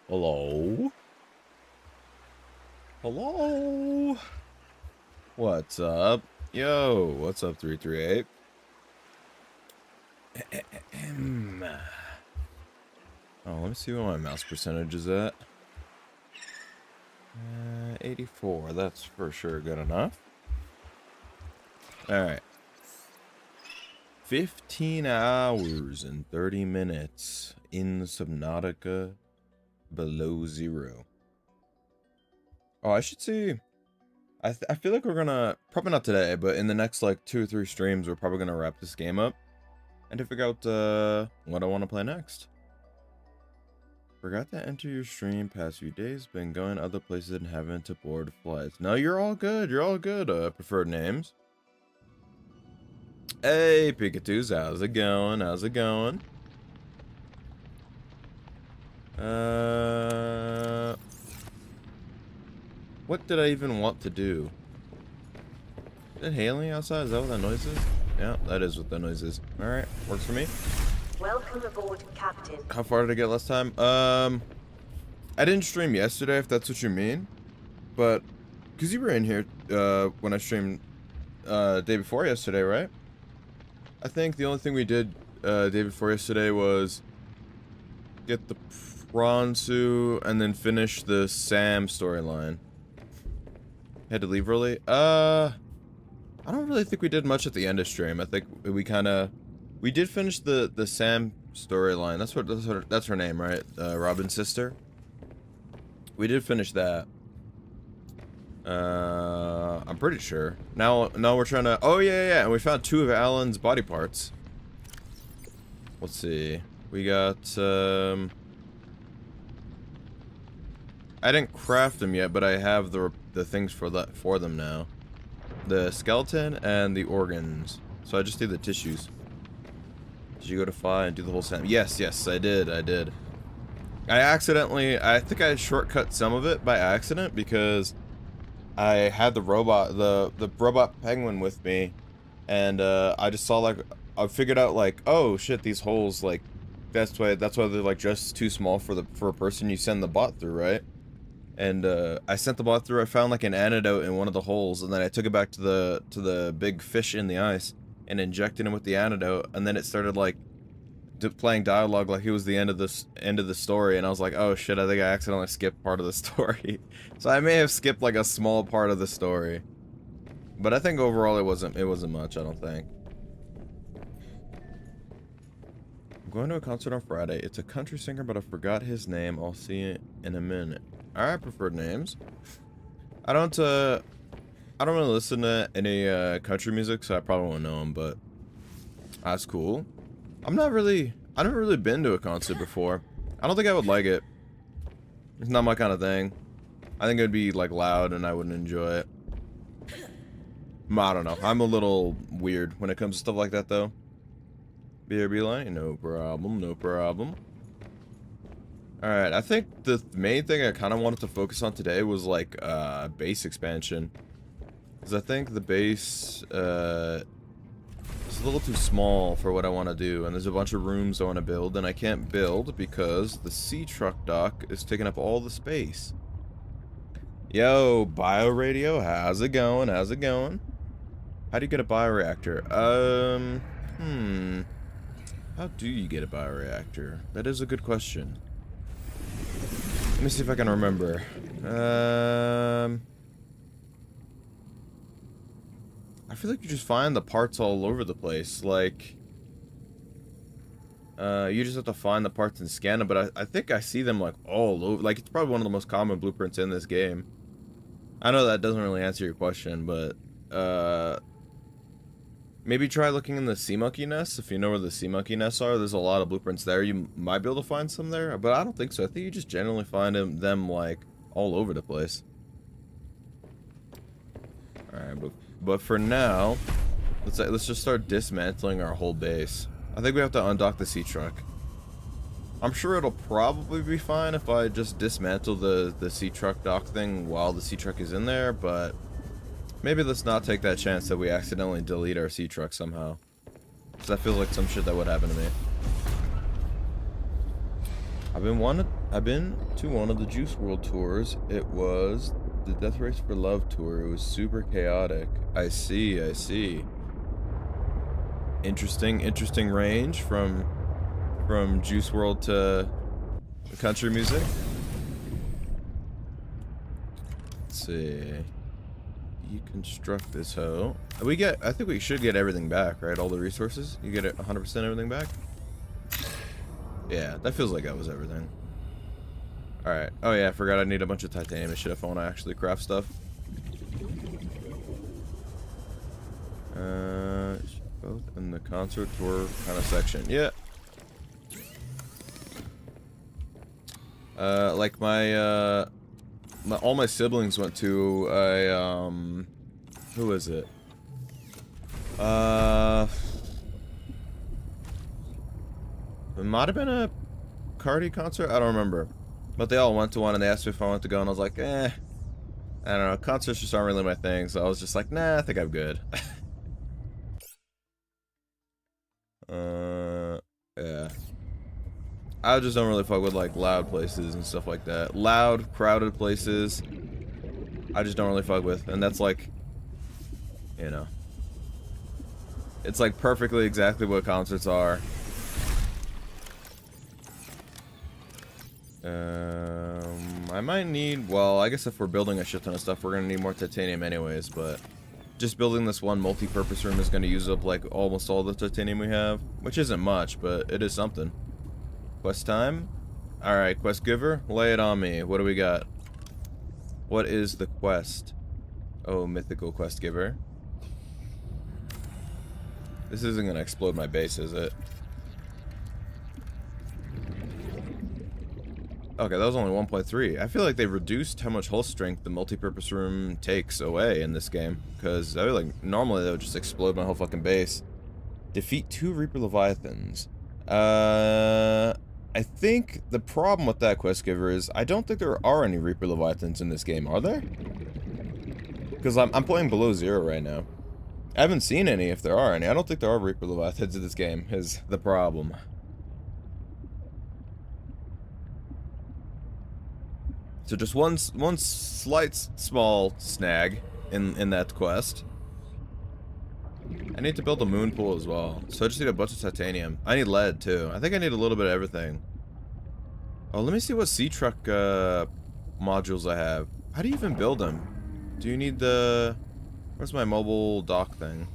Hello? Hello? What's up? Yo, what's up, 338? Oh, let me see what my mouse percentage is at. 84, that's for sure good enough. Alright. 15 hours and 30 minutes in Subnautica below zero. Oh, I should see. I feel like we're gonna, probably not today, but in the next like 2 or 3 streams, we're probably gonna wrap this game up and to figure out what I want to play next. Forgot to enter your stream past few days, been going other places and haven't to board flights. No, you're all good, preferred names. Hey, Pikatu's, how's it going? How's it going? What did I even want to do? Is it hailing outside? Is that what that noise is? Yeah, that is what that noise is. Alright, works for me. Welcome aboard, Captain. How far did I get last time? I didn't stream yesterday, if that's what you mean. But, because you were in here, when I streamed, day before yesterday, right? I think the only thing we did, day before yesterday was get the Pronsu and then finish the Sam storyline. Had to leave early. I don't really think we did much at the end of stream. I think we did finish the Sam storyline. That's her name, right? Robin's sister. We did finish that. I'm pretty sure. Now we're trying to. Oh yeah, and we found 2 of Alan's body parts. Let's see. We got. I didn't craft them yet, but I have the things for them now. The skeleton and the organs. So I just need the tissues. Did you go to Phi and do the whole Sam? Yes, I did. I think I shortcut some of it by accident because I had the robot penguin with me, and I just saw I figured out oh shit, these holes that's why they're just too small for a person you send the bot through, right? And I sent the bot through. I found an antidote in one of the holes, and then I took it back to the big fish in the ice and injected him with the antidote, and then it started playing dialogue like it was the end of the story, and I was like, oh shit, I think I accidentally skipped part of the story. So I may have skipped a small part of the story, but I think overall it wasn't much. I don't think. I'm going to a concert on Friday. It's a country singer, but I forgot his name. I'll see it in a minute. Alright, preferred names. I don't really listen to any country music, so I probably won't know them, but that's cool. I've never really been to a concert before. I don't think I would like it. It's not my kind of thing. I think it would be loud and I wouldn't enjoy it. I don't know. I'm a little weird when it comes to stuff like that though. BRB line, no problem, no problem. Alright, I think the main thing I kind of wanted to focus on today was base expansion. Because I think the base is a little too small for what I want to do, and there's a bunch of rooms I want to build, and I can't build because the sea truck dock is taking up all the space. Yo, BioRadio, how's it going? How's it going? How do you get a bioreactor? How do you get a bioreactor? That is a good question. Let me see if I can remember. I feel like you just find the parts all over the place. You just have to find the parts and scan them, but I think I see them all over. It's probably one of the most common blueprints in this game. I know that doesn't really answer your question, but maybe try looking in the sea monkey nests. If you know where the sea monkey nests are, there's a lot of blueprints there. You might be able to find some there, but I don't think so. I think you just generally find them all over the place. Alright, but for now, let's just start dismantling our whole base. I think we have to undock the sea truck. I'm sure it'll probably be fine if I just dismantle the sea truck dock thing while the sea truck is in there, but maybe let's not take that chance that we accidentally delete our sea truck somehow. Because that feels like some shit that would happen to me. I've been wanting I've been to one of the Juice World tours. It was the Death Race for Love tour. It was super chaotic. I see, I see. Interesting range from Juice World to country music. Let's see. You construct this hoe. I think we should get everything back, right? All the resources? You get 100% everything back? Yeah, that feels like that was everything. Alright. Oh yeah, I forgot I need a bunch of titanium and shit if I want to actually craft stuff. Both in the concert tour kind of section. Yeah. Like all my siblings went to a, who is it? It might have been a Cardi concert? I don't remember. But they all went to one and they asked me if I wanted to go and I was like, I don't know, concerts just aren't really my thing, so I was just like, nah, I think I'm good. Yeah. I just don't really fuck with like loud places and stuff like that. Loud, crowded places, I just don't really fuck with, and that's like, you know, it's like perfectly exactly what concerts are. I might need, well, I guess if we're building a shit ton of stuff, we're gonna need more titanium anyways, but just building this one multi-purpose room is gonna use up like almost all the titanium we have, which isn't much, but it is something. Quest time? Alright, quest giver, lay it on me. What do we got? What is the quest? Oh, mythical quest giver. This isn't gonna explode my base, is it? Okay, that was only 1.3. I feel like they reduced how much hull strength the multi-purpose room takes away in this game. Because I feel like normally they would just explode my whole fucking base. Defeat 2 Reaper Leviathans. I think the problem with that quest giver is I don't think there are any Reaper Leviathans in this game, are there? Because I'm playing below 0 right now. I haven't seen any if there are any. I don't think there are Reaper Leviathans in this game, is the problem. So just one slight small snag in that quest. I need to build a moon pool as well. So I just need a bunch of titanium. I need lead too. I think I need a little bit of everything. Oh, let me see what sea truck modules I have. How do you even build them? Do you need the... Where's my mobile dock thing?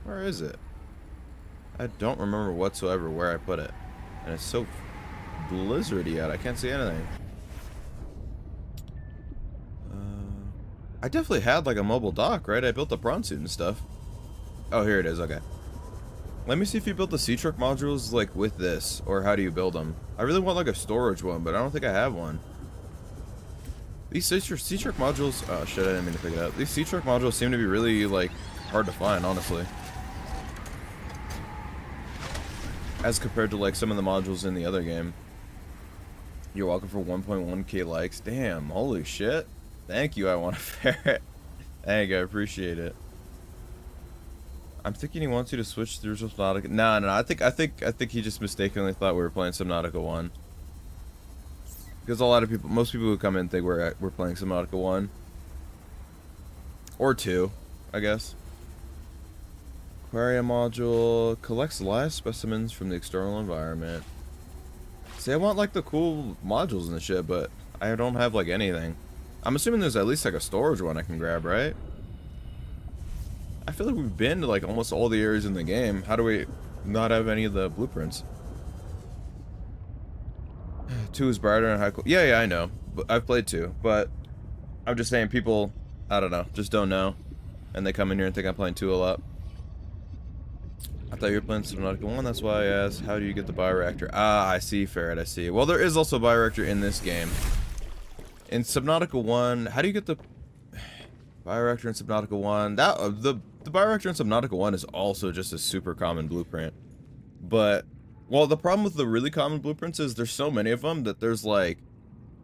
Where is it? I don't remember whatsoever where I put it. And it's so blizzardy out, I can't see anything. I definitely had like a mobile dock, right? I built the prawn suit and stuff. Oh, here it is, okay. Let me see if you built the sea truck modules like with this, or how do you build them? I really want like a storage one, but I don't think I have one. These sea truck modules, oh shit, I didn't mean to pick it up. These sea truck modules seem to be really like hard to find, honestly. As compared to like some of the modules in the other game. You're welcome for 1.1k likes. Damn, holy shit. Thank you, I want a ferret. Thank you, I appreciate it. I'm thinking he wants you to switch through Subnautica. No, I think he just mistakenly thought we were playing Subnautica 1. Because a lot of people, most people who come in think we're playing Subnautica 1. Or 2, I guess. Aquarium module collects live specimens from the external environment. See, I want like the cool modules and the shit, but I don't have like anything. I'm assuming there's at least like a storage one I can grab, right? I feel like we've been to like almost all the areas in the game. How do we not have any of the blueprints? 2 is brighter and high. Yeah, I know. But I've played 2, but I'm just saying people, I don't know, just don't know, and they come in here and think I'm playing 2 a lot. I thought you were playing Subnautica 1, that's why I asked, how do you get the bioreactor? Ah, I see, Ferret, I see. Well, there is also a bioreactor in this game. In Subnautica 1, how do you get the bioreactor in Subnautica 1? The bioreactor in Subnautica 1 is also just a super common blueprint. But, well, the problem with the really common blueprints is there's so many of them that there's like,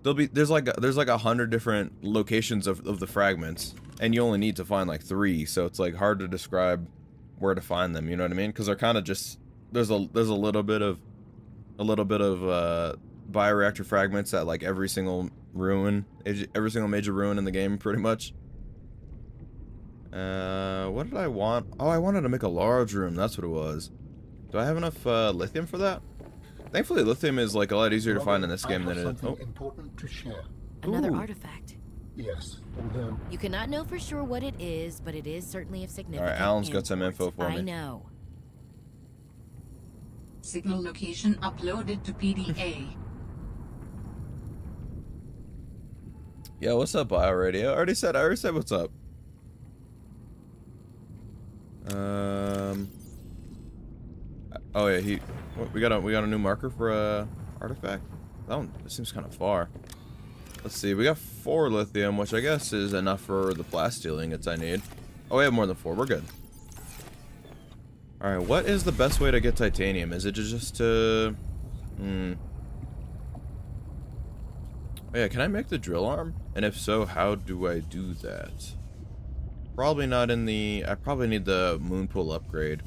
there's like 100 different locations of the fragments, and you only need to find like 3, so it's like hard to describe where to find them, you know what I mean? Because they're kind of just there's a little bit of bioreactor fragments at like every single major ruin in the game, pretty much. What did I want? Oh, I wanted to make a large room. That's what it was. Do I have enough lithium for that? Thankfully, lithium is like a lot easier to find in this game than it is. Oh, important to share. Another Ooh. artifact. Yes, although You cannot know for sure what it is, but it is certainly of significance. all right, Alan's got some info for me. I know. Signal location uploaded to PDA. Yeah, what's up, BioRadio? I already said what's up. Oh yeah, we got a new marker for artifact. That seems kind of far. Let's see, we got 4 lithium, which I guess is enough for the plasteel ingots I need. Oh, we have more than 4. We're good. All right, what is the best way to get titanium? Is it just to? Oh yeah, can I make the drill arm? And if so, how do I do that? Probably not in the... I probably need the moon pool upgrade.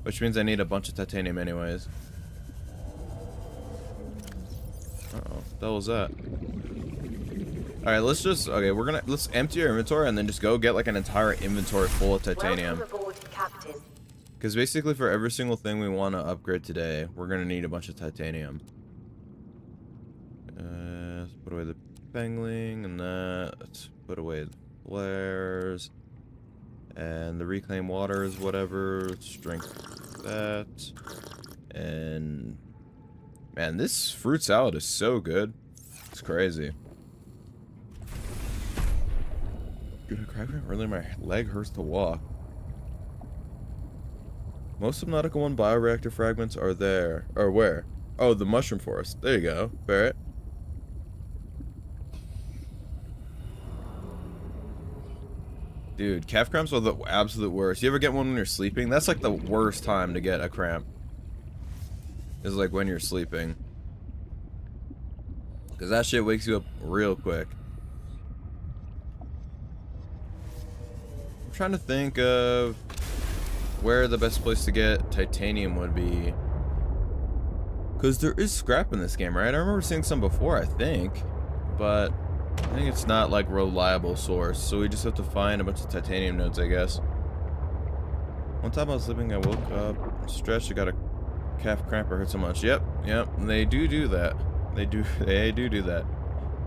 Which means I need a bunch of titanium anyways. Uh-oh, what the hell was that? Alright, let's just... Okay, let's empty our inventory and then just go get like an entire inventory full of titanium. Welcome aboard, Captain. Because basically for every single thing we want to upgrade today, we're going to need a bunch of titanium. Let's put away the pangling and that. Let's put away the flares. And the reclaimed waters, whatever. Let's drink that. And... Man, this fruit salad is so good. It's crazy. Dude, I cried really, my leg hurts to walk. Most Subnautica 1 bioreactor fragments are there. Or where? Oh, the mushroom forest. There you go. Barrett. Dude, calf cramps are the absolute worst. You ever get one when you're sleeping? That's like the worst time to get a cramp. Is like when you're sleeping. Because that shit wakes you up real quick. I'm trying to think of where the best place to get titanium would be. Because there is scrap in this game, right? I remember seeing some before, I think. But I think it's not like reliable source. So we just have to find a bunch of titanium nodes, I guess. One time I was sleeping, I woke up, stretched, I got a calf cramp, I hurt so much. Yep, they do that. They do that.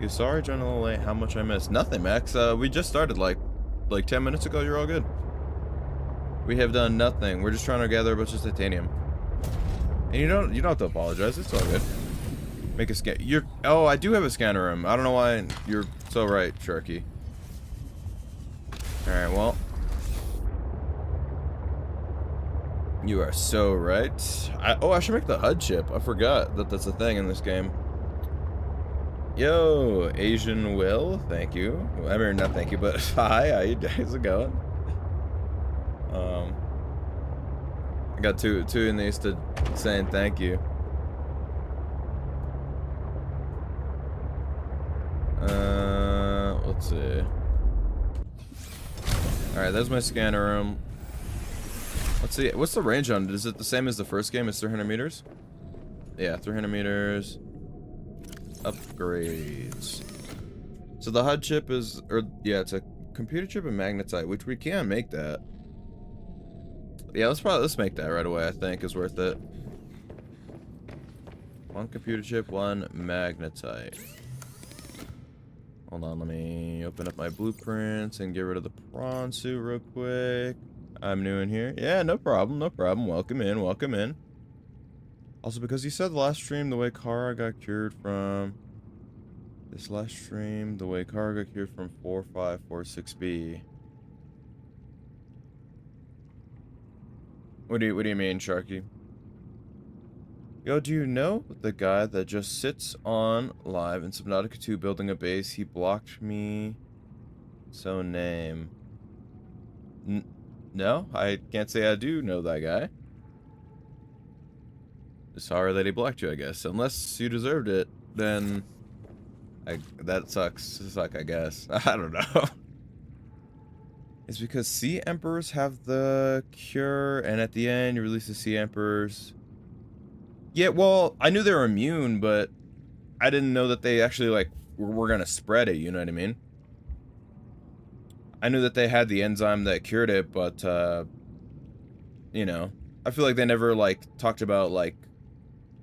You sorry, joined a little late. How much I missed? Nothing, Max. We just started like 10 minutes ago. You're all good. We have done nothing. We're just trying to gather a bunch of titanium. And you don't have to apologize. It's all good. Make a scan. Oh, I do have a scanner room. I don't know why you're so right, Sharky. All right, well. You are so right. I should make the HUD chip. I forgot that that's a thing in this game. Yo, Asian Will, thank you. I mean, not thank you, but hi, how's it going? I got two in these to saying thank you. Let's see. All right, there's my scanner room. Let's see, what's the range on it? Is it the same as the first game? It's 300 meters? Yeah, 300 meters. Upgrades. So the HUD chip is, it's a computer chip and magnetite, which we can make that. Yeah, let's make that right away. I think is worth it. 1 computer chip, 1 magnetite. Hold on, let me open up my blueprints and get rid of the prawn suit real quick. I'm new in here. Yeah, no problem, no problem. Welcome in, welcome in. Also, because you said the last stream, the way Kara got cured from... This last stream, the way Kara got cured from 4546B. What do you mean, Sharky? Yo, do you know the guy that just sits on live in Subnautica 2 building a base? He blocked me. So name. No, I can't say I do know that guy. Sorry that he blocked you, I guess. Unless you deserved it, then that sucks. I guess. I don't know. is because Sea Emperors have the cure, and at the end you release the Sea Emperors. Yeah, well, I knew they were immune, but I didn't know that they actually, like, were gonna spread it, you know what I mean? I knew that they had the enzyme that cured it, but, you know, I feel like they never, like, talked about, like,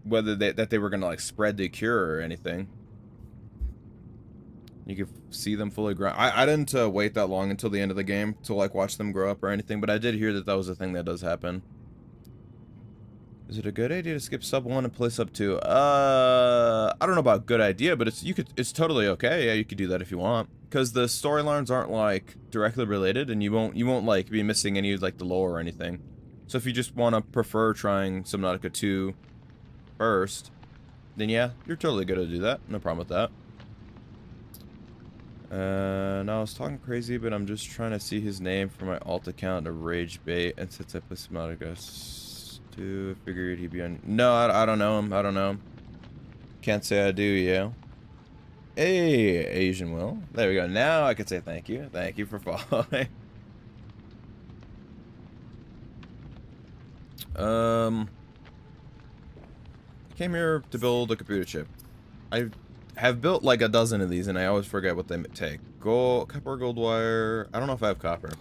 whether that they were gonna, like, spread the cure or anything. You could see them fully grow. I didn't wait that long until the end of the game to, like, watch them grow up or anything, but I did hear that that was a thing that does happen. Is it a good idea to skip sub 1 and play sub 2? I don't know about good idea, but it's totally okay. Yeah, you could do that if you want. Because the storylines aren't, like, directly related, and you won't like be missing any of, like, the lore or anything. So if you just want to prefer trying Subnautica 2 first, then yeah, you're totally good to do that. No problem with that. Now I was talking crazy, but I'm just trying to see his name for my alt account to rage bait, and since I play Subnautica 2, I figured he'd be on. No, I don't know him. I don't know him. Can't say I do, yeah. Hey, Asian Will. There we go. Now I can say thank you. Thank you for following. I came here to build a computer chip. I have built like a dozen of these, and I always forget what they take. Gold, copper, gold wire. I don't know if I have copper.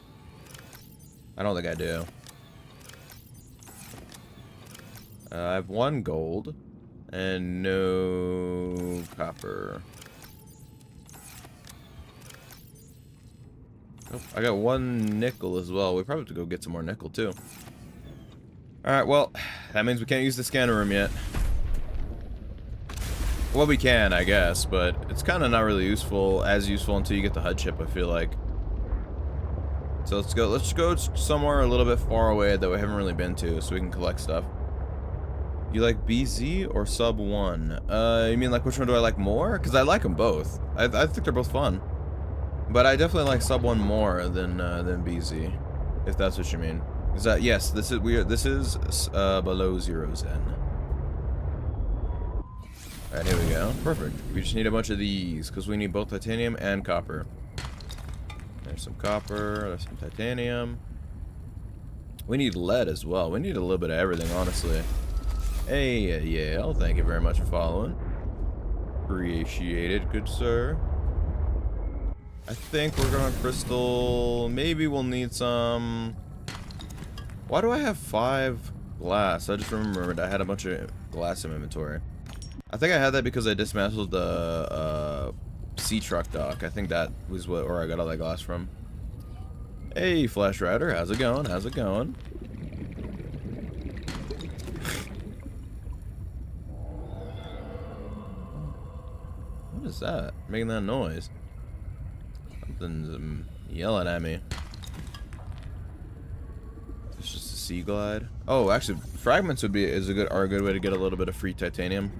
I don't think I do. I have 1 gold and no copper. Oh, I got 1 nickel as well. We probably have to go get some more nickel too. Alright, well, that means we can't use the scanner room yet. Well, we can, I guess, but it's kind of not really useful until you get the HUD chip, I feel like. So let's go somewhere a little bit far away that we haven't really been to, so we can collect stuff. You like BZ or sub 1? You mean like which one do I like more? Because I like them both. I think they're both fun. But I definitely like sub 1 more than BZ, if that's what you mean. Is that, yes, this is below 0 Zen. Alright, here we go. Perfect. We just need a bunch of these, because we need both titanium and copper. There's some copper, there's some titanium. We need lead as well. We need a little bit of everything, honestly. Hey, Yale, thank you very much for following. Appreciate it, good sir. I think we're going crystal. Maybe we'll need some. Why do I have 5 glass? I just remembered I had a bunch of glass in my inventory. I think I had that because I dismantled the sea truck dock. I think that was where I got all that glass from. Hey, Flash Rider, how's it going? How's it going? What is that? Making that noise. Something's yelling at me. It's just a sea glide. Oh, actually, fragments are a good way to get a little bit of free titanium.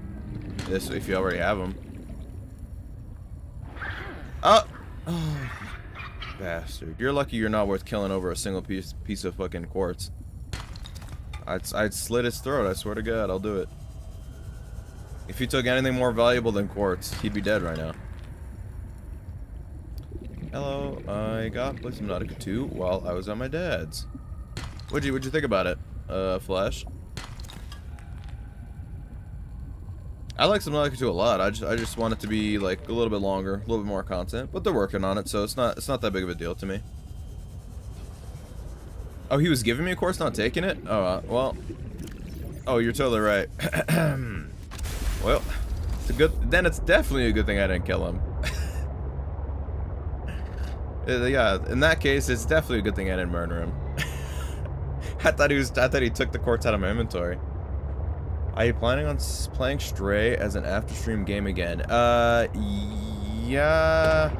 This, if you already have them. Oh, bastard! You're lucky you're not worth killing over a single piece of fucking quartz. I'd slit his throat. I swear to God, I'll do it. If he took anything more valuable than quartz, he'd be dead right now. Hello, I got Subnautica 2 while I was at my dad's. What'd you think about it, Flash? I like Subnautica 2 a lot. I just want it to be like a little bit longer, a little bit more content, but they're working on it, so it's not that big of a deal to me. Oh, he was giving me a course, not taking it? Oh, well. Oh, you're totally right. Well, it's definitely a good thing I didn't kill him. Yeah, in that case, it's definitely a good thing I didn't murder him. I thought he took the quartz out of my inventory. Are you planning on playing Stray as an after-stream game again? Yeah.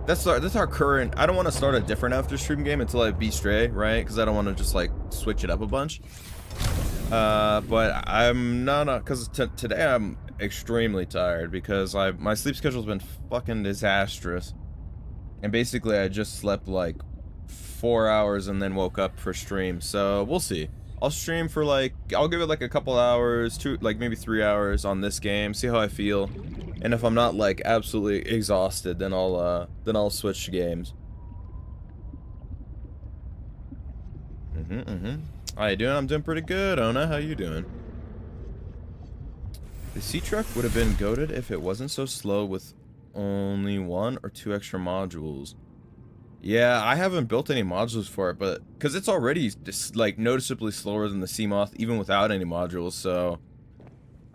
That's our current. I don't want to start a different after-stream game until I beat Stray, right? Because I don't want to just like switch it up a bunch. But I'm not, because today I'm extremely tired because my sleep schedule's been fucking disastrous. And basically I just slept like 4 hours and then woke up for stream. So we'll see. I'll stream for like, I'll give it like a couple hours, like maybe 3 hours on this game, see how I feel. And if I'm not like absolutely exhausted, then I'll switch games. How you doing? I'm doing pretty good, Ona. How you doing? The sea truck would have been goated if it wasn't so slow with only 1 or 2 extra modules. Yeah, I haven't built any modules for it, but because it's already just like noticeably slower than the sea moth, even without any modules. So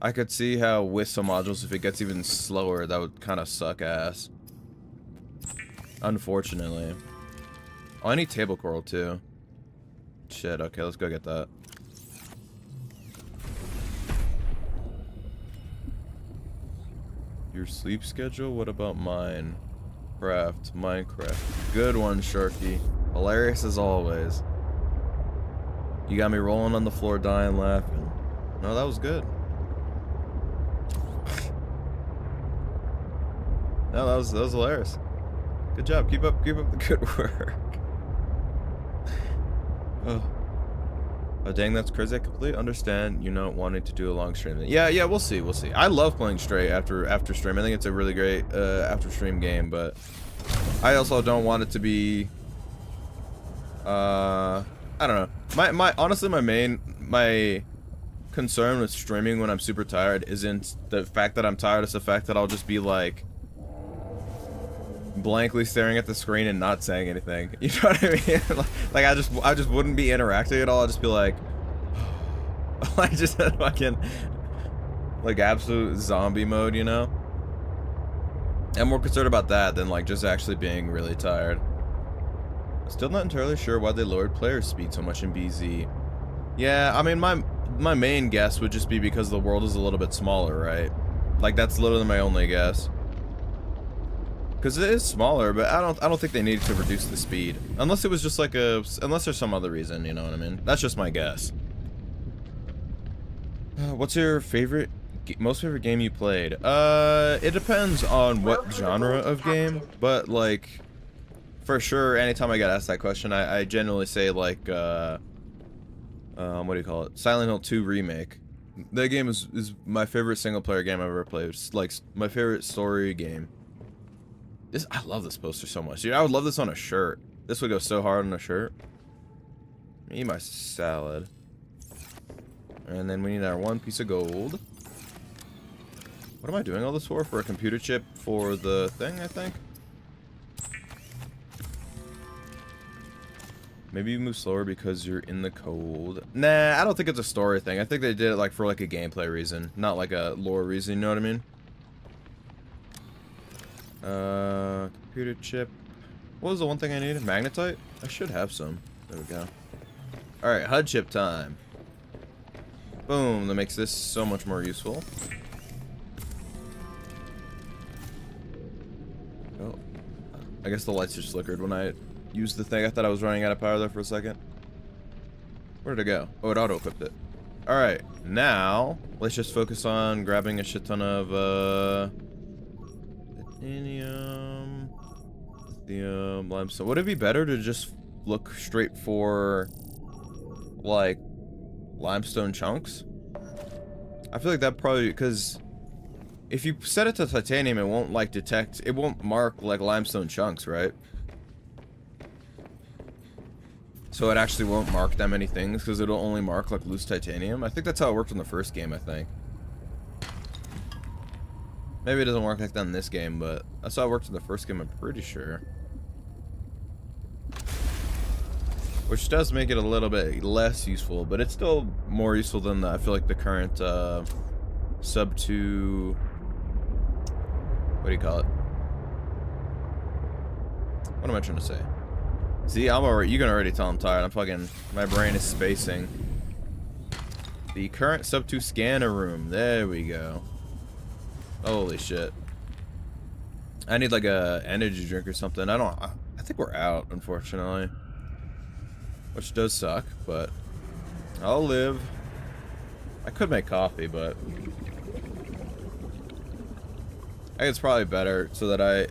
I could see how with some modules, if it gets even slower, that would kind of suck ass. Unfortunately. Oh, I need table coral too. Shit. Okay, let's go get that. Your sleep schedule? What about mine? Minecraft. Good one, Sharky. Hilarious as always. You got me rolling on the floor, dying laughing. No, that was good. No, that was hilarious. Good job. Keep up the good work. Oh, dang, that's crazy. I completely understand you not wanting to do a long stream. Yeah, we'll see. I love playing straight after stream. I think it's a really great after stream game, but I also don't want it to be I don't know. Honestly, my concern with streaming when I'm super tired isn't the fact that I'm tired, it's the fact that I'll just be like blankly staring at the screen and not saying anything. You know what I mean? Like I just wouldn't be interacting at all. I'd just be like I just had fucking like absolute zombie mode, you know? I'm more concerned about that than like just actually being really tired. Still not entirely sure why they lowered player speed so much in BZ. Yeah, I mean my main guess would just be because the world is a little bit smaller, right? Like that's literally my only guess. Because it is smaller, but I don't think they needed to reduce the speed. Unless it was just like unless there's some other reason, you know what I mean? That's just my guess. What's your most favorite game you played? It depends on what genre of game, but like, for sure, anytime I get asked that question, I generally say like, what do you call it? Silent Hill 2 Remake. That game is my favorite single player game I've ever played. It's like my favorite story game. I love this poster so much, dude. I would love this on a shirt. This would go so hard on a shirt. Eat my salad. And then we need our 1 piece of gold. What am I doing all this for? For a computer chip for the thing, I think? Maybe you move slower because you're in the cold. Nah, I don't think it's a story thing. I think they did it like for like a gameplay reason, not like a lore reason, you know what I mean? Computer chip. What was the one thing I needed? Magnetite? I should have some. There we go. Alright, HUD chip time. Boom, that makes this so much more useful. Oh, I guess the lights just flickered when I used the thing. I thought I was running out of power there for a second. Where did it go? Oh, it auto-equipped it. Alright, now, let's just focus on grabbing a shit ton of, titanium, lithium, limestone. Would it be better to just look straight for, like, limestone chunks? I feel like that probably, because if you set it to titanium, it won't, like, it won't mark, like, limestone chunks, right? So it actually won't mark that many things, because it'll only mark, like, loose titanium. I think that's how it worked in the first game, I think. Maybe it doesn't work like that in this game, but that's how it worked in the first game, I'm pretty sure. Which does make it a little bit less useful, but it's still more useful than I feel like the current sub 2. What do you call it? What am I trying to say? See, I'm already. You can already tell I'm tired. I'm fucking. My brain is spacing. The current sub 2 scanner room. There we go. Holy shit. I need like a energy drink or something. I think we're out, unfortunately. Which does suck, but I'll live. I could make coffee, but I think it's probably better so that I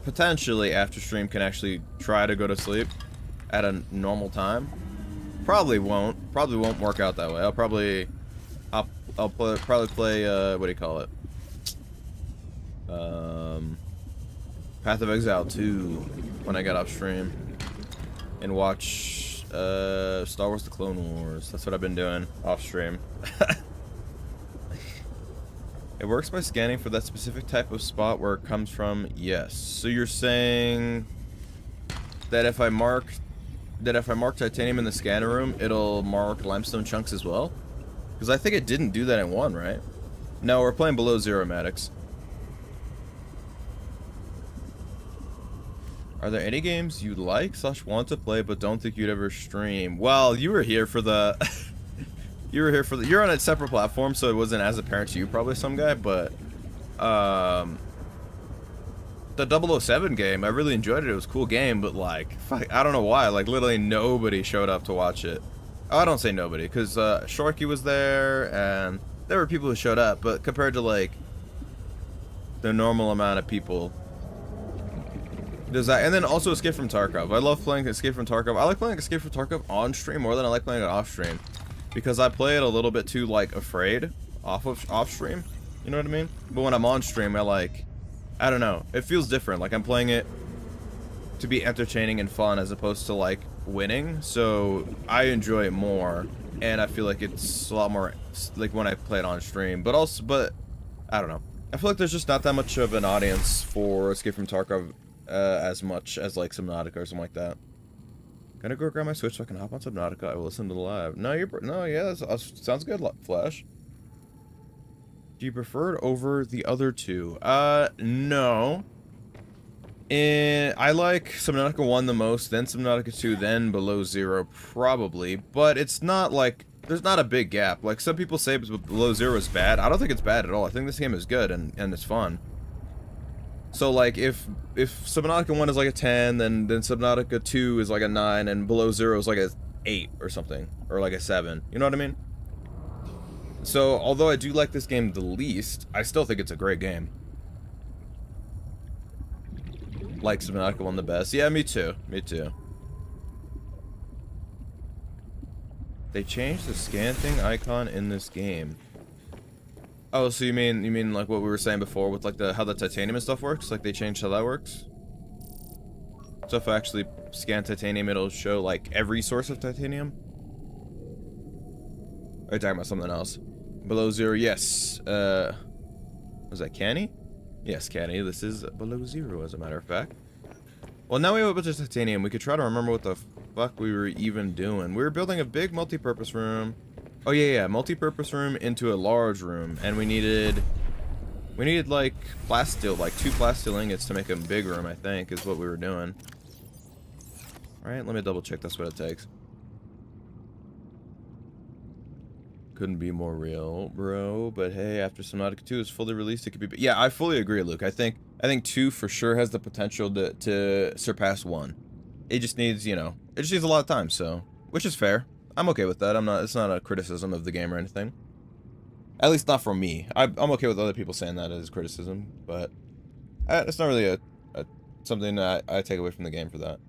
potentially after stream can actually try to go to sleep at a normal time. Probably won't work out that way. I'll probably play what do you call it? Path of Exile 2 when I get off stream and watch Star Wars: The Clone Wars. That's what I've been doing off stream. It works by scanning for that specific type of spot where it comes from. Yes. So you're saying that if I mark titanium in the scanner room, it'll mark limestone chunks as well? Because I think it didn't do that in 1, right? No, we're playing below zero, Maddox. Are there any games you like / want to play but don't think you'd ever stream? Well, you were here for the you're on a separate platform, so it wasn't as apparent to you, probably, some guy, but the 007 game, I really enjoyed it. It was a cool game, but like, I don't know why, like literally nobody showed up to watch it. Oh, I don't say nobody, because Shorky was there, and there were people who showed up, but compared to like the normal amount of people, there's that. And then also Escape from Tarkov. I love playing Escape from Tarkov. I like playing Escape from Tarkov on stream more than I like playing it off stream, because I play it a little bit too like afraid off stream. You know what I mean? But when I'm on stream, I don't know. It feels different. Like I'm playing it to be entertaining and fun as opposed to like winning. So I enjoy it more, and I feel like it's a lot more like when I play it on stream. But I don't know. I feel like there's just not that much of an audience for Escape from Tarkov as much as like Subnautica or something like that. Gonna go grab my Switch so I can hop on Subnautica. I will listen to the live. No, yeah, that sounds good, Flash. Do you prefer it over the other two? No. I like Subnautica 1 the most, then Subnautica 2, then Below Zero, probably. But it's not like, there's not a big gap. Like, some people say Below Zero is bad. I don't think it's bad at all. I think this game is good, and it's fun. So, like, if Subnautica 1 is like a 10, then Subnautica 2 is like a 9, and Below Zero is like a 8 or something. Or like a 7. You know what I mean? So, although I do like this game the least, I still think it's a great game. Like Subnautica 1 the best. Yeah, me too. Me too. They changed the scan thing icon in this game. Oh, so you mean like what we were saying before with like how the titanium and stuff works? Like they changed how that works? So if I actually scan titanium, it'll show like every source of titanium? Are you talking about something else? Below Zero, yes. Was that Canny? Yes, Canny. This is Below Zero, as a matter of fact. Well, now we have a bunch of titanium. We could try to remember what the fuck we were even doing. We were building a big multi-purpose room. Oh yeah, multi-purpose room into a large room, and we needed like plasteel, like 2 plasteel ingots to make a big room. I think is what we were doing. All right, let me double check. That's what it takes. Couldn't be more real, bro. But hey, after Subnautica 2 is fully released, it could be. Yeah, I fully agree, Luke. I think 2 for sure has the potential to surpass 1. It just needs, it just needs a lot of time. So, which is fair. I'm okay with that. It's not a criticism of the game or anything. At least not from me. I'm okay with other people saying that as criticism, but it's not really something that I take away from the game for that.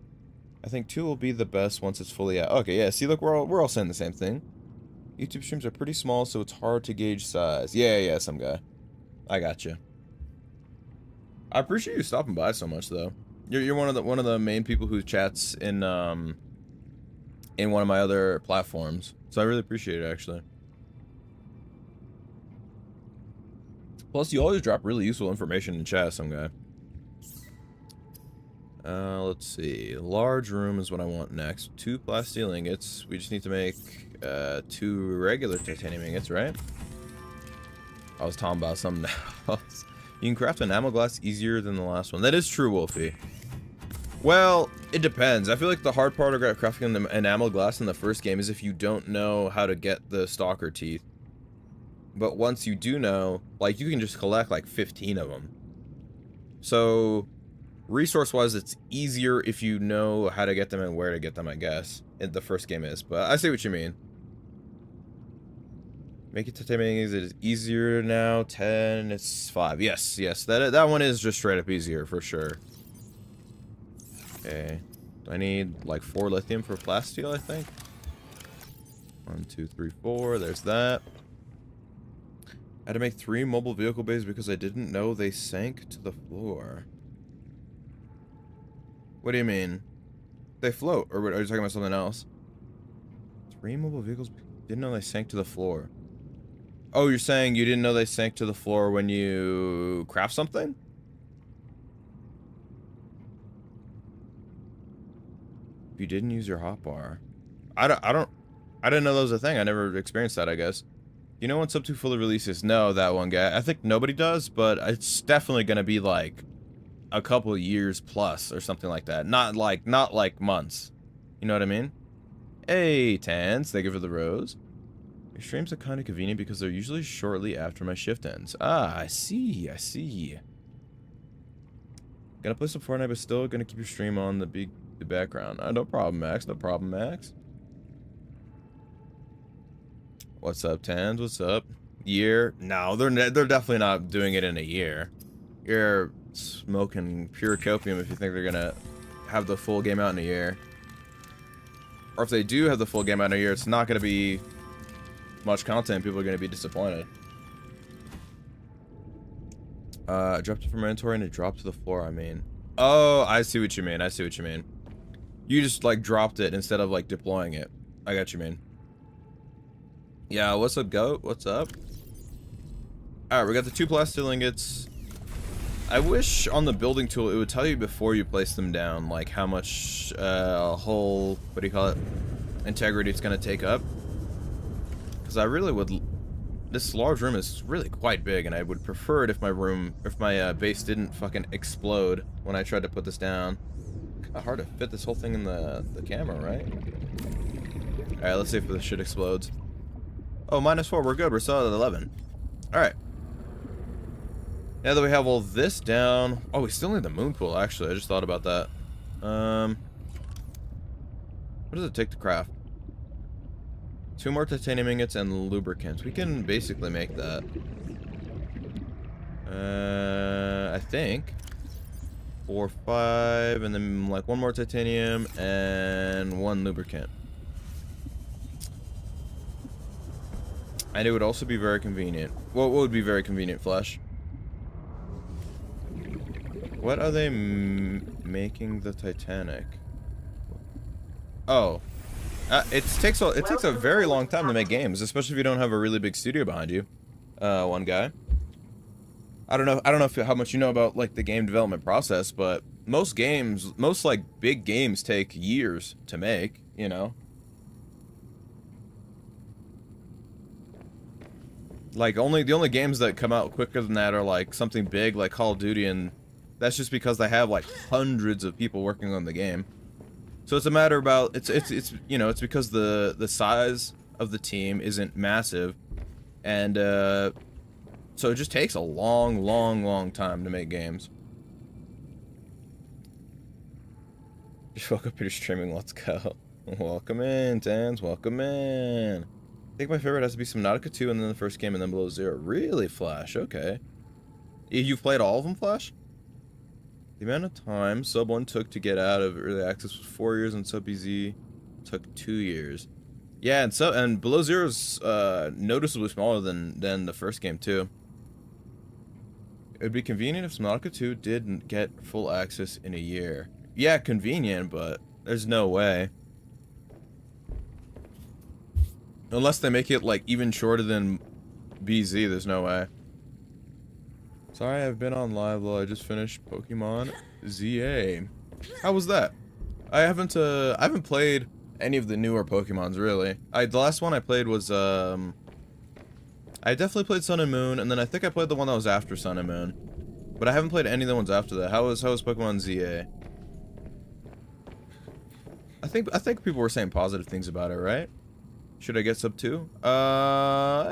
I think 2 will be the best once it's fully out. Okay, yeah. See, look, we're all saying the same thing. YouTube streams are pretty small, so it's hard to gauge size. Yeah, some guy. I got you. I appreciate you stopping by so much, though. You're one of the main people who chats in one of my other platforms, so I really appreciate it, actually. Plus, you always drop really useful information in chat, some guy. Let's see. Large room is what I want next. 2 plasteel ingots. We just need to make 2 regular titanium ingots, right? I was talking about something else. You can craft enamel glass easier than the last one. That is true, Wolfie. Well, it depends. I feel like the hard part of crafting the enamel glass in the first game is if you don't know how to get the stalker teeth. But once you do know, like, you can just collect like 15 of them. So, resource-wise, it's easier if you know how to get them and where to get them, I guess. The first game is, but I see what you mean. Make it titanium is it easier now. 10, it's 5. Yes. That one is just straight up easier for sure. Okay. Do I need like 4 lithium for plasteel, I think? 1, 2, 3, 4. There's that. I had to make 3 mobile vehicle bays because I didn't know they sank to the floor. What do you mean? They float, or are you talking about something else? 3 mobile vehicles didn't know they sank to the floor. Oh, you're saying you didn't know they sank to the floor when you craft something? If you didn't use your hotbar. I didn't know that was a thing. I never experienced that, I guess. You know when Sub 2 fully releases? No, that one guy. I think nobody does, but it's definitely gonna be like a couple of years plus or something like that. Not like months. You know what I mean? Hey, Tans, thank you for the rose. Your streams are kind of convenient because they're usually shortly after my shift ends. Ah, I see, I see. Gonna play some Fortnite, but still gonna keep your stream on the background. No problem, Max. No problem, Max. What's up, Tans? What's up? Year? No, they're definitely not doing it in a year. You're smoking pure copium if you think they're gonna have the full game out in a year. Or if they do have the full game out in a year, it's not gonna be much content. People are gonna be disappointed. I dropped it from my inventory and it dropped to the floor. I mean, oh, I see what you mean. I see what you mean. You just like dropped it instead of like deploying it. I got what you mean. Yeah, what's up, goat? What's up? Alright, we got the 2 plastic ingots. I wish on the building tool it would tell you before you place them down, like how much whole, what do you call it, integrity it's going to take up. Because I really would, this large room is really quite big, and I would prefer it if my base didn't fucking explode when I tried to put this down. Kind of hard to fit this whole thing in the camera, right? Alright, let's see if the shit explodes. Oh, -4, we're good. We're still at 11. Alright. Now that we have all this down... Oh, we still need the moon pool, actually. I just thought about that. What does it take to craft? 2 more titanium ingots and lubricants. We can basically make that. I think. 4, 5, and then like 1 more titanium and 1 lubricant. And it would also be very convenient. What would be very convenient, Flash? What are they making the Titanic? Oh, it takes a very long time to make games, especially if you don't have a really big studio behind you. One guy. I don't know how much you know about like the game development process, but most like big games take years to make. You know. Like, the only games that come out quicker than that are, like, something big, like Call of Duty, and that's just because they have, like, hundreds of people working on the game. So it's a matter about, it's you know, it's because the size of the team isn't massive, and, so it just takes a long time to make games. Just woke up here streaming, let's go. Welcome in, Tans, welcome in. I think my favorite has to be Subnautica 2 and then the first game and then Below Zero. Really, Flash? Okay. You've played all of them, Flash? The amount of time Sub 1 took to get out of early access was 4 years and Sub BZ took 2 years. Yeah, and Below Zero's noticeably smaller than the first game too. It would be convenient if Subnautica 2 didn't get full access in a year. Yeah, convenient, but there's no way. Unless they make it, like, even shorter than BZ, there's no way. Sorry, I've been on live while I just finished Pokemon ZA. How was that? I haven't played any of the newer Pokemons, really. The last one I played was, I definitely played Sun and Moon, and then I think I played the one that was after Sun and Moon. But I haven't played any of the ones after that. How was Pokemon ZA? I think people were saying positive things about it, right? Should I get Sub 2?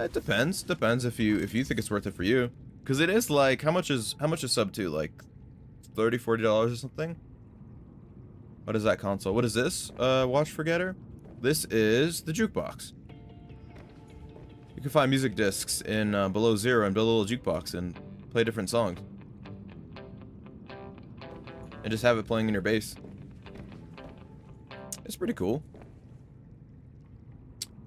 It depends. Depends if you think it's worth it for you. Cause it is like, how much is Sub 2? Like $30, $40 or something? What is that console? What is this? Watch Forgetter? This is the jukebox. You can find music discs in Below Zero and build a little jukebox and play different songs. And just have it playing in your base. It's pretty cool.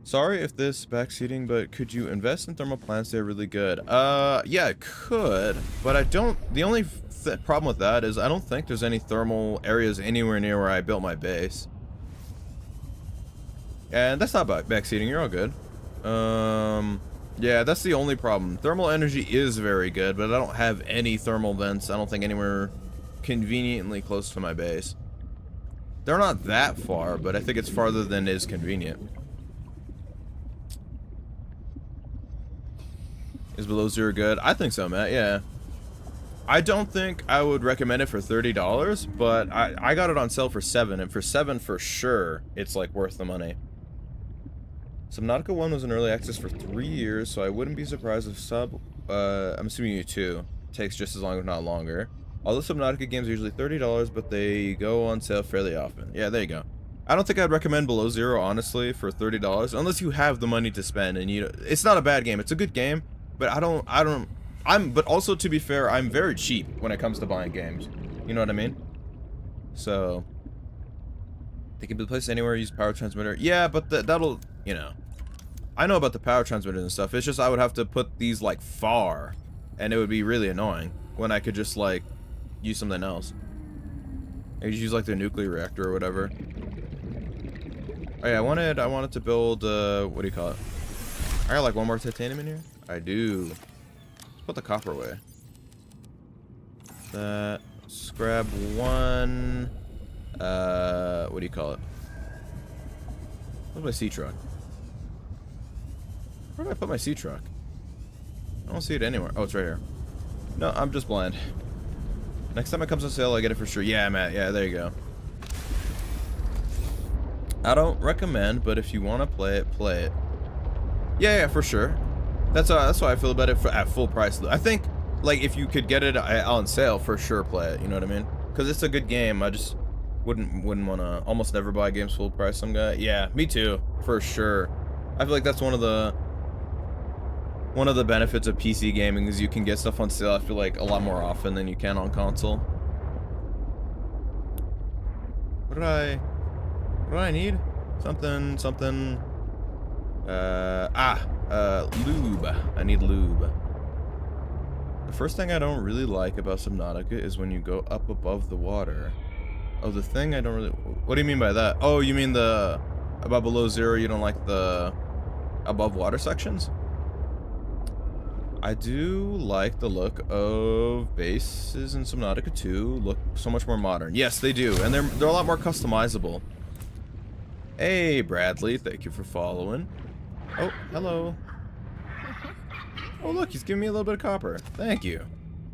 Sorry if this backseating, but could you invest in thermal plants? They're really good. Yeah, I could, but I don't. The only problem with that is I don't think there's any thermal areas anywhere near where I built my base. And that's not backseating, you're all good. Yeah, that's the only problem. Thermal energy is very good, but I don't have any thermal vents, I don't think, anywhere conveniently close to my base. They're not that far, but I think it's farther than is convenient. Is below zero good? I think so, Matt, yeah. I don't think I would recommend it for $30, but I got it on sale for $7, and for $7 for sure, it's like worth the money. Subnautica 1 was in early access for 3 years, so I wouldn't be surprised if I'm assuming you 2 takes just as long, if not longer. All the Subnautica games are usually $30, but they go on sale fairly often. Yeah, there you go. I don't think I'd recommend Below Zero, honestly, for $30, unless you have the money to spend, and it's not a bad game. It's a good game, but but also, to be fair, I'm very cheap when it comes to buying games. You know what I mean? So, they can be placed anywhere, use power transmitter. Yeah, but that'll, you know. I know about the power transmitters and stuff. It's just I would have to put these, like, far, and it would be really annoying when I could just, like, use something else. I could use, like, their nuclear reactor or whatever. Oh, yeah, I wanted to build, what do you call it? I got, like, one more titanium in here? I do. Let's put the copper away. Let's grab one, what do you call it? Where's my sea truck? Where did I put my sea truck? I don't see it anywhere. Oh, it's right here. No, I'm just blind. Next time it comes on sale, I get it for sure. Yeah, Matt. Yeah, there you go. I don't recommend, but if you want to play it, play it. Yeah, for sure. That's how I feel about it at full price. I think, like, if you could get it on sale, for sure, play it. You know what I mean? Because it's a good game. I just wouldn't want to almost never buy games full price. Some guy. Yeah, me too, for sure. I feel like that's one of the benefits of PC gaming is you can get stuff on sale, I feel like, a lot more often than you can on console. What did I need? Something. Lube. I need lube. The first thing I don't really like about Subnautica is when you go up above the water. Oh, the thing I don't really... What do you mean by that? Oh, you mean the... About Below Zero, you don't like the above water sections? I do like the look of bases in Subnautica 2. Look so much more modern. Yes, they do, and they're a lot more customizable. Hey, Bradley, thank you for following. Oh, hello. Oh, look, he's giving me a little bit of copper. Thank you.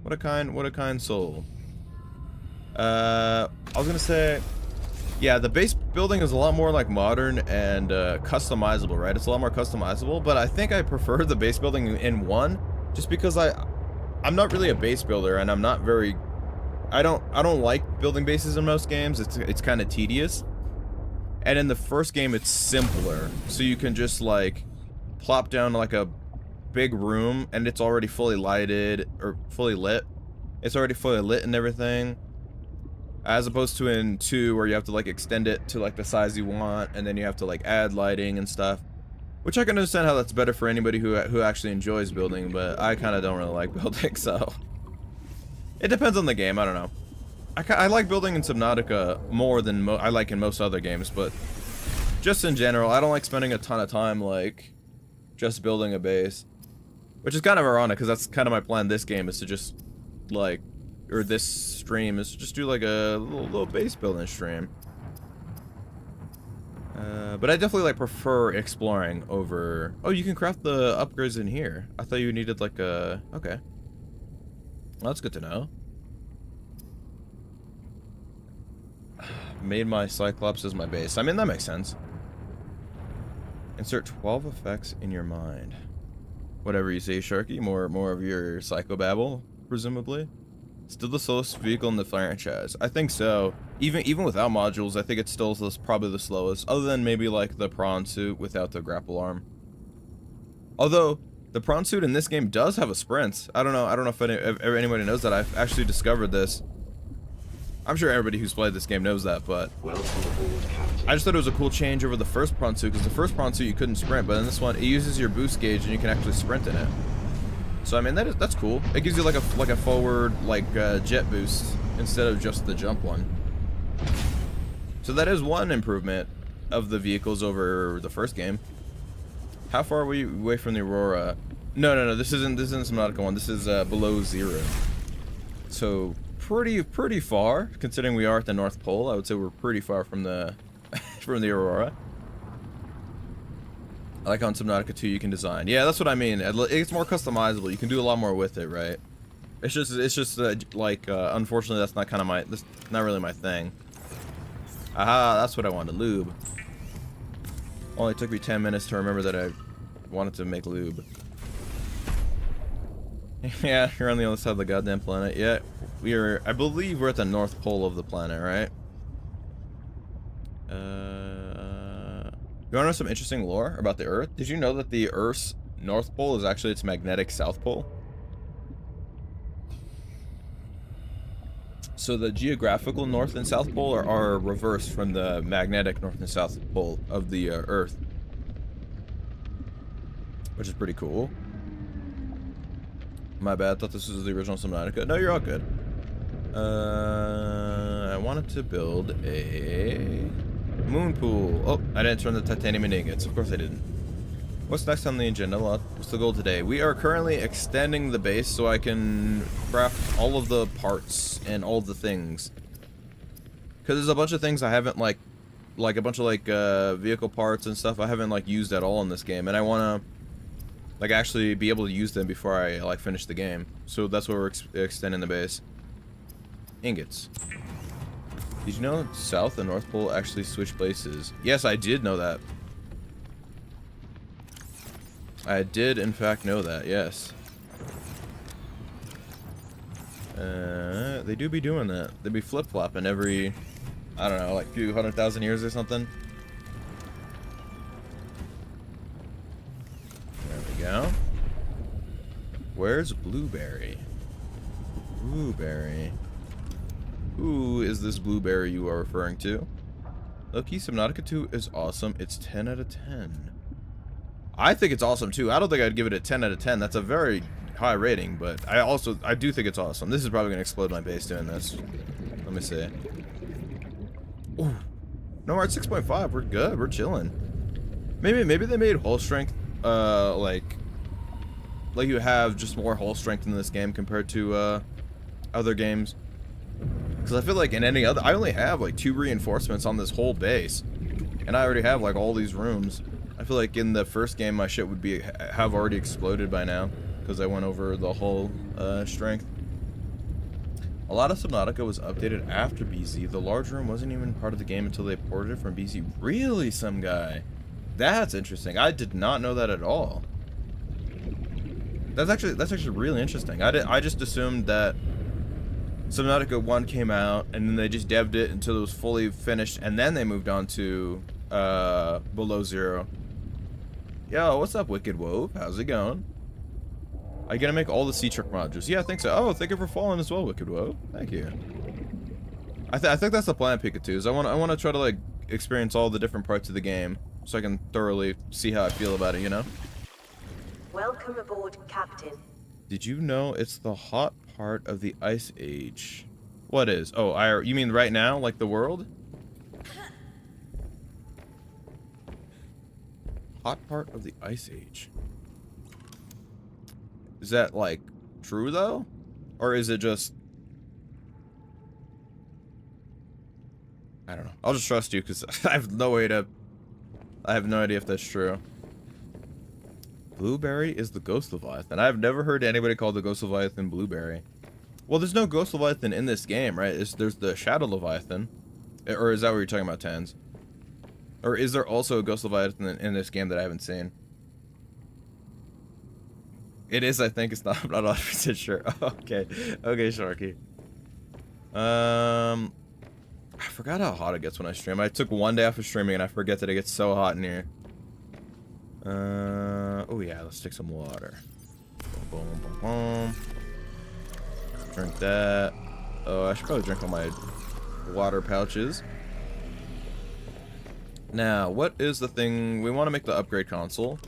What a kind soul. I was gonna say, yeah, the base building is a lot more like modern and customizable, right? It's a lot more customizable, but I think I prefer the base building in 1. Just because I'm not really a base builder, and I'm not very... I don't like building bases in most games. It's kind of tedious. And in the first game, it's simpler. So you can just, like, plop down, like, a big room, and it's already fully lighted, or fully lit. It's already fully lit and everything. As opposed to in 2, where you have to, like, extend it to, like, the size you want, and then you have to, like, add lighting and stuff. Which I can understand how that's better for anybody who actually enjoys building, but I kind of don't really like building, so... It depends on the game, I don't know. I like building in Subnautica more than I like in most other games, but... Just in general, I don't like spending a ton of time, like, just building a base. Which is kind of ironic, because that's kind of my plan this game, is to just, like... Or this stream, is to just do, like, a little base building stream. But I definitely, like, prefer exploring over... Oh, you can craft the upgrades in here. I thought you needed, like, a... Okay. Well, that's good to know. Made my Cyclops as my base. I mean, that makes sense. Insert 12 effects in your mind. Whatever you say, Sharky. More of your psychobabble, presumably. Still the slowest vehicle in the franchise. I think so. Even without modules, I think it's still probably the slowest. Other than maybe like the prawn suit without the grapple arm. Although the prawn suit in this game does have a sprint. I don't know if anybody knows that. I've actually discovered this. I'm sure everybody who's played this game knows that, but I just thought it was a cool change over the first prawn suit, because the first prawn suit you couldn't sprint, but in this one it uses your boost gauge and you can actually sprint in it. So I mean that's cool. It gives you like a forward jet boost instead of just the jump one. So that is one improvement. of the vehicles over the first game. How far are we away from the Aurora? No. This isn't Subnautica 1. This is below 0. So pretty far, considering we are at the North Pole. I would say we're pretty far from the from the Aurora. I like how in Subnautica 2 you can design. Yeah, that's what I mean. It's more customizable. You can do a lot more with it, right? It's just like unfortunately that's not really my thing. Aha, that's what I wanted, lube. Only took me 10 minutes to remember that I wanted to make lube. Yeah, you're on the other side of the goddamn planet. Yeah, I believe we're at the North Pole of the planet, right? You wanna know some interesting lore about the Earth? Did you know that the Earth's North Pole is actually its magnetic South Pole? So the geographical North and South Pole are reversed from the magnetic North and South Pole of the Earth. Which is pretty cool. My bad, I thought this was the original Subnautica. No, you're all good. I wanted to build a moon pool. Oh, I didn't turn the titanium into ingots. Of course I didn't. What's next on the agenda? What's the goal today? We are currently extending the base so I can craft all of the parts and all the things. Because there's a bunch of things I haven't like a bunch of vehicle parts and stuff I haven't used at all in this game, and I want to actually be able to use them before I finish the game. So that's why we're extending the base. Ingots. Did you know South and North Pole actually switch places? Yes, I did know that. I did, in fact, know that, yes. They do be doing that. They be flip-flopping every, I don't know, few 100,000 years or something. There we go. Where's Blueberry? Blueberry. Who is this Blueberry you are referring to? Loki, Subnautica 2 is awesome. It's 10 out of 10. I think it's awesome too. I don't think I'd give it a 10 out of 10. That's a very high rating, but I do think it's awesome. This is probably gonna explode my base doing this. Let me see. Ooh. No, we're at 6.5. We're good. We're chilling. Maybe they made hull strength like you have just more hull strength in this game compared to other games. Because I feel like in any other, I only have 2 reinforcements on this whole base, and I already have all these rooms. I feel like in the first game my shit would have already exploded by now because I went over the whole strength. A lot of Subnautica was updated after BZ. The large room wasn't even part of the game until they ported it from BZ. Really, some guy? That's interesting. I did not know that at all. That's actually really interesting. I just assumed that Subnautica 1 came out and then they just devved it until it was fully finished and then they moved on to below 0. Yo, what's up, Wicked Wove? How's it going? Are you gonna make all the sea truck modules? Yeah, I think so. Oh, thank you for following as well, Wicked Wove. Thank you. I think that's the plan, Pikachu's. I want to try to experience all the different parts of the game so I can thoroughly see how I feel about it, you know? Welcome aboard, Captain. Did you know it's the hot part of the Ice Age? What is? Oh, you mean right now, like the world? Hot part of the Ice Age. Is that true though? Or is it just, I don't know. I'll just trust you because I have no idea if that's true. Blueberry is the Ghost Leviathan. I've never heard anybody call the Ghost Leviathan Blueberry. Well, there's no Ghost Leviathan in this game, right? There's the Shadow Leviathan. Or is that what you're talking about, Tans? Or is there also a Ghost Leviathan in this game that I haven't seen? It is, I think. It's not. I'm not 100% sure. Okay. Okay, Sharky. I forgot how hot it gets when I stream. I took 1 day off of streaming and I forget that it gets so hot in here. Oh yeah, let's take some water. Boom, boom, boom, boom. Drink that. Oh, I should probably drink all my water pouches. Now, what is the thing? We want to make the upgrade console.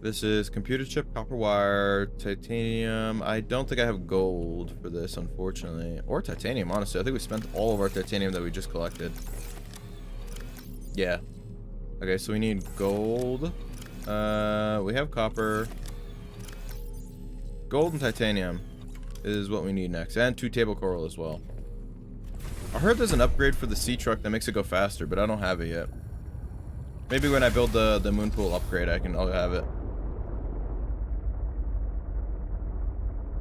This is computer chip, copper wire, titanium. I don't think I have gold for this, unfortunately. Or titanium, honestly. I think we spent all of our titanium that we just collected. Yeah. Okay, so we need gold. We have copper. Gold and titanium is what we need next. And 2 table coral as well. I heard there's an upgrade for the sea truck that makes it go faster, but I don't have it yet. Maybe when I build the moon pool upgrade, I'll have it.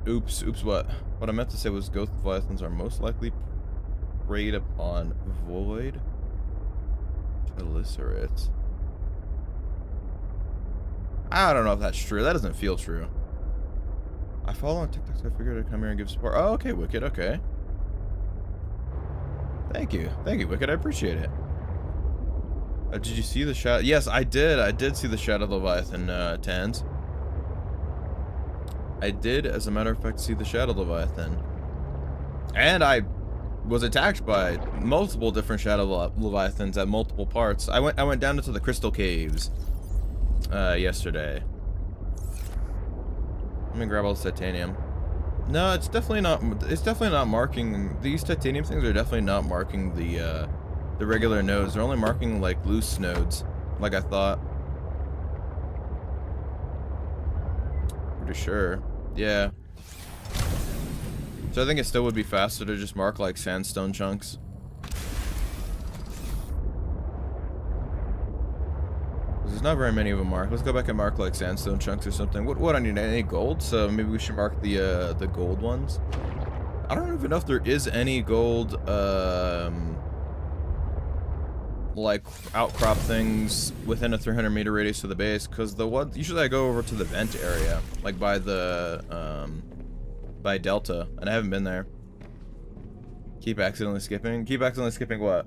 Oops, what? What I meant to say was ghost leviathans are most likely preyed upon void chelicerates. I don't know if that's true. That doesn't feel true. I follow on TikTok, so I figured I'd come here and give support. Oh, okay, Wicked, okay. Thank you, Wicked, I appreciate it. Did you see the shadow? Yes, I did see the shadow leviathan, Tans. I did, as a matter of fact, see the shadow leviathan. And I was attacked by multiple different shadow leviathans at multiple parts. I went down into the crystal caves yesterday. Let me grab all this titanium. No, it's definitely not marking, these titanium things are definitely not marking the regular nodes. They're only marking like loose nodes, like I thought. Pretty sure. Yeah. So I think it still would be faster to just mark like sandstone chunks. There's not very many of them marked. Let's go back and mark like sandstone chunks or something. What I need? Any gold? So maybe we should mark the gold ones. I don't even know if there is any gold like outcrop things within a 300 meter radius of the base, because the one usually I go over to the vent area, like by the by Delta, and I haven't been there. Keep accidentally skipping what?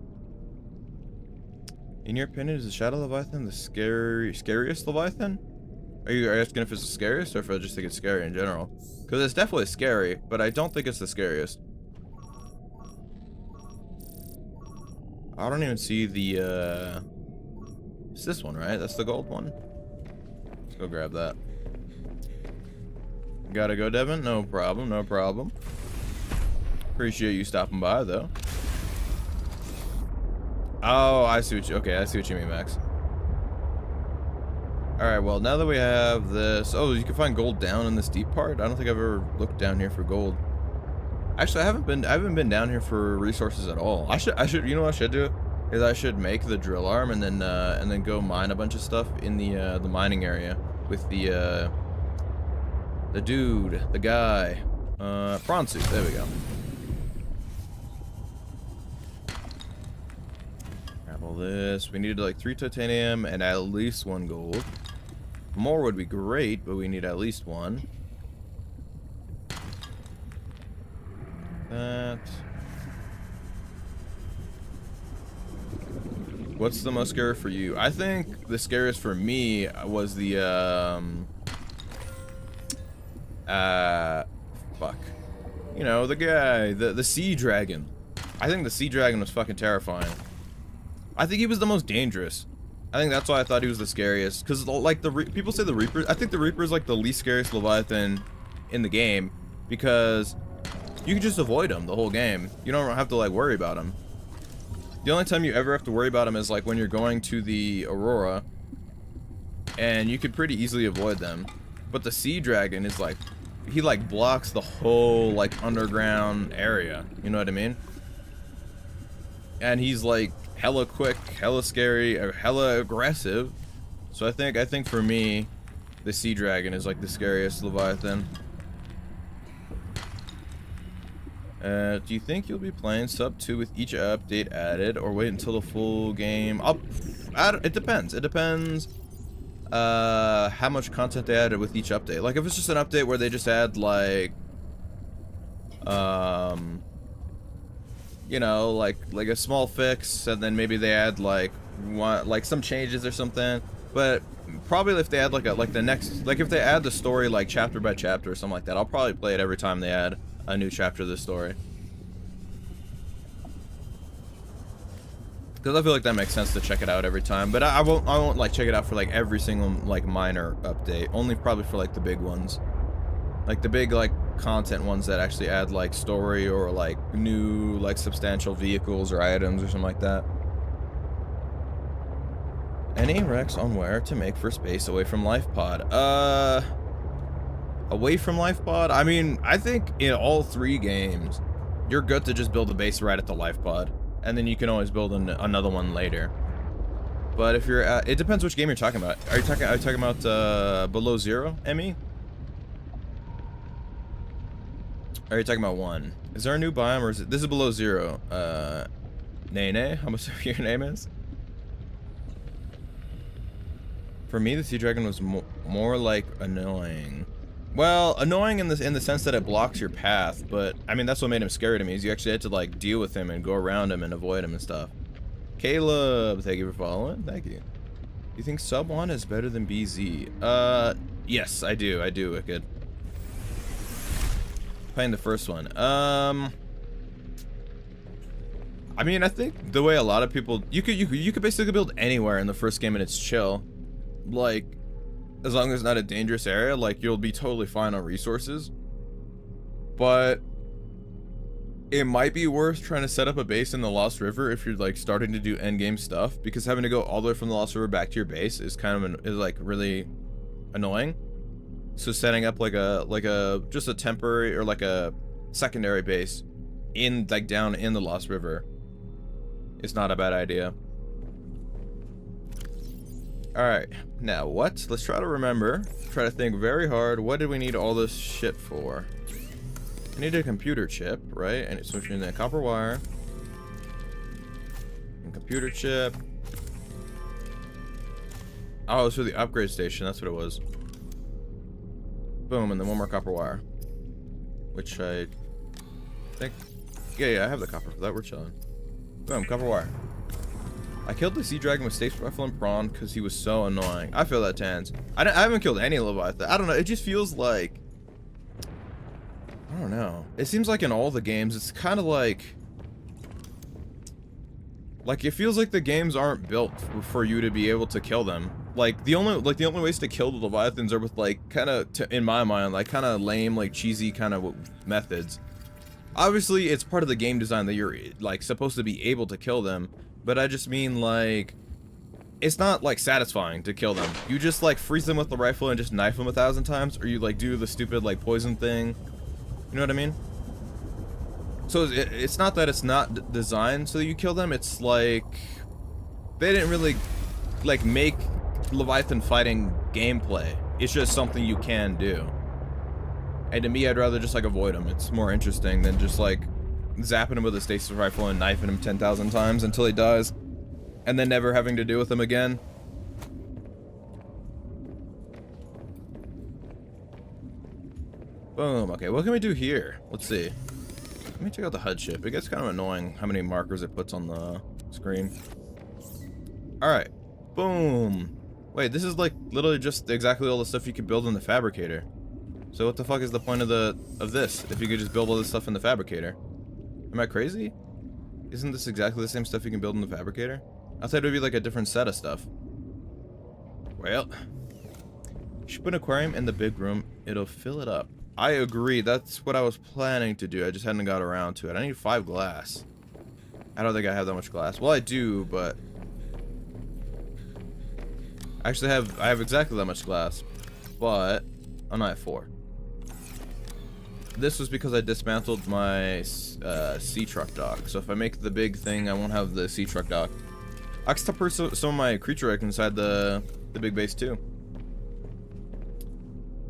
In your opinion, is the Shadow Leviathan the scariest Leviathan? Are you asking if it's the scariest, or if I just think it's scary in general? Because it's definitely scary, but I don't think it's the scariest. I don't even see the, it's this one, right? That's the gold one. Let's go grab that. Gotta go, Devin? No problem, no problem. Appreciate you stopping by, though. Oh, I see what you, okay, I see what you mean, Max. Alright, well, now that we have this, oh, you can find gold down in this deep part? I don't think I've ever looked down here for gold. Actually, I haven't been down here for resources at all. I should, you know what I should do? Is I should make the drill arm and then go mine a bunch of stuff in the mining area with the dude, the guy, prawn suit, there we go. Grab all this. We needed like 3 titanium and at least 1 gold. More would be great, but we need at least 1. That. What's the most scary for you? I think the scariest for me was the fuck. You know, the guy, the sea dragon. I think the sea dragon was fucking terrifying. I think he was the most dangerous. I think that's why I thought he was the scariest. Cause like people say the Reaper. I think the Reaper is like the least scariest Leviathan in the game because you can just avoid him the whole game. You don't have to like worry about him. The only time you ever have to worry about him is like when you're going to the Aurora, and you could pretty easily avoid them. But the sea dragon is like, he like blocks the whole like underground area. You know what I mean? And he's like hella quick, hella scary, or hella aggressive. So I think for me, the sea dragon is like the scariest Leviathan. Do you think you'll be playing sub 2 with each update added, or wait until the full game? It depends. It depends how much content they added with each update. Like if it's just an update where they just add like you know, like a small fix, and then maybe they add like some changes or something. But probably if they add like if they add the story like chapter by chapter or something like that, I'll probably play it every time they add a new chapter of the story. Because I feel like that makes sense to check it out every time. But I won't like check it out for like every single like minor update. Only probably for like the big ones. Like the big like content ones that actually add like story or like new like substantial vehicles or items or something like that. Any Rex on where to make for space away from life pod? Away from life pod? I mean, I think in all 3 games, you're good to just build a base right at the life pod, and then you can always build another one later. But if you're it depends which game you're talking about. Are you talking about below 0, ME? Or are you talking about 1? Is there a new biome, or is it, this is below 0? Nene, how much your name is? For me, the sea dragon was more like annoying. Well, annoying in the sense that it blocks your path, but I mean that's what made him scary to me. Is you actually had to like deal with him and go around him and avoid him and stuff. Caleb, thank you for following. Thank you. You think Sub 1 is better than BZ? Yes, I do. I do, Wicked. Playing the first one. I mean, I think the way a lot of people you could basically build anywhere in the first game and it's chill. Like, as long as it's not a dangerous area, like you'll be totally fine on resources. But it might be worth trying to set up a base in the Lost River if you're like starting to do end game stuff, because having to go all the way from the Lost River back to your base is kind of is like really annoying. So setting up like a just a temporary or like a secondary base in like down in the Lost River is not a bad idea. Alright, now what? Let's try to remember. Try to think very hard. What did we need all this shit for? I need a computer chip, right? And so we need a copper wire. And computer chip. Oh, it's for the upgrade station. That's what it was. Boom, and then 1 more copper wire. Which I think... Yeah, I have the copper for that. We're chilling. Boom, copper wire. I killed the sea dragon with State's Rifle and Prawn because he was so annoying. I feel that, Tans. I haven't killed any Leviathan. I don't know. It just feels like... I don't know. It seems like in all the games, it's kind of like... Like, it feels like the games aren't built for you to be able to kill them. Like, the only ways to kill the Leviathans are with, like, kind of, in my mind, like, kind of lame, like, cheesy kind of methods. Obviously, it's part of the game design that you're, like, supposed to be able to kill them. But I just mean, like, it's not, like, satisfying to kill them. You just, like, freeze them with the rifle and just knife them 1,000 times, or you, like, do the stupid, like, poison thing. You know what I mean? So it's not that it's not designed so you kill them, it's like... They didn't really, like, make Leviathan fighting gameplay. It's just something you can do. And to me, I'd rather just, like, avoid them. It's more interesting than just, like, zapping him with a stasis rifle and knifing him 10,000 times until he dies, and then never having to deal with him again. Boom. Okay, what can we do here? Let's see. Let me check out the HUD ship. It gets kind of annoying how many markers it puts on the screen. Alright. Boom. Wait, this is like literally just exactly all the stuff you could build in the fabricator. So what the fuck is the point of this if you could just build all this stuff in the fabricator? Am I crazy? Isn't this exactly the same stuff you can build in the fabricator? I thought it would be like a different set of stuff. Well, you should put an aquarium in the big room. It'll fill it up. I agree. That's what I was planning to do. I just hadn't got around to it. I need 5 glass. I don't think I have that much glass. Well, I do, but I have exactly that much glass, but I'm not at 4. This was because I dismantled my sea truck dock. So if I make the big thing, I won't have the sea truck dock. I can put some of my creature eggs inside the big base too.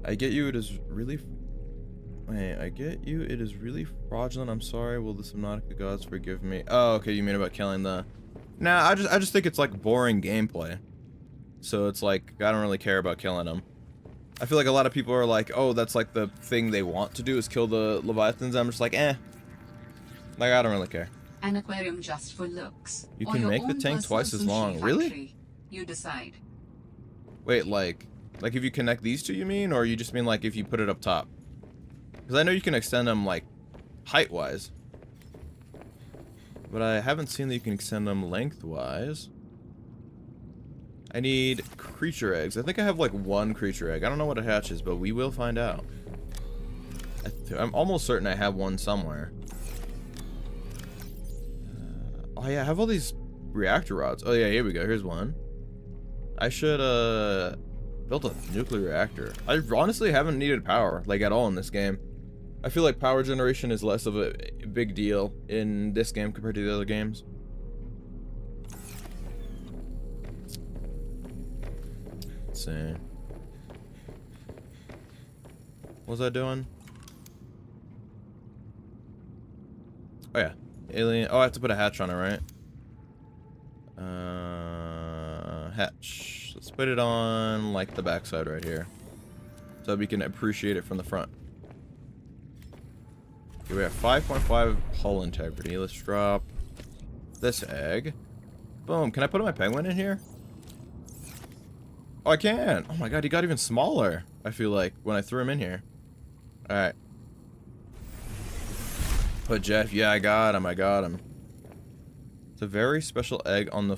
I get you. It is really. Wait, I get you. It is really fraudulent. I'm sorry. Will the Subnautica gods forgive me? Oh, okay. You mean about killing the? Nah, I just think it's like boring gameplay. So it's like I don't really care about killing them. I feel like a lot of people are like, oh, that's like the thing they want to do is kill the Leviathans. I'm just like, eh. Like, I don't really care. An aquarium just for looks. You can make the tank twice as long. Really? You decide. Wait, like if you connect these two, you mean? Or you just mean like if you put it up top? Because I know you can extend them like height-wise. But I haven't seen that you can extend them lengthwise. I need creature eggs. I think I have like 1 creature egg. I don't know what it hatches, but we will find out. I'm almost certain I have 1 somewhere. Oh yeah, I have all these reactor rods. Oh yeah, here we go. Here's 1. I should build a nuclear reactor. I honestly haven't needed power like at all in this game. I feel like power generation is less of a big deal in this game compared to the other games. Let's see. What was I doing? Oh yeah, alien. Oh, I have to put a hatch on it, right? Hatch. Let's put it on like the backside right here, so we can appreciate it from the front. Okay, we have 5.5 hull integrity. Let's drop this egg. Boom. Can I put my penguin in here? Oh, I can. Oh my god, he got even smaller. I feel like when I threw him in here. All right. Put Jeff. Yeah, I got him. I got him. It's a very special egg on the.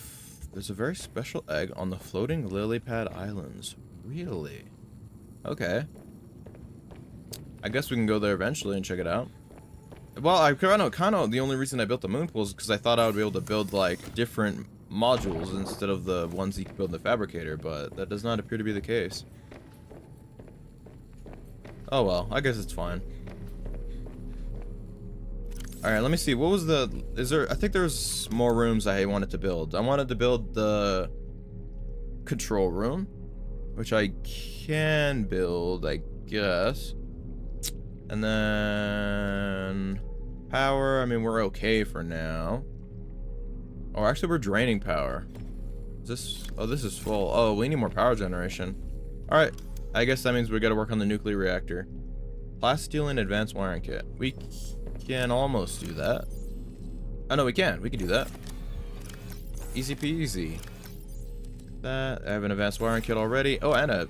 There's a very special egg on the floating lily pad islands. Really? Okay. I guess we can go there eventually and check it out. Well, I kind of the only reason I built the moon pool is because I thought I would be able to build like different modules instead of the ones you can build in the fabricator, but that does not appear to be the case. Oh well, I guess it's fine. Alright, let me see. What was the... Is there... I think there's more rooms I wanted to build. I wanted to build the control room, which I can build, I guess. And then... Power, I mean, we're okay for now. Oh, actually, we're draining power. Is this... Oh, this is full. Oh, we need more power generation. Alright. I guess that means we gotta work on the nuclear reactor. Plasteel and advanced wiring kit. We can almost do that. Oh no, we can do that. Easy peasy. That I have an advanced wiring kit already. Oh, and a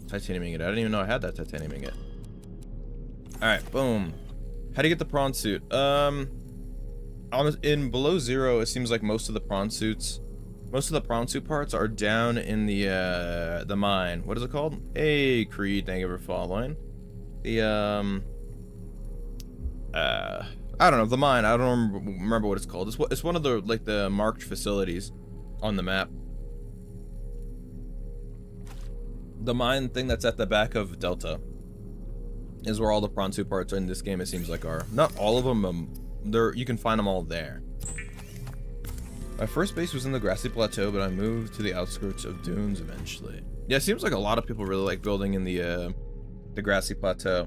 titanium ingot. I didn't even know I had that titanium ingot. All right, boom. How do you get the prawn suit? In below zero, it seems like most of the prawn suit parts are down in the mine. What is it called? Hey, Creed, thank you for following. The I don't know, the mine. I don't remember what it's called. It's one of the like the marked facilities on the map. The mine thing that's at the back of Delta is where all the prawn suit parts in this game, it seems like, are. Not all of them. You can find them all there. My first base was in the grassy plateau, but I moved to the outskirts of dunes eventually. Yeah, it seems like a lot of people really like building in the grassy plateau.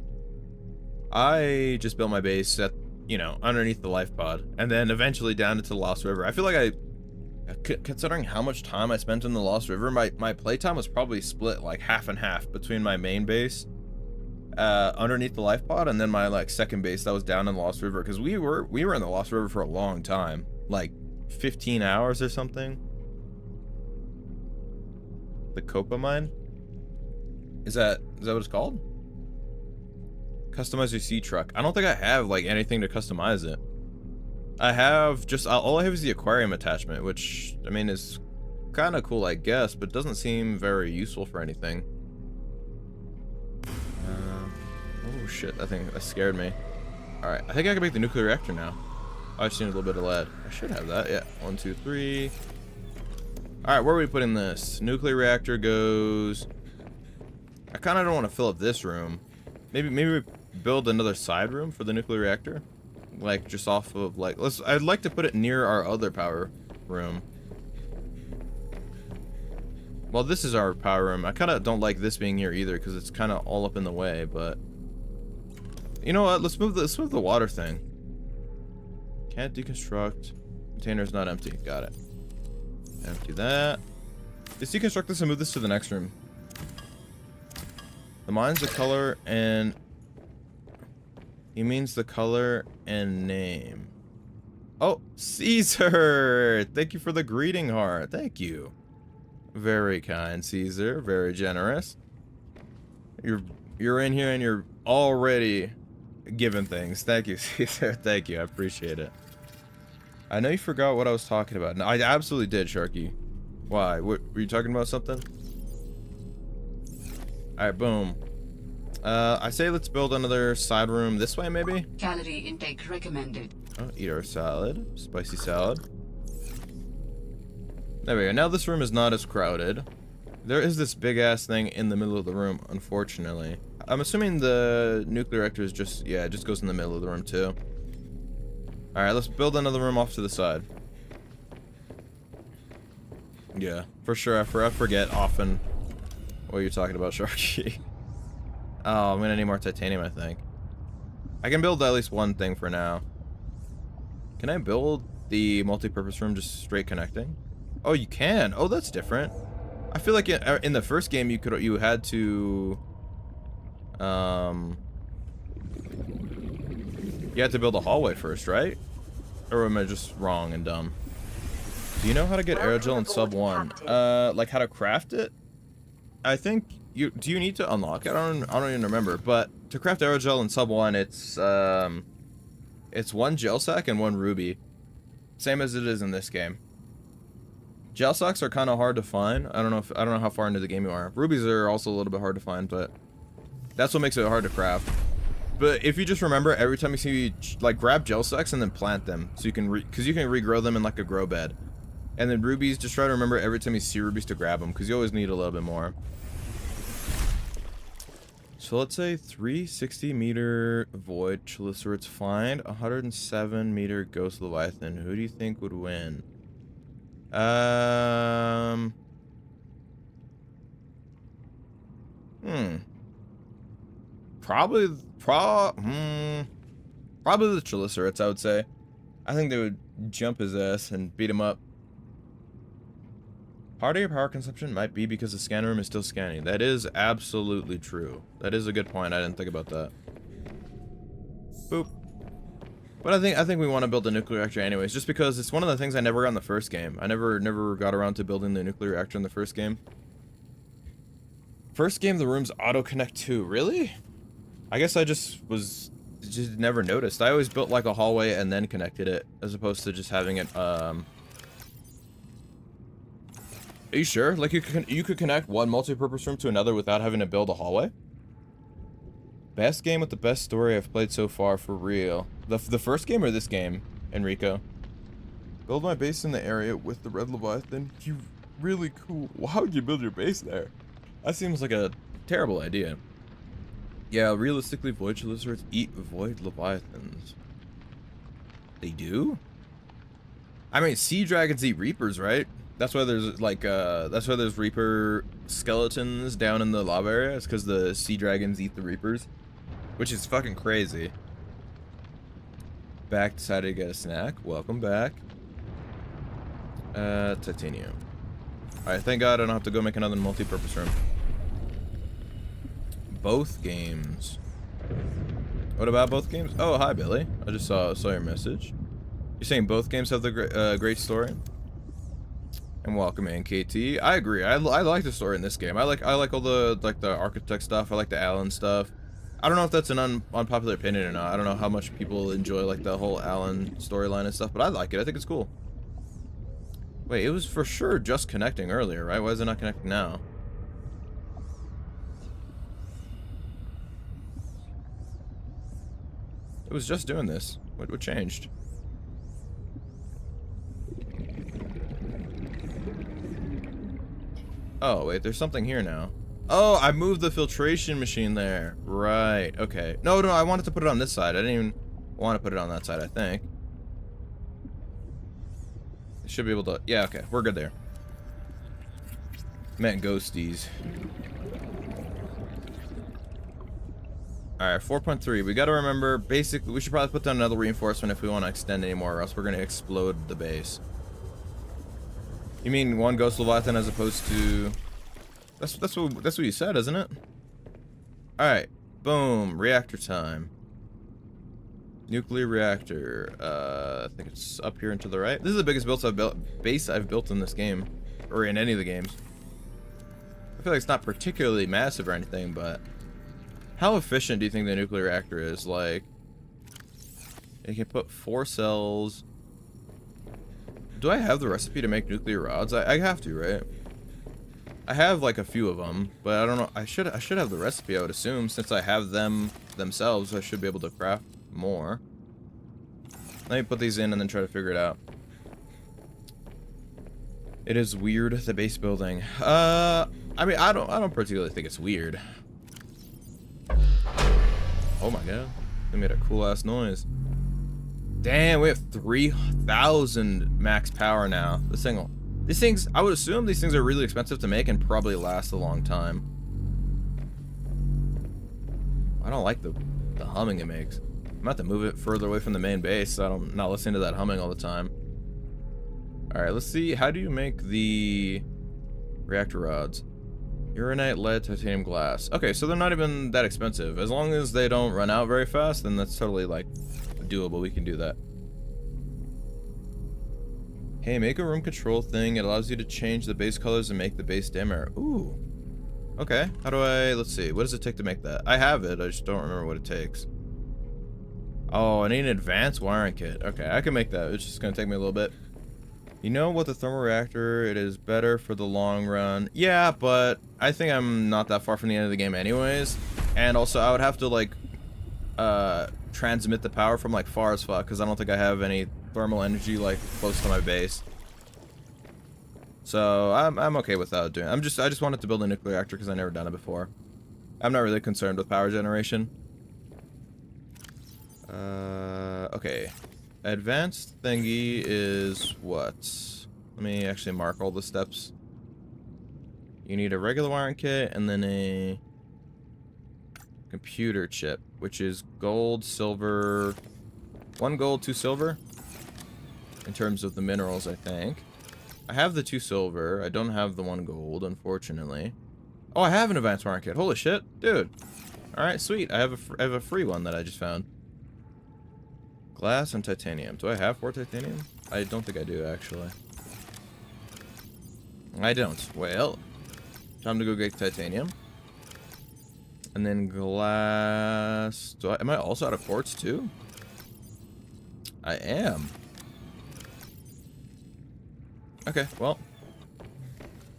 I just built my base at, you know, underneath the life pod, and then eventually down into the Lost River. I feel like considering how much time I spent in the Lost River, my playtime was probably split like half and half between my main base underneath the life pod and then my like second base that was down in the Lost River, because we were in the Lost River for a long time, like 15 hours or something. The Copa mine? Is that what it's called? Customize your sea truck. I don't think I have like anything to customize it. I have just all I have is the aquarium attachment, which I mean is kind of cool, I guess, but doesn't seem very useful for anything. Oh shit, that scared me. All right, I think I can make the nuclear reactor now. Oh, I've seen a little bit of lead. I should have that. Yeah, 1, 2, 3. All right, where are we putting this? Nuclear reactor goes. I kind of don't want to fill up this room. Maybe we build another side room for the nuclear reactor, like just off of like I'd like to put it near our other power room. Well, this is our power room. I kind of don't like this being here either because it's kind of all up in the way. But you know what? Let's move the water thing. Can't deconstruct. Container's not empty. Got it. Empty that. Let's deconstruct this and move this to the next room. The mine's the color and... He means the color and name. Oh, Caesar! Thank you for the greeting heart. Thank you. Very kind, Caesar. Very generous. You're in here and you're already giving things. Thank you, Caesar. Thank you. I appreciate it. I know you forgot what I was talking about. No, I absolutely did, Sharky. Why? What, were you talking about something? Alright, boom. I say let's build another side room this way, maybe? Calorie intake recommended. Oh, eat our salad. Spicy salad. There we go. Now this room is not as crowded. There is this big ass thing in the middle of the room, unfortunately. I'm assuming the nuclear reactor is just, yeah, it just goes in the middle of the room too. Alright, let's build another room off to the side. Yeah, for sure. I forget often what you're talking about, Sharky. Oh, I'm gonna need more titanium, I think. I can build at least one thing for now. Can I build the multi-purpose room just straight connecting? Oh, you can. Oh, that's different. I feel like in the first game you had to you had to build a hallway first, right? Or am I just wrong and dumb? Do you know how to get aerogel in sub 1? Like how to craft it? I think do you need to unlock it? I don't even remember, but to craft aerogel in sub 1, it's one gel sack and one ruby. Same as it is in this game. Gel sacks are kind of hard to find. I don't know how far into the game you are. Rubies are also a little bit hard to find, but that's what makes it hard to craft. But if you just remember, every time you see, like, grab gel sacks and then plant them, so you can because you can regrow them in like a grow bed. And then rubies, just try to remember every time you see rubies to grab them, because you always need a little bit more. So let's say 360 meter void chelicerates find 107 meter ghost leviathan. Who do you think would win? Probably the chelicerates, I would say. I think they would jump his ass and beat him up. Part of your power consumption might be because the scanner room is still scanning. That is absolutely true. That is a good point. I didn't think about that. Boop. But I think we want to build a nuclear reactor anyways, just because it's one of the things I never got in the first game. I never got around to building the nuclear reactor in the first game. First game, the rooms auto-connect too. Really? I guess I just never noticed. I always built like a hallway and then connected it, as opposed to just having it, Are you sure? Like you could connect one multi-purpose room to another without having to build a hallway? Best game with the best story I've played so far, for real. The first game or this game, Enrico? Build my base in the area with the red leviathan. You really cool. Why would you build your base there? That seems like a terrible idea. Yeah, realistically, void chelicerates eat void leviathans. They do? I mean, sea dragons eat reapers, right? That's why there's like that's why there's reaper skeletons down in the lava area. It's because the sea dragons eat the reapers, which is fucking crazy. Back, decided to get a snack. Welcome back. Titanium. Alright, thank God I don't have to go make another multi-purpose room. Both games. What about both games? Oh, hi Billy. I just saw your message. You're saying both games have the great story? And welcome in, KT. I agree. I like the story in this game. I like all the the architect stuff. I like the Alan stuff. I don't know if that's an unpopular opinion or not. I don't know how much people enjoy like the whole Alan storyline and stuff, but I like it. I think it's cool. Wait, it was for sure just connecting earlier, right? Why is it not connecting now? It was just doing this. What changed? Oh, wait, there's something here now. Oh, I moved the filtration machine there. Right, okay. No, I wanted to put it on this side. I didn't even want to put it on that side, I think. I should be able to... Yeah, okay, we're good there. Meant ghosties. Alright, 4.3. We gotta remember, basically, we should probably put down another reinforcement if we want to extend anymore, or else we're gonna explode the base. You mean one ghost leviathan as opposed to... That's what you said, isn't it? Alright, boom, reactor time. Nuclear reactor. I think it's up here and to the right. This is the biggest base I've built in this game, or in any of the games. I feel like it's not particularly massive or anything, but how efficient do you think the nuclear reactor is? Like, you can put 4 cells. Do I have the recipe to make nuclear rods? I have to, right? I have like a few of them, but I don't know. I should have the recipe, I would assume, since I have them themselves. I should be able to craft more. Let me put these in and then try to figure it out. It is weird, the base building. I mean, I don't particularly think it's weird. Oh my god. They made a cool ass noise. Damn, we have 3,000 max power now. These things, I would assume these things are really expensive to make and probably last a long time. I don't like the humming it makes. I'm about to move it further away from the main base so I'm not listening to that humming all the time. Alright, let's see. How do you make the reactor rods? Uranite, lead, titanium, glass. Okay, so they're not even that expensive. As long as they don't run out very fast, then that's totally, like, doable. We can do that. Hey, make a room control thing. It allows you to change the base colors and make the base dimmer. Ooh. Okay, how do I... Let's see. What does it take to make that? I have it. I just don't remember what it takes. Oh, I need an advanced wiring kit. Okay, I can make that. It's just going to take me a little bit. You know what, the thermal reactor, it is better for the long run. Yeah, but I think I'm not that far from the end of the game anyways. And also, I would have to, like, transmit the power from, like, far as fuck, because I don't think I have any thermal energy, like, close to my base. So, I'm okay without doing it. I just wanted to build a nuclear reactor because I've never done it before. I'm not really concerned with power generation. Okay. Advanced thingy is what? Let me actually mark all the steps. You need a regular wiring kit and then a computer chip, which is gold, silver, 1 gold, 2 silver. In terms of the minerals, I think. I have the 2 silver. I don't have the 1 gold, unfortunately. Oh, I have an advanced wiring kit. Holy shit, dude. All right, sweet. I have a free one that I just found. Glass and titanium. Do I have 4 titanium? I don't think I do, actually. I don't. Well, time to go get titanium. And then glass. Am I also out of quartz, too? I am. Okay, well.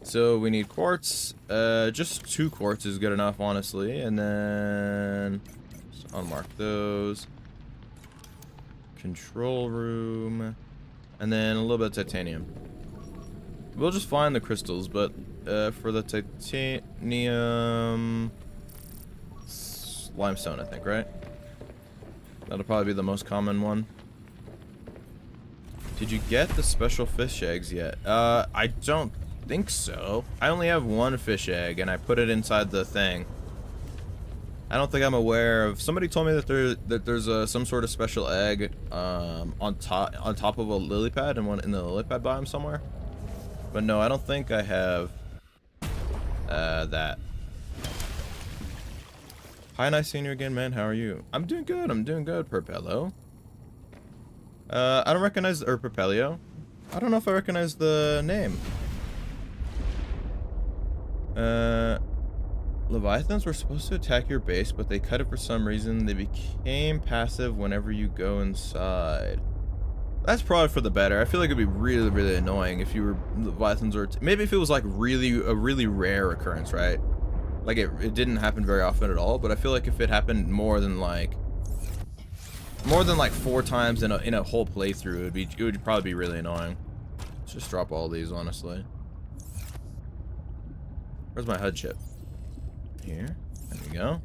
So we need quartz. Just 2 quartz is good enough, honestly. And then... just unmark those. Control room, and then a little bit of titanium. We'll just find the crystals, but for the titanium, limestone, I think, right? That'll probably be the most common one. Did you get the special fish eggs yet? I don't think so. I only have 1 fish egg, and I put it inside the thing. I don't think I'm aware of. Somebody told me that there's some sort of special egg on top of a lily pad and one in the lily pad biome somewhere. But no, I don't think I have that. Hi, nice seeing you again, man. How are you? I'm doing good. I'm doing good, Perpello. I don't recognize or Perpelio. I don't know if I recognize the name. Leviathans were supposed to attack your base, but they cut it for some reason. They became passive whenever you go inside. That's probably for the better. I feel like it'd be really, really annoying if you were Leviathans or maybe if it was like a really rare occurrence, right? Like it didn't happen very often at all. But I feel like if it happened more than like 4 times in a whole playthrough, it would probably be really annoying. Let's just drop all these, honestly. Where's my HUD chip? Here. There we go.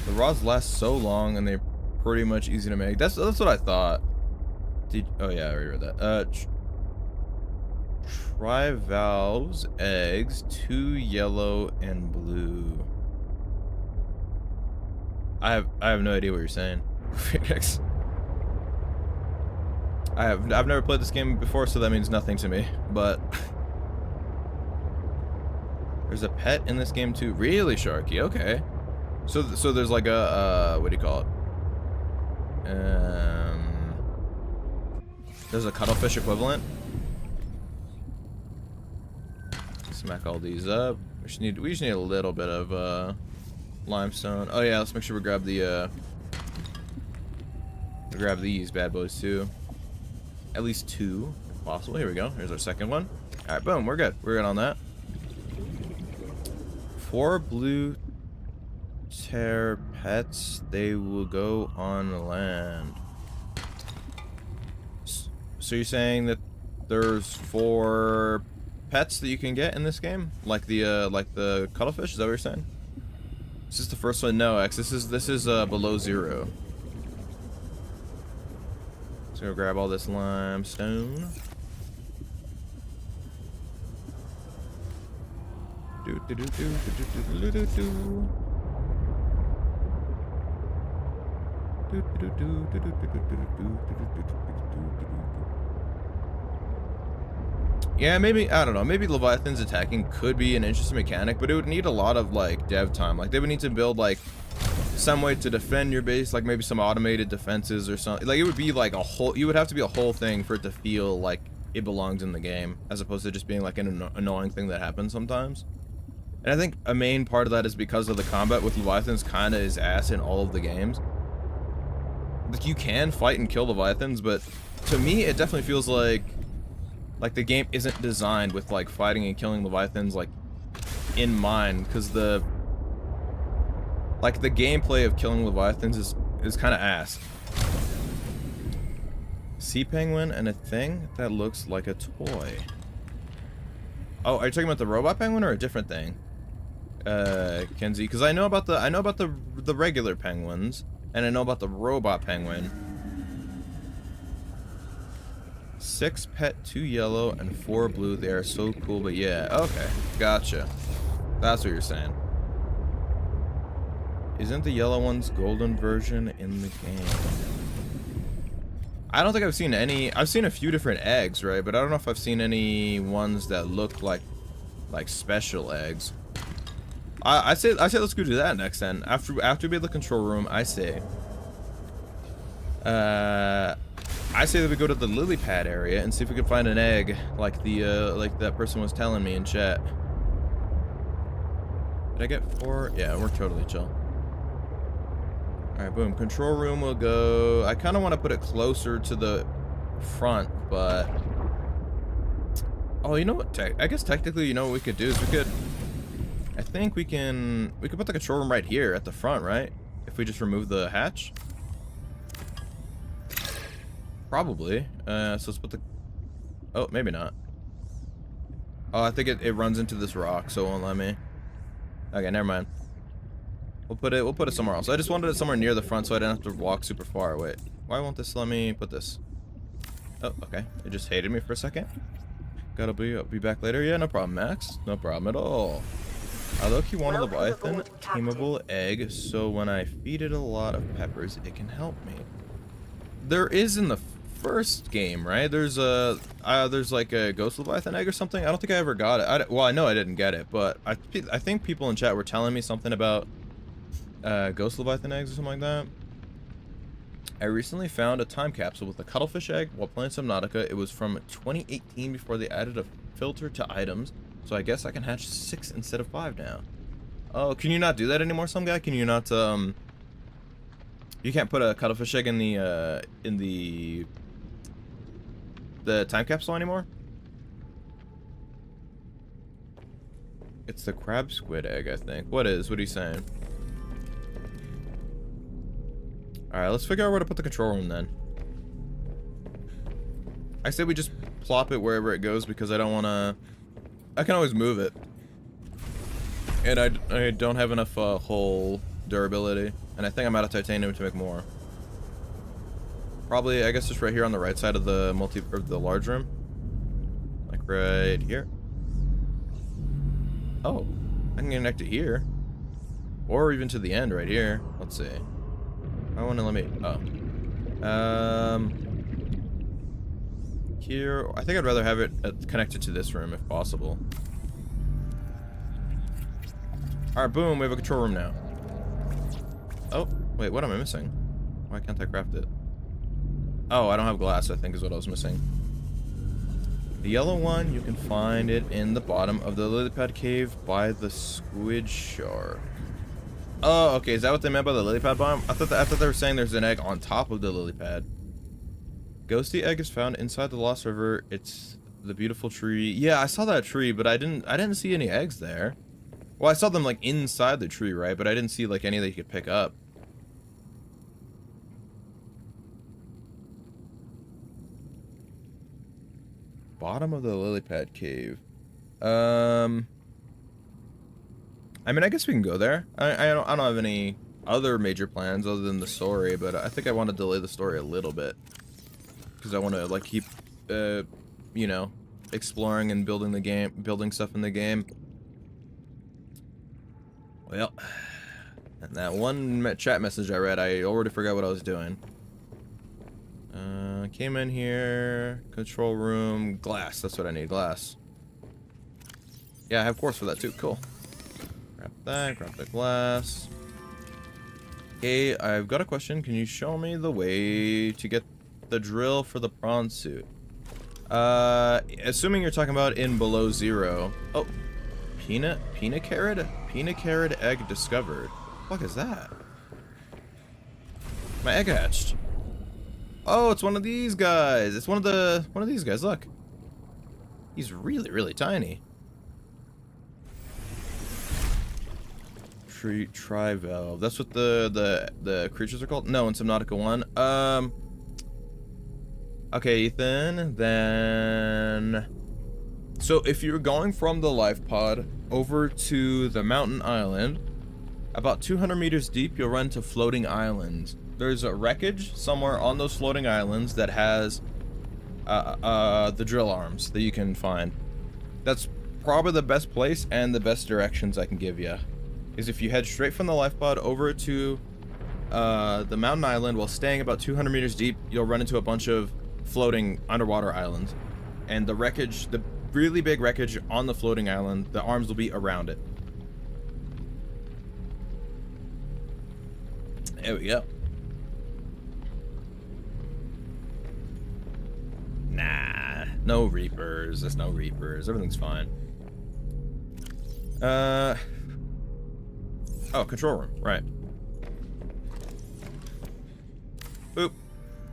The rods last so long and they're pretty much easy to make. That's what I thought. Oh yeah, I already read that. Trivalves, eggs, 2 yellow and blue. I have no idea what you're saying. Phoenix. I've never played this game before, so that means nothing to me. But there's a pet in this game too. Really, Sharky? Okay. So there's like a what do you call it? There's a cuttlefish equivalent. Smack all these up. We just need a little bit of limestone. Oh yeah, let's make sure we grab the grab these bad boys too. At least 2, if possible. Here we go. Here's our second one. All right, boom. We're good. We're good on that. 4 blue tear pets. They will go on land. So you're saying that There's 4 pets that you can get in this game, like the cuttlefish. Is that what you're saying? Is this the first one? No, X. This is below 0. So go grab all this limestone. Yeah, maybe, I don't know, maybe Leviathan's attacking could be an interesting mechanic, but it would need a lot of, like, dev time. Like, they would need to build, like, some way to defend your base, like maybe some automated defenses or something. Like, it would be, like, you would have to be a whole thing for it to feel like it belongs in the game, as opposed to just being, like, an annoying thing that happens sometimes. And I think a main part of that is because of the combat with Leviathans kind of is ass in all of the games. Like, you can fight and kill Leviathans, but to me, it definitely feels like the game isn't designed with, like, fighting and killing Leviathans, like, in mind, because the gameplay of killing Leviathans is kind of ass. Sea penguin and a thing that looks like a toy. Oh, are you talking about the robot penguin or a different thing? Kenzie, because I know about the regular penguins, and I know about the robot penguin. 6 pet, 2 yellow, and 4 blue. They are so cool, but yeah, okay, gotcha. That's what you're saying. Isn't the yellow one's golden version in the game? I don't think I've seen any. I've seen a few different eggs, right? But I don't know if I've seen any ones that look like special eggs. I say let's go do that next then. After we build the control room, I say that we go to the lily pad area and see if we can find an egg like that person was telling me in chat. Did I get 4? Yeah, we're totally chill. Alright, boom. Control room will go. I kind of want to put it closer to the front, but oh, you know what? I guess technically, you know what we could do is I think we could put the control room right here at the front, right? If we just remove the hatch. Probably. So let's put the... Oh, maybe not. Oh, I think it runs into this rock, so it won't let me. Okay, never mind. We'll put it somewhere else. I just wanted it somewhere near the front so I didn't have to walk super far. Wait, why won't this let me put this? Oh, okay. It just hated me for a second. Gotta be back later. Yeah, no problem, Max. No problem at all. I low-key want a Leviathan tameable egg, so when I feed it a lot of peppers, it can help me. There is in the first game, right? There's like a ghost Leviathan egg or something. I don't think I ever got it. Well, I know I didn't get it, but I think people in chat were telling me something about ghost Leviathan eggs or something like that. I recently found a time capsule with a cuttlefish egg while playing Subnautica. It was from 2018 before they added a filter to items, so I guess I can hatch 6 instead of 5 now. Oh, can you not do that anymore, some guy? Can you not, you can't put a cuttlefish egg in the time capsule anymore? It's the crab squid egg, I think. What are you saying? Alright, let's figure out where to put the control room then. I say we just plop it wherever it goes because I don't want to... I can always move it. And I don't have enough hull durability. And I think I'm out of titanium to make more. Probably, I guess, just right here on the right side of the the large room. Like right here. Oh, I can connect it here. Or even to the end right here. Let's see. I want to let me... Oh. Here... I think I'd rather have it connected to this room if possible. Alright, boom. We have a control room now. Oh, wait. What am I missing? Why can't I craft it? Oh, I don't have glass, I think is what I was missing. The yellow one, you can find it in the bottom of the lily pad cave by the squid shark. Oh, okay. Is that what they meant by the lily pad bomb? I thought they were saying there's an egg on top of the lily pad. Ghosty egg is found inside the Lost River. It's the beautiful tree. Yeah, I saw that tree, but I didn't see any eggs there. Well, I saw them like inside the tree, right? But I didn't see like any that you could pick up. bottom of the lily pad cave. I mean, I guess we can go there. I don't have any other major plans other than the story, but I think I want to delay the story a little bit because I want to like keep, you know, exploring and building the game, building stuff in the game. Well, and that one chat message I read, I already forgot what I was doing. Came in here, control room, glass. That's what I need, glass. Yeah, I have quartz for that too. Cool. Grab the glass. Okay, I've got a question. Can you show me the way to get the drill for the prawn suit? Assuming you're talking about in below zero. Oh, peanut carrot egg discovered. What the fuck is that? My egg hatched. Oh, it's one of these guys. It's one of these guys. Look, he's really tiny. Tri-valve. That's what the creatures are called? No, in Subnautica 1. Okay, Ethan, then... So, if you're going from the life pod over to the mountain island, about 200 meters deep, you'll run to floating islands. There's a wreckage somewhere on those floating islands that has the drill arms that you can find. That's probably the best place and the best directions I can give you. Is if you head straight from the life pod over to the mountain island while staying about 200 meters deep, you'll run into a bunch of floating underwater islands. And the wreckage, the really big wreckage on the floating island, the arms will be around it. There we go. Nah, no reapers. There's no reapers. Everything's fine. Oh, control room, right. Boop.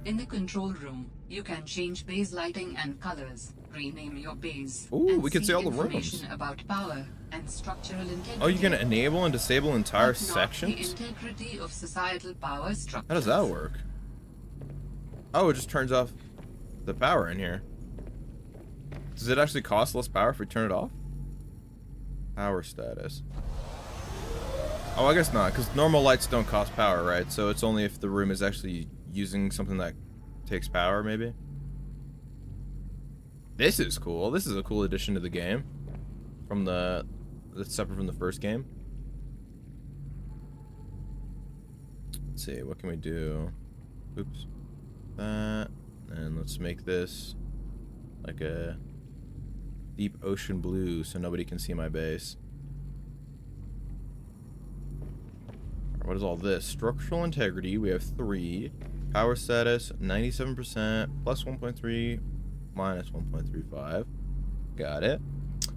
In the control room, you can change base lighting and colors, rename your base, Ooh, and we can see all the information rooms. about power and structural integrity. Oh, you can enable and disable entire but not sections? the integrity of societal power structures. How does that work? Oh, it just turns off the power in here. Does it actually cost less power if we turn it off? Power status. Oh, I guess not, because normal lights don't cost power, right? So it's only if the room is actually using something that takes power, maybe? This is cool. This is a cool addition to the game. That's separate from the first game. Let's see, what can we do? Oops. That. And let's make this like a deep ocean blue so nobody can see my base. What is all this? Structural integrity, we have 3. Power status, 97%, plus 1.3, minus 1.35. Got it.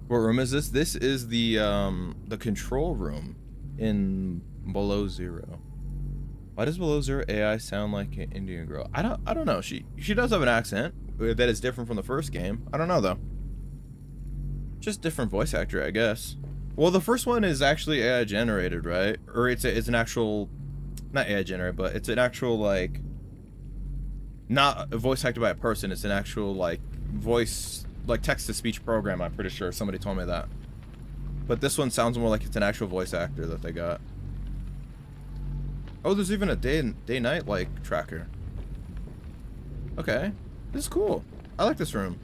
What room is this? This is the control room in below zero. Why does below zero AI sound like an Indian girl? I don't know. She does have an accent that is different from the first game. I don't know though. Just different voice actor, I guess. Well, the first one is actually AI generated, right? Or it's an actual, not AI generated, but it's an actual like, not voice acted by a person. It's an actual like voice, like text to speech program. I'm pretty sure somebody told me that. But this one sounds more like it's an actual voice actor that they got. Oh, there's even a day-night like tracker. Okay, this is cool. I like this room.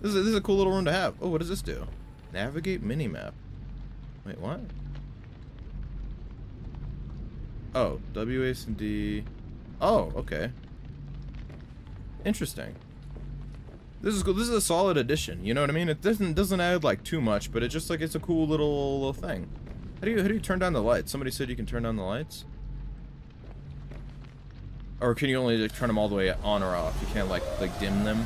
This is a cool little room to have. Oh, what does this do? Navigate minimap. Wait, what? Oh, W, A, and D. Oh, okay. Interesting. This is cool. This is a solid addition. You know what I mean? It doesn't add like too much, but it's just like it's a cool little thing. How do you turn down the lights? Somebody said you can turn down the lights. Or can you only like, turn them all the way on or off? You can't like dim them.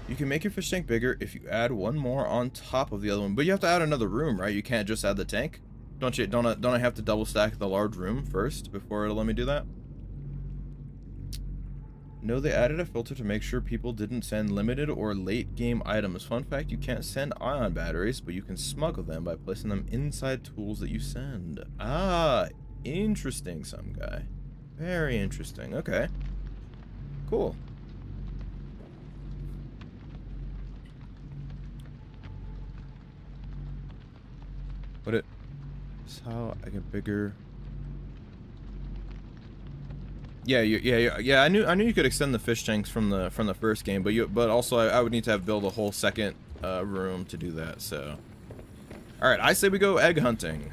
You can make your fish tank bigger if you add one more on top of the other one, but you have to add another room, right? You can't just add the tank. Don't I have to double stack the large room first before it'll let me do that? No, they added a filter to make sure people didn't send limited or late game items. Fun fact, you can't send ion batteries, but you can smuggle them by placing them inside tools that you send. Ah, interesting, some guy. Very interesting. Okay. Cool. What it? Is how I get bigger. Yeah. I knew you could extend the fish tanks from the first game, but also I would need to have build a whole second room to do that. So, all right, I say we go egg hunting.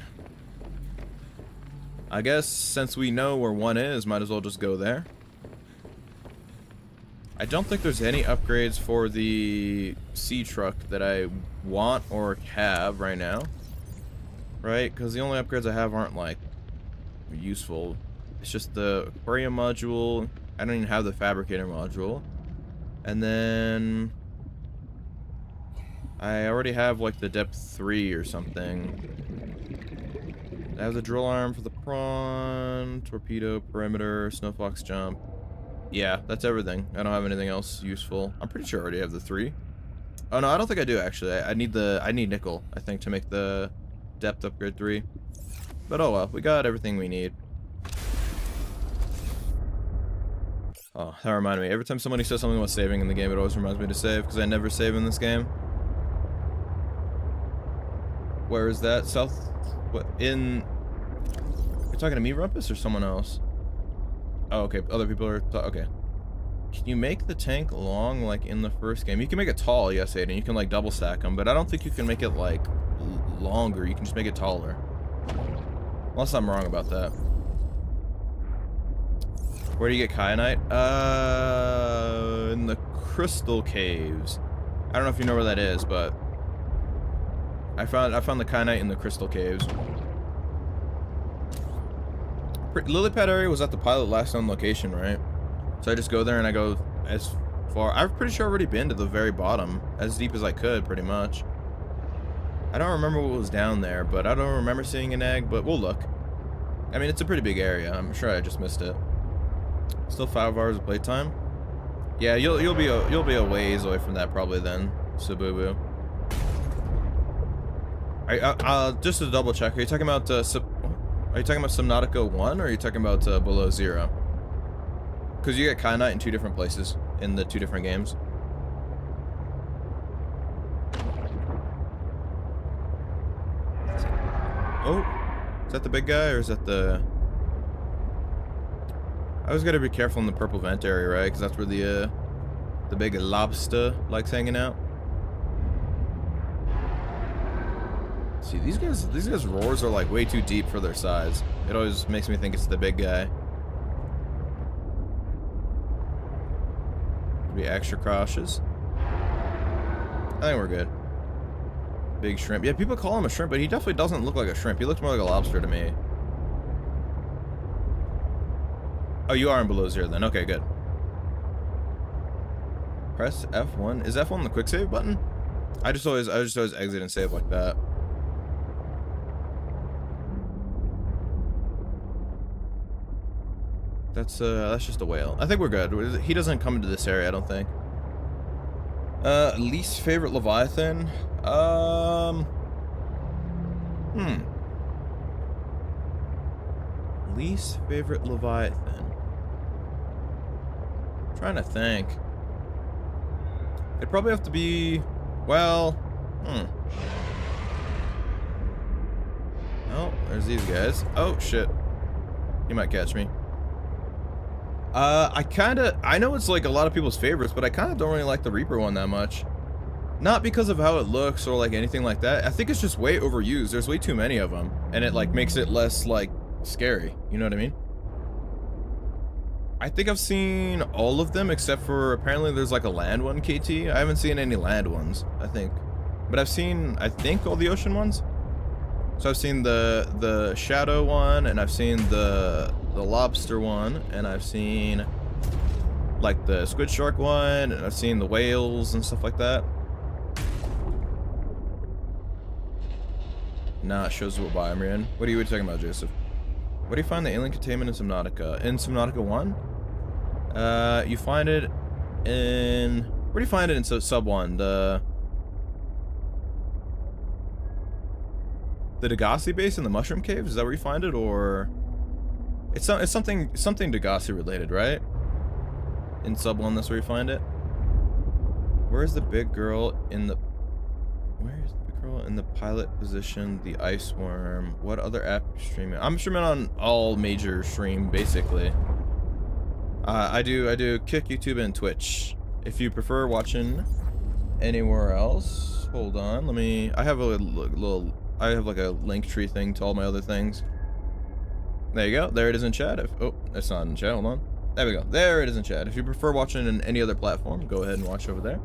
I guess since we know where one is, might as well just go there. I don't think there's any upgrades for the sea truck that I want or have right now, right? Because the only upgrades I have aren't like useful. It's just the aquarium module. I don't even have the fabricator module. And then I already have like the depth 3 or something. I have the drill arm for the prawn, torpedo, perimeter, snowfox jump. Yeah, that's everything. I don't have anything else useful. I'm pretty sure I already have the 3. Oh no, I don't think I do actually. I need nickel, I think, to make the depth upgrade 3. But oh well, we got everything we need. Oh, that reminded me. Every time somebody says something about saving in the game, it always reminds me to save, because I never save in this game. Where is that? South... What? In... You're talking to me, Rumpus, or someone else? Oh, okay. Other people are... Okay. Can you make the tank long, like, in the first game? You can make it tall, yes, Aiden. You can, like, double stack them, but I don't think you can make it, like, longer. You can just make it taller. Unless I'm wrong about that. Where do you get kyanite? In the crystal caves. I don't know if you know where that is, but I found the kyanite in the crystal caves. Lily pad area was at the pilot last known location, right? So I just go there and I go as far. I'm pretty sure I've already been to the very bottom, as deep as I could, pretty much. I don't remember what was down there, but I don't remember seeing an egg. But we'll look. I mean, it's a pretty big area. I'm sure I just missed it. Still 5 hours of playtime. Yeah, you'll be a ways away from that probably then, Sububu. Just to double check, are you talking about Subnautica 1 or are you talking about Below Zero? Because you get kyanite in 2 different places in the 2 different games. Oh, is that the big guy or is that the? I always gotta be careful in the purple vent area, right? Because that's where the big lobster likes hanging out. See, these guys' roars are like way too deep for their size. It always makes me think it's the big guy. Be extra cautious. I think we're good. Big shrimp. Yeah, people call him a shrimp, but he definitely doesn't look like a shrimp. He looks more like a lobster to me. Oh, you are in Below Zero then. Okay, good. Press F1. Is F1 the quick save button? I just always exit and save like that. That's just a whale. I think we're good. He doesn't come into this area, I don't think. Least favorite Leviathan? Least favorite Leviathan. I'm trying to think. It'd probably have to be, well, Oh, there's these guys. Oh shit. He might catch me. I know it's like a lot of people's favorites, but I kind of don't really like the Reaper one that much. Not because of how it looks or like anything like that. I think it's just way overused. There's way too many of them, and it like makes it less like scary. You know what I mean? I think I've seen all of them except for apparently there's like a land one, KT. I haven't seen any land ones, I think. But I've seen, I think, all the ocean ones. So I've seen the shadow one, and I've seen the lobster one, and I've seen like the squid shark one, and I've seen the whales and stuff like that. Nah, it shows what biome you're in. What are you talking about, Joseph? Where do you find the alien containment in Subnautica? In Subnautica 1? You find it in... Where do you find it in Sub 1? The Degassi base in the Mushroom Caves? Is that where you find it, or... It's something Degassi related, right? In Sub 1, that's where you find it? Where's the big girl in the... Where is the big girl Mackerel in the pilot position, the ice worm. What other app you streaming? I'm streaming on all major stream, basically. I do Kick, YouTube, and Twitch. If you prefer watching anywhere else, hold on. I have a little, I have like a link tree thing to all my other things. There you go. There it is in chat. Oh, it's not in chat. Hold on. There we go. There it is in chat. If you prefer watching in any other platform, go ahead and watch over there.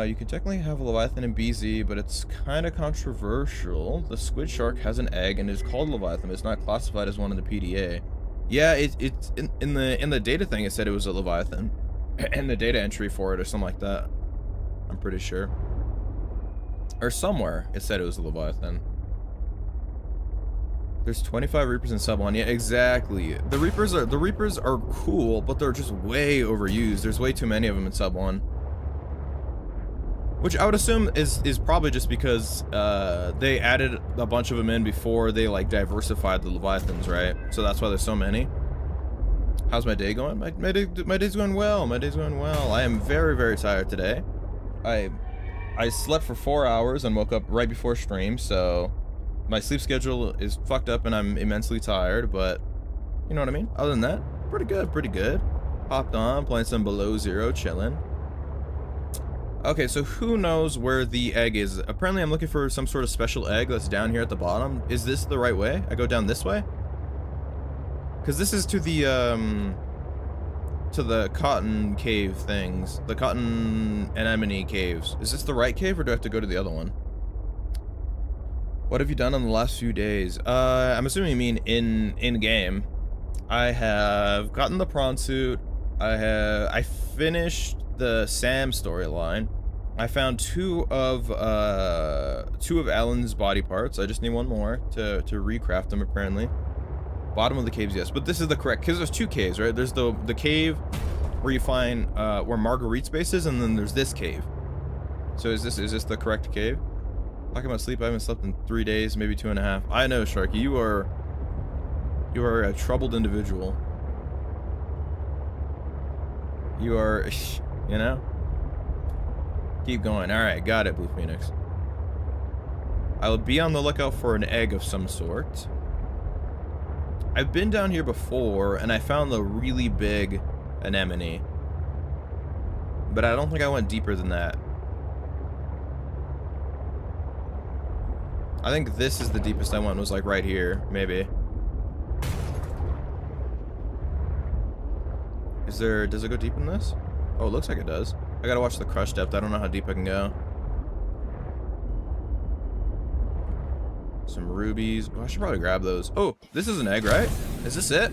You can technically have a Leviathan in BZ, but it's kind of controversial. The squid shark has an egg and is called Leviathan. It's not classified as one in the PDA. Yeah, it's in the data thing. It said it was a Leviathan, and the data entry for it or something like that. I'm pretty sure. Or somewhere it said it was a Leviathan. There's 25 Reapers in sub 1. Yeah, exactly. The Reapers are cool, but they're just way overused. There's way too many of them in sub 1. Which I would assume is probably just because they added a bunch of them in before they like diversified the Leviathans, right? So that's why there's so many. How's my day going? My day's going well. My day's going well. I am very, very tired today. I slept for 4 hours and woke up right before stream, so my sleep schedule is fucked up and I'm immensely tired, but you know what I mean? Other than that, pretty good, pretty good. Hopped on, playing some Below Zero, chilling. Okay, so who knows where the egg is? Apparently I'm looking for some sort of special egg that's down here at the bottom. Is this the right way? I go down this way? Because this is to the cotton cave things. The cotton anemone caves. Is this the right cave or do I have to go to the other one? What have you done in the last few days? I'm assuming you mean in game. I have gotten the prawn suit. I finished the Sam storyline. I found two of Alan's body parts. I just need one more to recraft them apparently. Bottom of the caves, yes, but this is the correct, because there's two caves, right? There's the cave where you find where Marguerite's base is, and then there's this cave. So is this the correct cave? Talking about sleep, I haven't slept in 3 days, maybe 2.5. I know, Sharky, you are a troubled individual. You are, you know? Keep going. Alright, got it, Blue Phoenix. I will be on the lookout for an egg of some sort. I've been down here before, and I found the really big anemone. But I don't think I went deeper than that. I think this is the deepest I went, was like right here, maybe. Does it go deep in this? Oh, it looks like it does. I gotta watch the crush depth. I don't know how deep I can go. Some rubies. Oh, I should probably grab those. Oh, this is an egg, right? Is this it?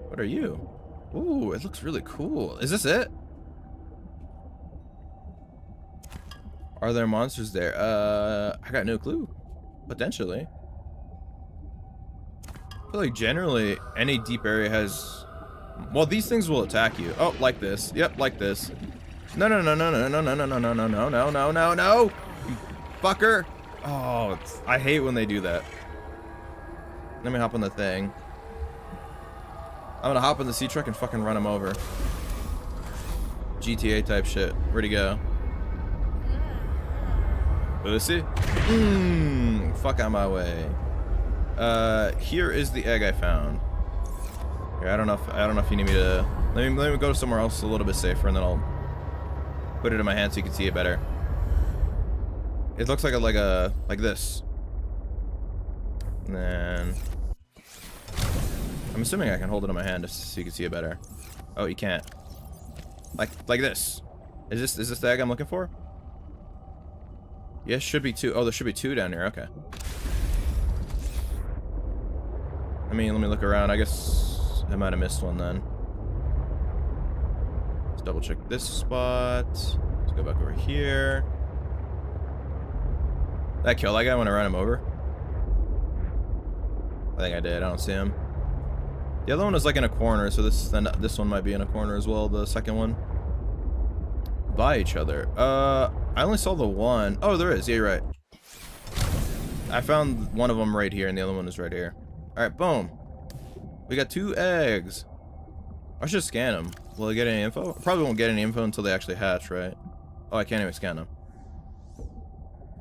What are you? Ooh, it looks really cool. Is this it? Are there monsters there? I got no clue. Potentially. I feel like generally any deep area has... Well, these things will attack you. Oh, like this. Yep, like this. No, no, no, no, no, no, no, no, no, no, no, no, no, no, no, no! You fucker! Oh, I hate when they do that. Let me hop on the thing. I'm gonna hop in the sea truck and fucking run him over. GTA type shit. Where'd he go? Pussy? Fuck out my way. Here is the egg I found. Here, I don't know if you need me to. Let me go somewhere else a little bit safer, and then I'll put it in my hand so you can see it better. It looks like like this. And then I'm assuming I can hold it in my hand just so you can see it better. Oh, you can't. Like this. Is this the egg I'm looking for? Yes, should be two. Oh, there should be two down here. Okay. Let me look around. I guess I might have missed one then. Let's double check this spot. Let's go back over here. Did I kill that guy when I ran him over? I think I did. I don't see him. The other one is like in a corner, so this one might be in a corner as well. The second one. By each other. I only saw the one. Oh, there is. Yeah, you're right. I found one of them right here, and the other one is right here. All right, boom. We got 2 eggs. I should scan them. Will I get any info? I probably won't get any info until they actually hatch, right? Oh, I can't even scan them.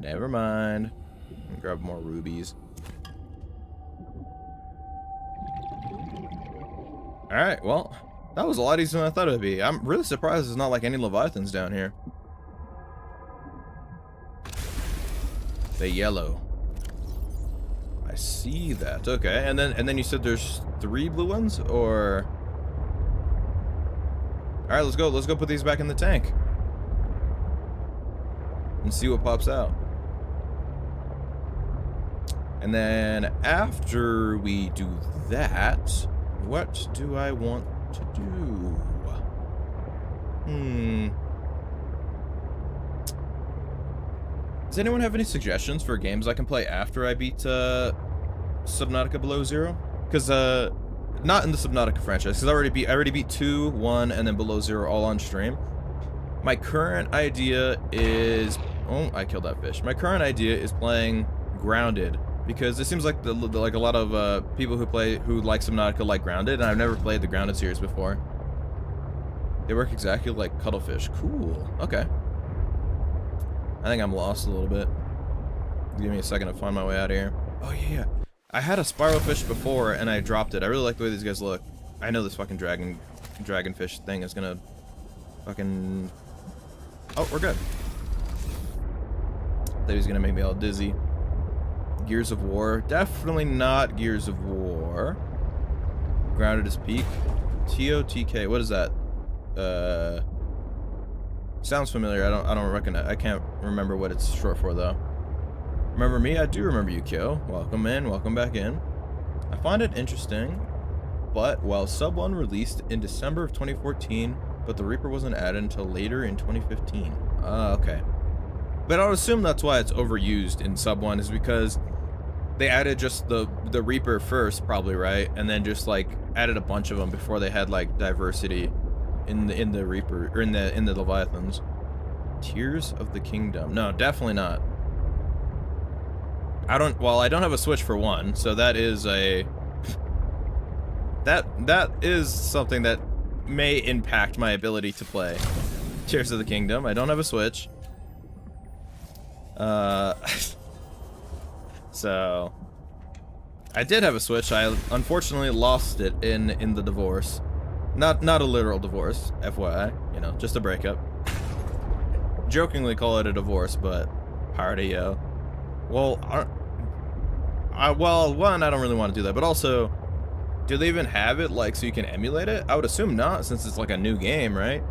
Never mind. Grab more rubies. Alright, well, that was a lot easier than I thought it would be. I'm really surprised there's not like any Leviathans down here. The yellow. I see that. Okay, and then you said there's 3 blue ones, or? Alright, let's go. Let's go put these back in the tank. And see what pops out. And then after we do that, what do I want to do? Does anyone have any suggestions for games I can play after I beat Subnautica Below Zero? Because not in the Subnautica franchise, because I already beat 2, 1, and then Below Zero all on stream. My current idea is, oh, I killed that fish. My current idea is playing Grounded, because it seems like like a lot of people who like Subnautica like Grounded, and I've never played the Grounded series before. They work exactly like cuttlefish. Cool. Okay. I think I'm lost a little bit. Give me a second to find my way out of here. Oh yeah. I had a spiral fish before and I dropped it. I really like the way these guys look. I know this fucking dragonfish thing is gonna fucking. Oh, we're good. Thought he was gonna make me all dizzy. Gears of War. Definitely not Gears of War. Grounded is peak. TOTK. What is that? Sounds familiar. I don't recognize. I can't remember what it's short for though. Remember me? I do remember you, Kyo. Welcome in. Welcome back in. I find it interesting, but while Sub 1 released in December of 2014, but the Reaper wasn't added until later in 2015. Okay. But I would assume that's why it's overused in Sub 1 is because they added just the Reaper first, probably, right? And then just like added a bunch of them before they had like diversity in the Reaper or in the Leviathans. Tears of the Kingdom. No, definitely not. I don't have a Switch for one, so that is a that is something that may impact my ability to play Tears of the Kingdom. I don't have a Switch. So I did have a Switch. I unfortunately lost it in the divorce. Not a literal divorce, FYI, you know, just a breakup. Jokingly call it a divorce, but party, yo. Well, well, one, I don't really want to do that, but also, do they even have it, like, so you can emulate it? I would assume not, since it's like a new game, right?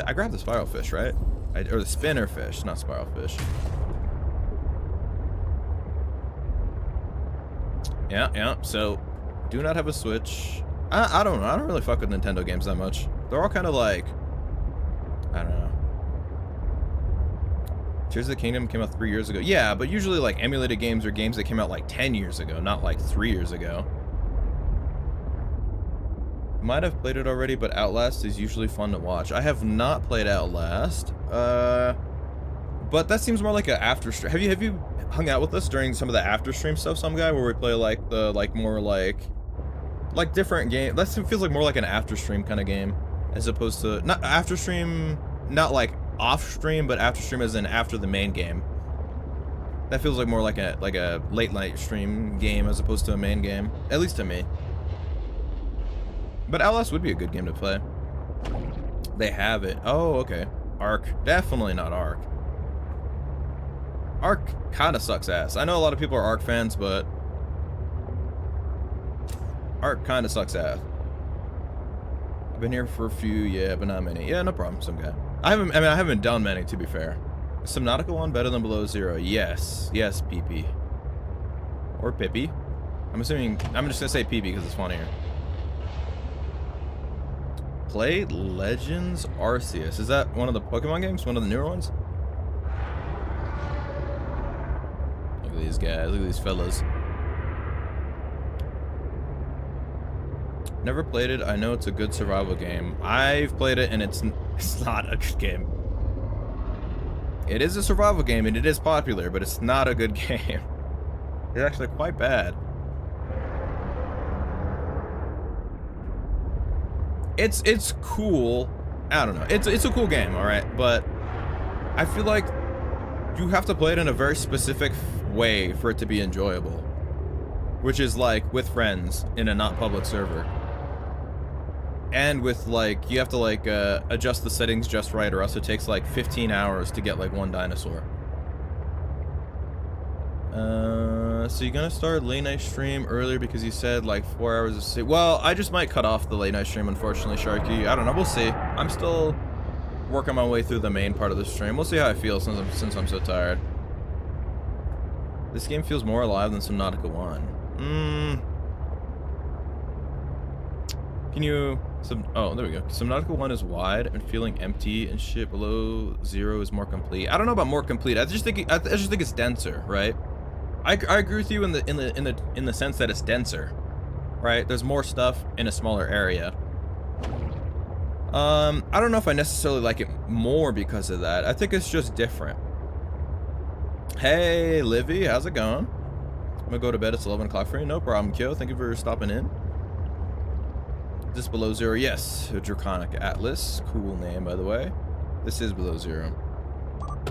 I grabbed the spiral fish, right? Or the spinner fish, not spiral fish. Yeah, so do not have a Switch. I don't know. I don't really fuck with Nintendo games that much. They're all kind of like, I don't know. Tears of the Kingdom came out 3 years ago. Yeah, but usually like emulated games are games that came out like 10 years ago, not like 3 years ago. Might have played it already, but Outlast is usually fun to watch. I have not played Outlast. But that seems more like an after stream. Have you hung out with us during some of the after stream stuff, some guy, where we play like the more like different game? That feels like more like an after stream kind of game, as opposed to not after stream, not like off stream, but after stream as in after the main game. That feels like more like a late night stream game as opposed to a main game, at least to me. But Outlast would be a good game to play. They have it. Oh, okay. Ark. Definitely not Ark. Ark kind of sucks ass. I know a lot of people are Ark fans, but Ark kind of sucks ass. I've been here for a few, yeah, but not many. Yeah, no problem, some guy. I haven't done many, to be fair. Is Subnautica 1 better than Below Zero? Yes. Yes, PP. Or Pippi. I'm just gonna say PP because it's funnier. Play Legends Arceus. Is that one of the Pokemon games? One of the newer ones? Look at these guys. Look at these fellas. Never played it. I know it's a good survival game. I've played it and it's not a good game. It is a survival game and it is popular, but it's not a good game. It's actually quite bad. It's cool. I don't know. It's a cool game, all right, but I feel like you have to play it in a very specific way for it to be enjoyable, which is like with friends in a not public server, and with like you have to like adjust the settings just right, or else it takes like 15 hours to get like one dinosaur. So you're gonna start late night stream earlier because you said like 4 hours of sleep. Well, I just might cut off the late night stream, unfortunately, Sharky. I don't know, we'll see. I'm still working my way through the main part of the stream. We'll see how I feel since I'm so tired. This game feels more alive than Subnautica 1. Can you... oh, there we go. Subnautica 1 is wide and feeling empty, and shit below 0 is more complete. I don't know about more complete. I just think it's denser, right? I agree with you in the sense that it's denser, right? There's more stuff in a smaller area. I don't know if I necessarily like it more because of that. I think it's just different. Hey, Livy, how's it going? I'm gonna go to bed. It's 11 o'clock for you. No problem, Kyo. Thank you for stopping in. This below 0, yes. A Draconic Atlas. Cool name, by the way. This is below 0.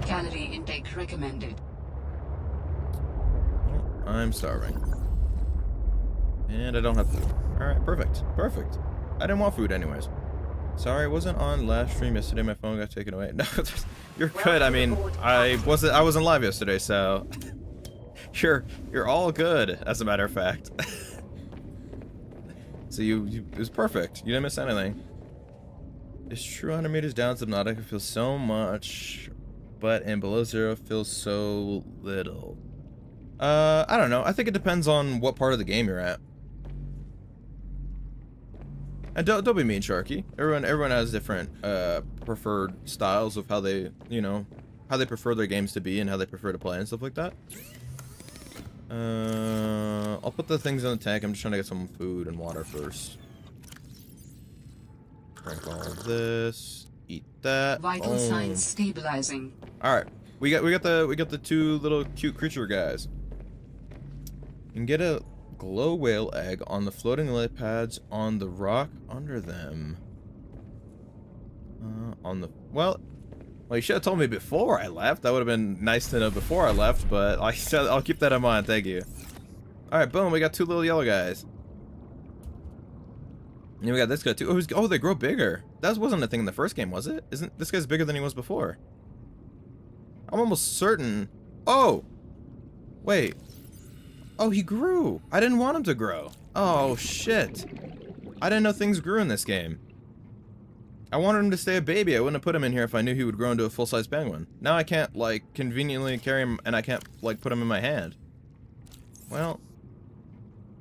Calorie intake recommended. Well, I'm starving. And I don't have food. Alright, perfect. Perfect. I didn't want food anyways. Sorry, I wasn't on last stream yesterday. My phone got taken away. No, you're good. I mean, I wasn't live yesterday, so you're all good, as a matter of fact. So it was perfect. You didn't miss anything. It's true 100 meters down, Subnautica feels so much, but in below 0 feels so little. I don't know. I think it depends on what part of the game you're at. And don't be mean, Sharky. Everyone has different preferred styles of how they, how they prefer their games to be and how they prefer to play and stuff like that. I'll put the things in the tank. I'm just trying to get some food and water first. Drink all of this. Eat that. Vital signs stabilizing. All right, we got the two little cute creature guys. You can get a glow whale egg on the floating lily pads on the rock under them. Well, you should have told me before I left. That would have been nice to know before I left, but like I said, I'll keep that in mind. Thank you. All right, boom. We got two little yellow guys. And we got this guy too. Oh, they grow bigger. That wasn't a thing in the first game, was it? Isn't this guy's bigger than he was before? I'm almost certain. Oh, wait. Oh, he grew. I didn't want him to grow. Oh, shit. I didn't know things grew in this game. I wanted him to stay a baby. I wouldn't have put him in here if I knew he would grow into a full-size penguin. Now I can't, like, conveniently carry him, and I can't, like, put him in my hand. Well,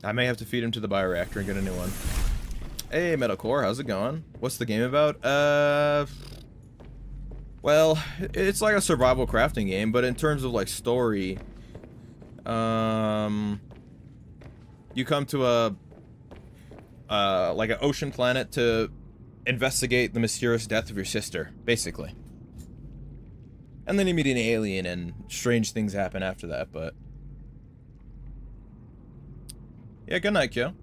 I may have to feed him to the bioreactor and get a new one. Hey, Metalcore, how's it going? What's the game about? Well, it's like a survival crafting game, but in terms of, like, story... you come to like an ocean planet to investigate the mysterious death of your sister, basically. And then you meet an alien and strange things happen after that, but... Yeah, good night, Kyo.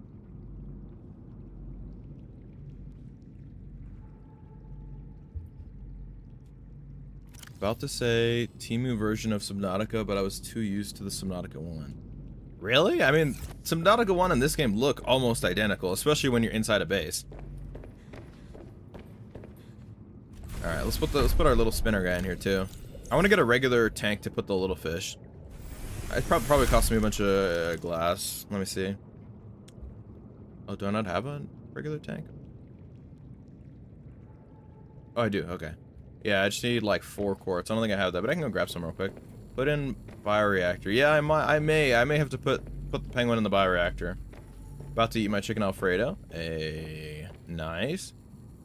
About to say Temu version of Subnautica, but I was too used to the Subnautica 1. Really? I mean, Subnautica 1 and this game look almost identical, especially when you're inside a base. Alright, let's put our little spinner guy in here too. I want to get a regular tank to put the little fish. It probably cost me a bunch of glass. Let me see. Oh, do I not have a regular tank? Oh, I do. Okay. Yeah, I just need like 4 quartz. I don't think I have that, but I can go grab some real quick. Put in bioreactor. Yeah, I may have to put the penguin in the bioreactor. About to eat my chicken Alfredo. Nice.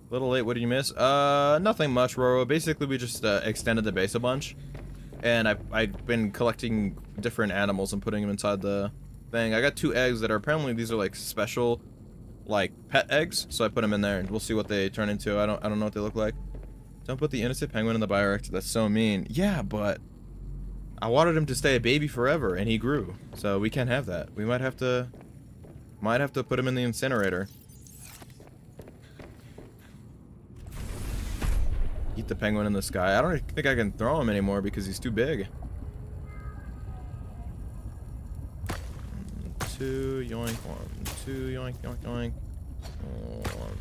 A little late. What did you miss? Nothing much, Roro. Basically, we just extended the base a bunch, and I've been collecting different animals and putting them inside the thing. I got 2 eggs that are apparently these are like special, like pet eggs. So I put them in there, and we'll see what they turn into. I don't know what they look like. Don't put the innocent penguin in the bioreactor. That's so mean. Yeah, but I wanted him to stay a baby forever, and he grew. So we can't have that. We might have to put him in the incinerator. Eat the penguin in the sky. I don't think I can throw him anymore because he's too big. 2, yoink, 1, 2, yoink, yoink, yoink. 1,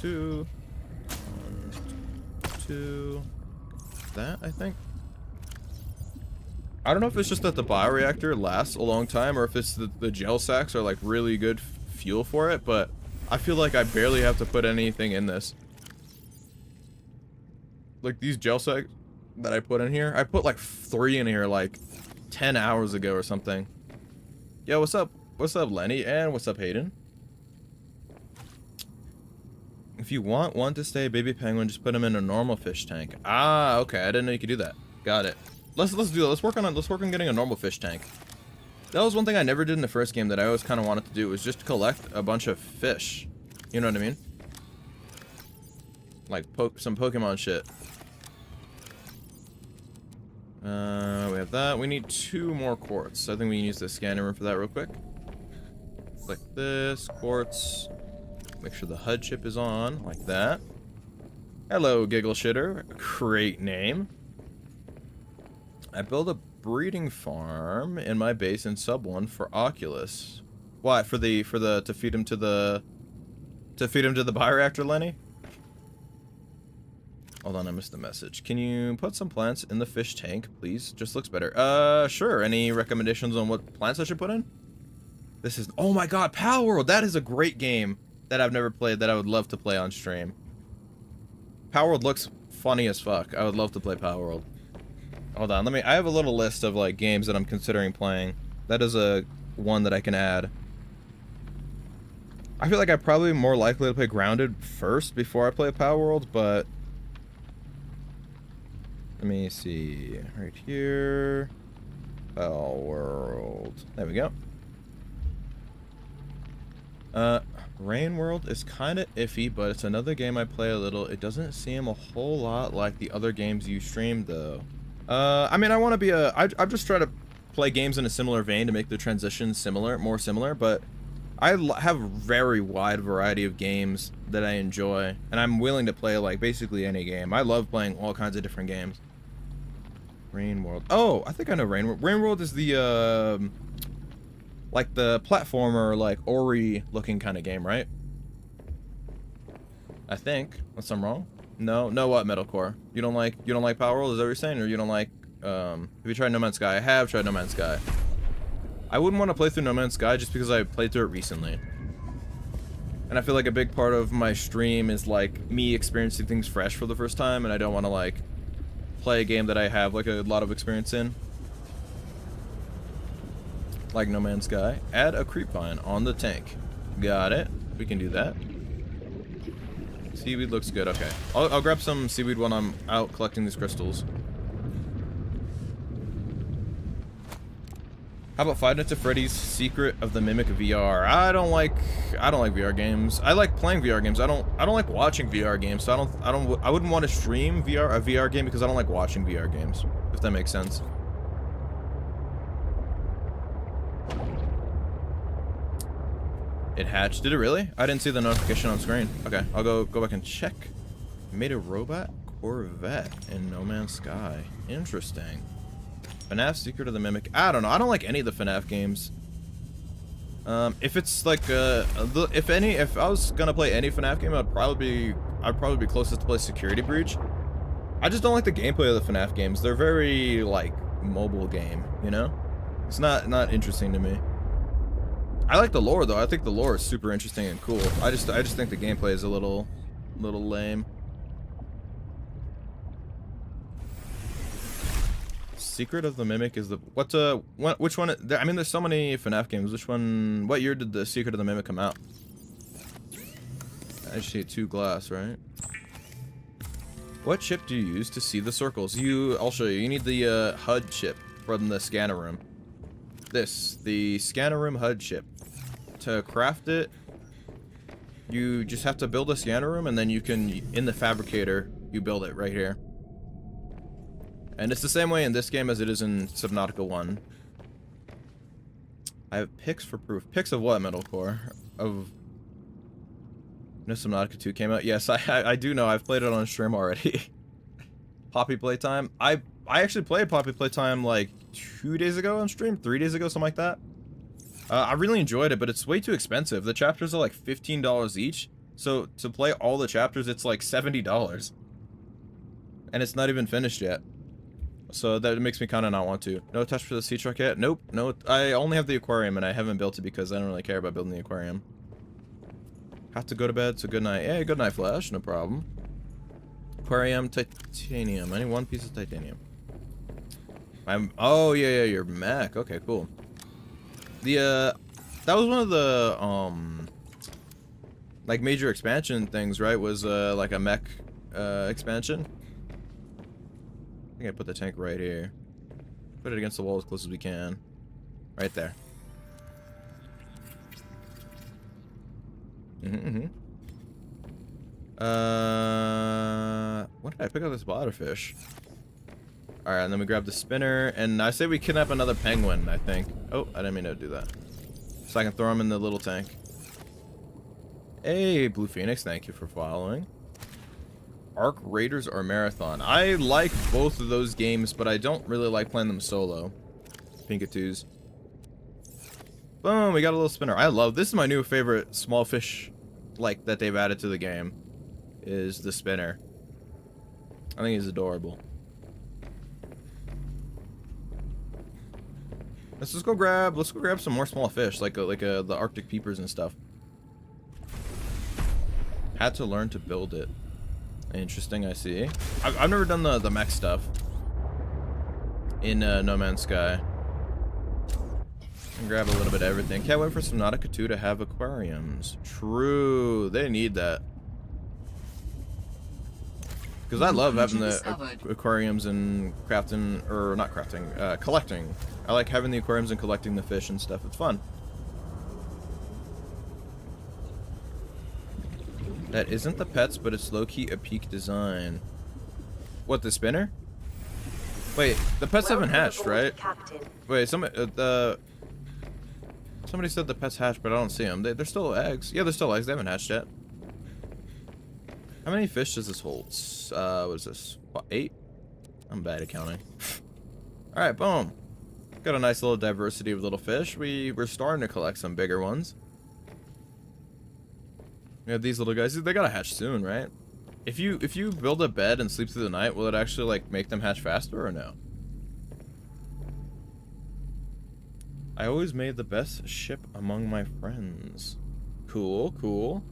2, 1, 2. That, I think. I don't know if it's just that the bioreactor lasts a long time or if it's the gel sacks are like really good fuel for it, but I feel like I barely have to put anything in this. Like these gel sacks that I put in here, I put like 3 in here like 10 hours ago or something. Yo, what's up? What's up, Lenny? And what's up, Hayden? If you want one to stay baby penguin, just put him in a normal fish tank. Ah, okay. I didn't know you could do that. Got it. Let's do that. Let's work on getting a normal fish tank. That was one thing I never did in the first game that I always kind of wanted to do, was just collect a bunch of fish. You know what I mean? Like some Pokemon shit. We have that. We need 2 more quartz. I think we can use the scanner room for that real quick. Click this, quartz. Make sure the HUD chip is on, like that. Hello, Giggle Shitter. Great name. I build a breeding farm in my base in sub 1 for Oculus. Why? To feed him to the bioreactor, Lenny? Hold on, I missed the message. Can you put some plants in the fish tank, please? Just looks better. Sure. Any recommendations on what plants I should put in? This is, oh my god, Pal World. That is a great game that I've never played that I would love to play on stream. Pal World looks funny as fuck. I would love to play Pal World. Hold on, I have a little list of like games that I'm considering playing. That is one that I can add. I feel like I'm probably more likely to play Grounded first before I play Pal World, but let me see. Right here. Pal World. There we go. Rain World is kind of iffy, but it's another game I play a little. It doesn't seem a whole lot like the other games you streamed, though. I mean, I want to be I've just tried to play games in a similar vein to make the transition more similar, but I have a very wide variety of games that I enjoy, and I'm willing to play, like, basically any game. I love playing all kinds of different games. Rain World. Oh, I think I know Rain World. Rain World is the, like the platformer, like Ori looking kind of game, right? I think, unless I'm wrong. No, what, Metalcore? You don't like Power World? Is that what you're saying? Or you don't like, have you tried No Man's Sky? I have tried No Man's Sky. I wouldn't want to play through No Man's Sky just because I played through it recently. And I feel like a big part of my stream is like me experiencing things fresh for the first time, and I don't want to like play a game that I have like a lot of experience in. Like No Man's Sky. Add a creep vine on the tank. Got it. We can do that. Seaweed looks good. Okay. I'll grab some seaweed when I'm out collecting these crystals. How about Five Nights at Freddy's Secret of the Mimic VR? I don't like VR games. I like playing VR games. I don't like watching VR games. So I wouldn't want to stream a VR game because I don't like watching VR games, if that makes sense. It hatched. Did it really? I didn't see the notification on screen. Okay, I'll go back and check. Made a robot Corvette in No Man's Sky. Interesting. FNAF Secret of the Mimic. I don't know. I don't like any of the FNAF games. If it's like if I was gonna play any FNAF game, I'd probably be closest to play Security Breach. I just don't like the gameplay of the FNAF games. They're very like mobile game, you know? It's not interesting to me. I like the lore though. I think the lore is super interesting and cool. I just think the gameplay is a little lame. Secret of the Mimic is the which one? I mean, there's so many FNAF games. What year did the Secret of the Mimic come out? I just see 2 glass, right? What chip do you use to see the circles? I'll show you. You need the HUD chip from the scanner room. The scanner room HUD chip. To craft it, you just have to build a scanner room, and then you can, in the fabricator, you build it right here. And it's the same way in this game as it is in Subnautica 1. I have pics for proof. Pics of what, Metalcore? Of... No, Subnautica 2 came out? Yes, I do know. I've played it on stream already. Poppy Playtime. I actually played Poppy Playtime like 2 days ago on stream. 3 days ago, something like that. I really enjoyed it, but it's way too expensive. The chapters are like $15 each. So to play all the chapters, it's like $70. And it's not even finished yet. So that makes me kind of not want to. No touch for the sea truck yet? Nope. No, I only have the aquarium and I haven't built it because I don't really care about building the aquarium. Have to go to bed, so good night. Yeah, good night, Flash. No problem. Aquarium, titanium. I need one piece of titanium. Oh, yeah, your mech. Okay, cool. That was one of the, like, major expansion things, right? Was, like a mech, expansion. I think I put the tank right here. Put it against the wall as close as we can. Right there. What did I pick up this bladderfish? Alright, and then we grab the spinner, and I say we kidnap another penguin, I think. Oh, I didn't mean to do that. So I can throw him in the little tank. Hey, Blue Phoenix, thank you for following. Arc Raiders or Marathon? I like both of those games, but I don't really like playing them solo. Pinkatoos. Boom, we got a little spinner. I love, this is my new favorite small fish, like, that they've added to the game, is the spinner. I think he's adorable. Let's just go grab some more small fish, like the Arctic peepers and stuff. Had to learn to build it. Interesting, I see. I've never done the mech stuff in No Man's Sky. And grab a little bit of everything. Can't wait for Subnautica 2 to have aquariums. True, they need that. Because I love having the aquariums and crafting, or not crafting, collecting. I like having the aquariums and collecting the fish and stuff. It's fun. That isn't the pets, but it's low-key a peak design. What, the spinner? Wait, the pets haven't hatched, right? Captain. Wait, somebody said the pets hatched, but I don't see them. They're still eggs. Yeah, they're still eggs. They haven't hatched yet. How many fish does this hold? What is this? What, 8? I'm bad at counting. Alright, boom. Got a nice little diversity of little fish. We're starting to collect some bigger ones. We have these little guys. They gotta hatch soon, right? If you build a bed and sleep through the night, will it actually like make them hatch faster or no? I always made the best ship among my friends. Cool, cool.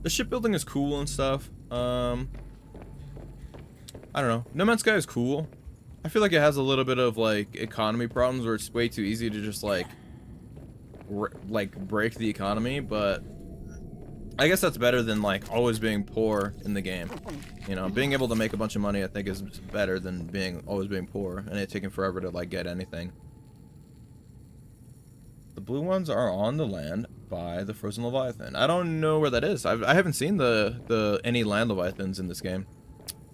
The shipbuilding is cool and stuff. I don't know. No Man's Sky is cool. I feel like it has a little bit of like economy problems where it's way too easy to just like break the economy, but I guess that's better than like always being poor in the game. You know, being able to make a bunch of money I think is better than always being poor and it taking forever to like get anything. The blue ones are on the land by the frozen leviathan. I don't know where that is. I haven't seen the any land leviathans in this game.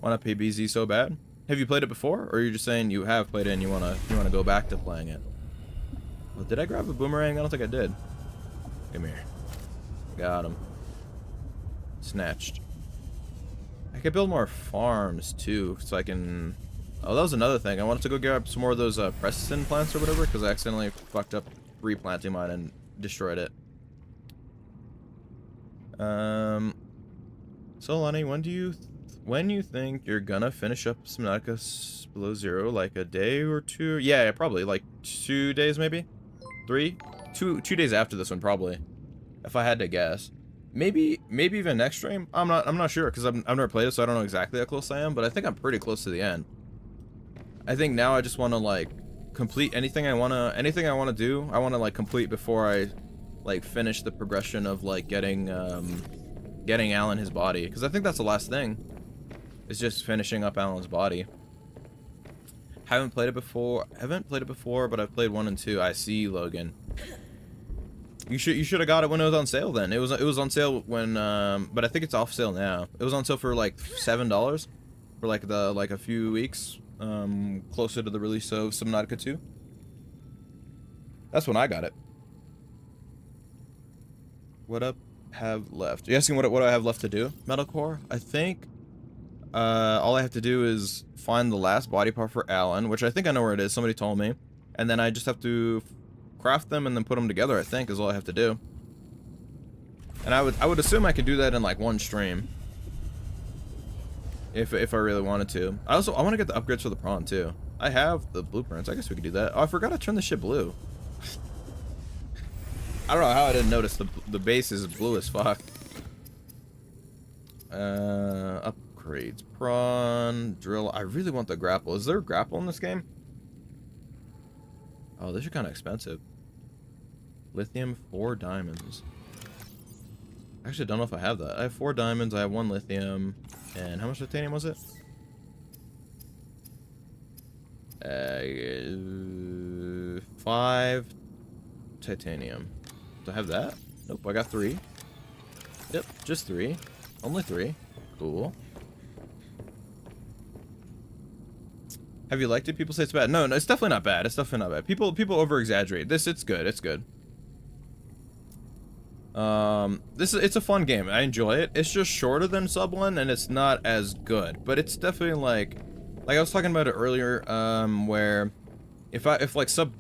Wanna pay BZ so bad? Have you played it before, or are you just saying you have played it and you wanna go back to playing it? Well, did I grab a boomerang? I don't think I did. Come here. Got him. Snatched. I could build more farms too, so I can. Oh, that was another thing. I wanted to go grab some more of those Preston plants or whatever, because I accidentally fucked up replanting mine and destroyed it. So Lonnie, when you think you're gonna finish up Subnautica Below Zero? Like a day or two? Yeah, probably like 2 days, maybe 3. 2 days after this one, probably. If I had to guess, maybe even next stream. I'm not sure because I've never played it, so I don't know exactly how close I am. But I think I'm pretty close to the end. I think now I just want to like complete anything I wanna do. I want to like complete before I like finish the progression of like getting Alan his body, because I think that's the last thing. Is just finishing up Alan's body. Haven't played it before, but I've played 1 and 2. I see, Logan. You should have got it when it was on sale then. It was on sale when but I think it's off sale now. It was on sale for like $7 for like a few weeks closer to the release of Subnautica 2. That's when I got it. What up have left? Are you asking what I have left to do? Metalcore? I think all I have to do is find the last body part for Alan, which I think I know where it is. Somebody told me. And then I just have to craft them and then put them together, I think, is all I have to do. And I would assume I could do that in like one stream. If I really wanted to. I want to get the upgrades for the prawn too. I have the blueprints. I guess we could do that. Oh, I forgot to turn the ship blue. I don't know how I didn't notice the base is blue as fuck. Upgrades. Prawn, drill. I really want the grapple. Is there a grapple in this game? Oh, these are kind of expensive. Lithium, 4 diamonds. I actually don't know if I have that. I have 4 diamonds, I have 1 lithium, and how much titanium was it? 5 titanium. Do I have that? Nope, I got 3. Yep, just 3. Only 3. Cool. Have you liked it? People say it's bad. No, it's definitely not bad. It's definitely not bad. People over exaggerate. It's good. It's good. It's a fun game. I enjoy it. It's just shorter than Sub 1 and it's not as good, but it's definitely like I was talking about it earlier, where if like sub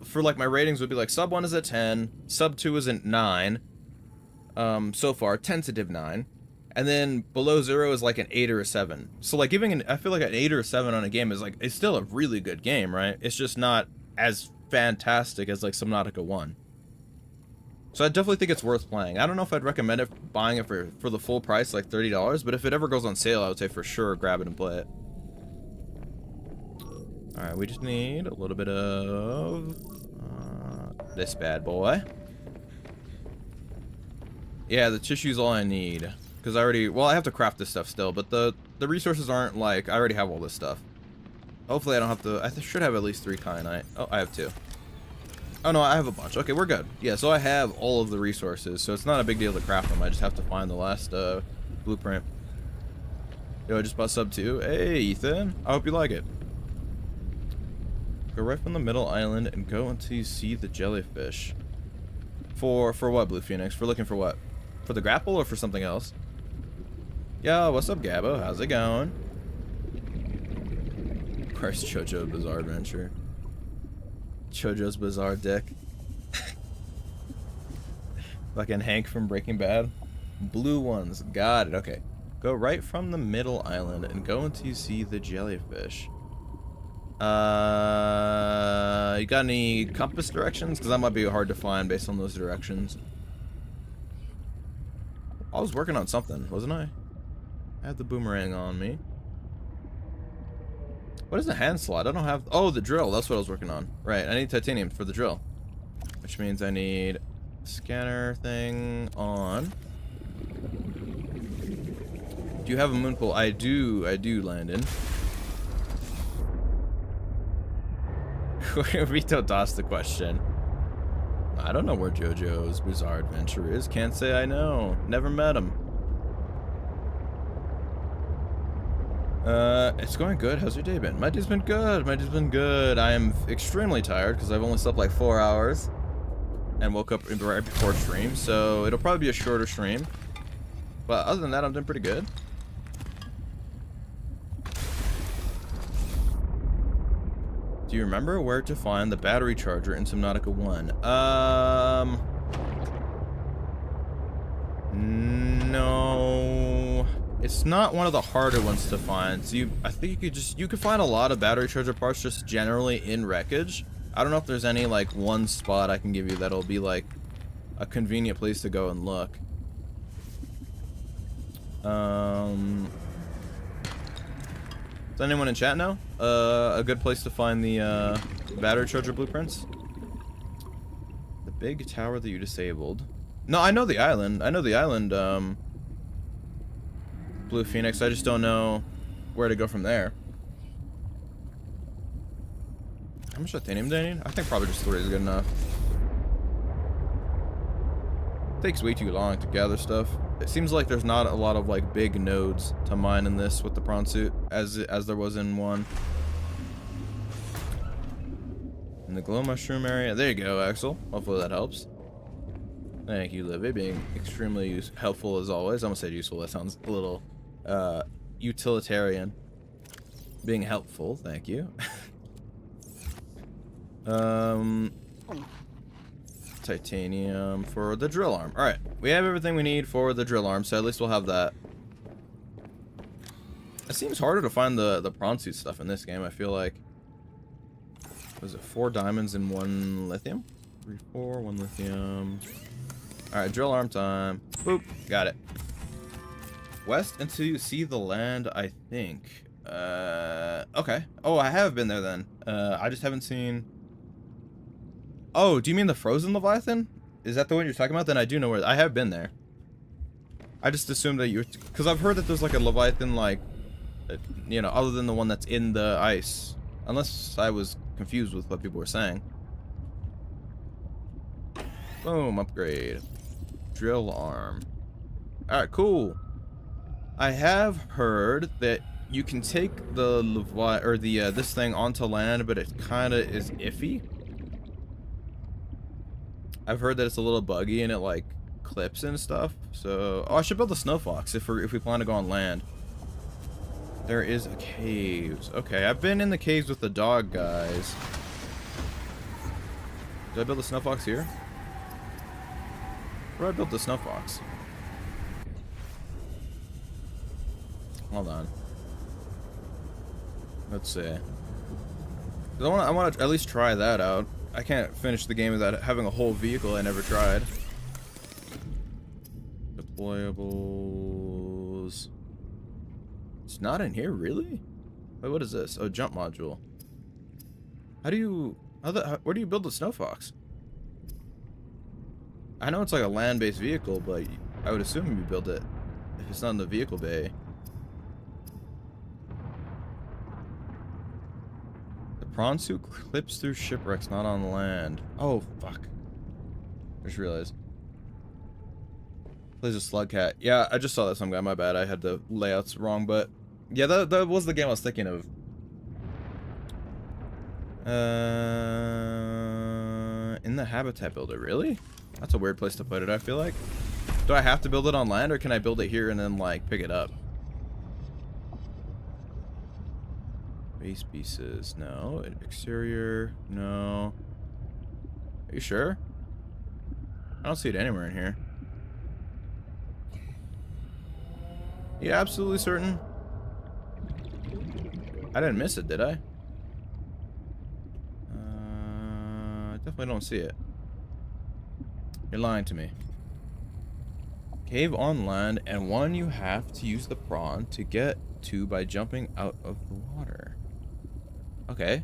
for like my ratings would be like Sub 1 is a 10, Sub 2 is a 9, so far, tentative 9, and then below 0 is like an 8 or a 7. So like I feel like an 8 or a 7 on a game is like, it's still a really good game, right? It's just not as fantastic as like Subnautica 1. So I definitely think it's worth playing. I don't know if I'd recommend it, buying it for the full price, like $30, but if it ever goes on sale, I would say for sure grab it and play it. Alright, we just need a little bit of this bad boy. Yeah, the tissue's all I need. Because I have to craft this stuff still, but the resources aren't like, I already have all this stuff. Hopefully I don't have to, I should have at least 3 kyanite. Oh, I have 2. Oh no, I have a bunch. Okay, we're good. Yeah, so I have all of the resources, so it's not a big deal to craft them. I just have to find the last blueprint. Yo, I just bought Sub 2. Hey, Ethan. I hope you like it. Go right from the middle island and go until you see the jellyfish. For what, Blue Phoenix? For looking for what? For the grapple or for something else? Yo, what's up, Gabbo? How's it going? Of course, JoJo Bizarre Adventure. JoJo's Bizarre Dick. Fucking Hank from Breaking Bad. Blue ones. Got it. Okay. Go right from the middle island and go until you see the jellyfish. You got any compass directions? Because that might be hard to find based on those directions. I was working on something, wasn't I? I had the boomerang on me. What is the hand slot? I don't have... Oh, the drill. That's what I was working on. Right, I need titanium for the drill. Which means I need scanner thing on. Do you have a moon pool? I do, Landon. Rito tossed the question. I don't know where JoJo's Bizarre Adventure is. Can't say I know. Never met him. It's going good. How's your day been? My day's been good. My day's been good. I am extremely tired because I've only slept like 4 hours and woke up right before stream, so it'll probably be a shorter stream. But other than that, I'm doing pretty good. Do you remember where to find the battery charger in Subnautica 1? No. It's not one of the harder ones to find. So I think you could find a lot of battery charger parts just generally in wreckage. I don't know if there's any like one spot I can give you that'll be like a convenient place to go and look. Does anyone in chat know a good place to find the battery charger blueprints? The big tower that you disabled. No, I know the island. I know the island, Blue Phoenix. I just don't know where to go from there. How much titanium do I need? I think probably just 3 is good enough. It takes way too long to gather stuff. It seems like there's not a lot of like big nodes to mine in this with the prawn suit as there was in 1. In the glow mushroom area. There you go, Axel. Hopefully that helps. Thank you, Livy, being extremely helpful as always. I almost said useful. That sounds a little utilitarian. Being helpful, thank you. titanium for the drill arm. Alright, we have everything we need for the drill arm, so at least we'll have that. It seems harder to find the prawn suit stuff in this game, I feel like. Was it 4 diamonds and 1 lithium? 3, 4, 1 lithium. Alright, drill arm time. Boop, got it. West until you see the land, I think. Okay. Oh, I have been there then. I just haven't seen... Oh, do you mean the frozen Leviathan? Is that the one you're talking about? Then I do know where... I have been there. I just assumed that you... Because I've heard that there's like a Leviathan, like... You know, other than the one that's in the ice. Unless I was confused with what people were saying. Boom, upgrade. Drill arm. Alright, cool. I have heard that you can take the this thing onto land, but it kind of is iffy. I've heard that it's a little buggy and it like clips and stuff. So, oh, I should build a snow fox if we plan to go on land. There is a caves. Okay, I've been in the caves with the dog guys. Did I build a snow fox here? Where did I build the snow fox? Hold on. Let's see. I want to at least try that out. I can't finish the game without having a whole vehicle I never tried. Deployables. It's not in here, really? Wait, what is this? Oh, jump module. Where do you build the snow fox? I know it's like a land-based vehicle, but I would assume you build it if it's not in the vehicle bay. Prawn suit clips through shipwrecks, not on land. Oh, fuck. I just realized. Plays a slug cat. Yeah, I just saw that some guy. My bad. I had the layouts wrong, but... Yeah, that was the game I was thinking of. In the habitat builder. Really? That's a weird place to put it, I feel like. Do I have to build it on land, or can I build it here and then, like, pick it up? Base pieces, no. Exterior, no. Are you sure? I don't see it anywhere in here. You absolutely certain? I didn't miss it, did I? Definitely don't see it. You're lying to me. Cave on land, and one you have to use the prawn to get to by jumping out of the water. Okay.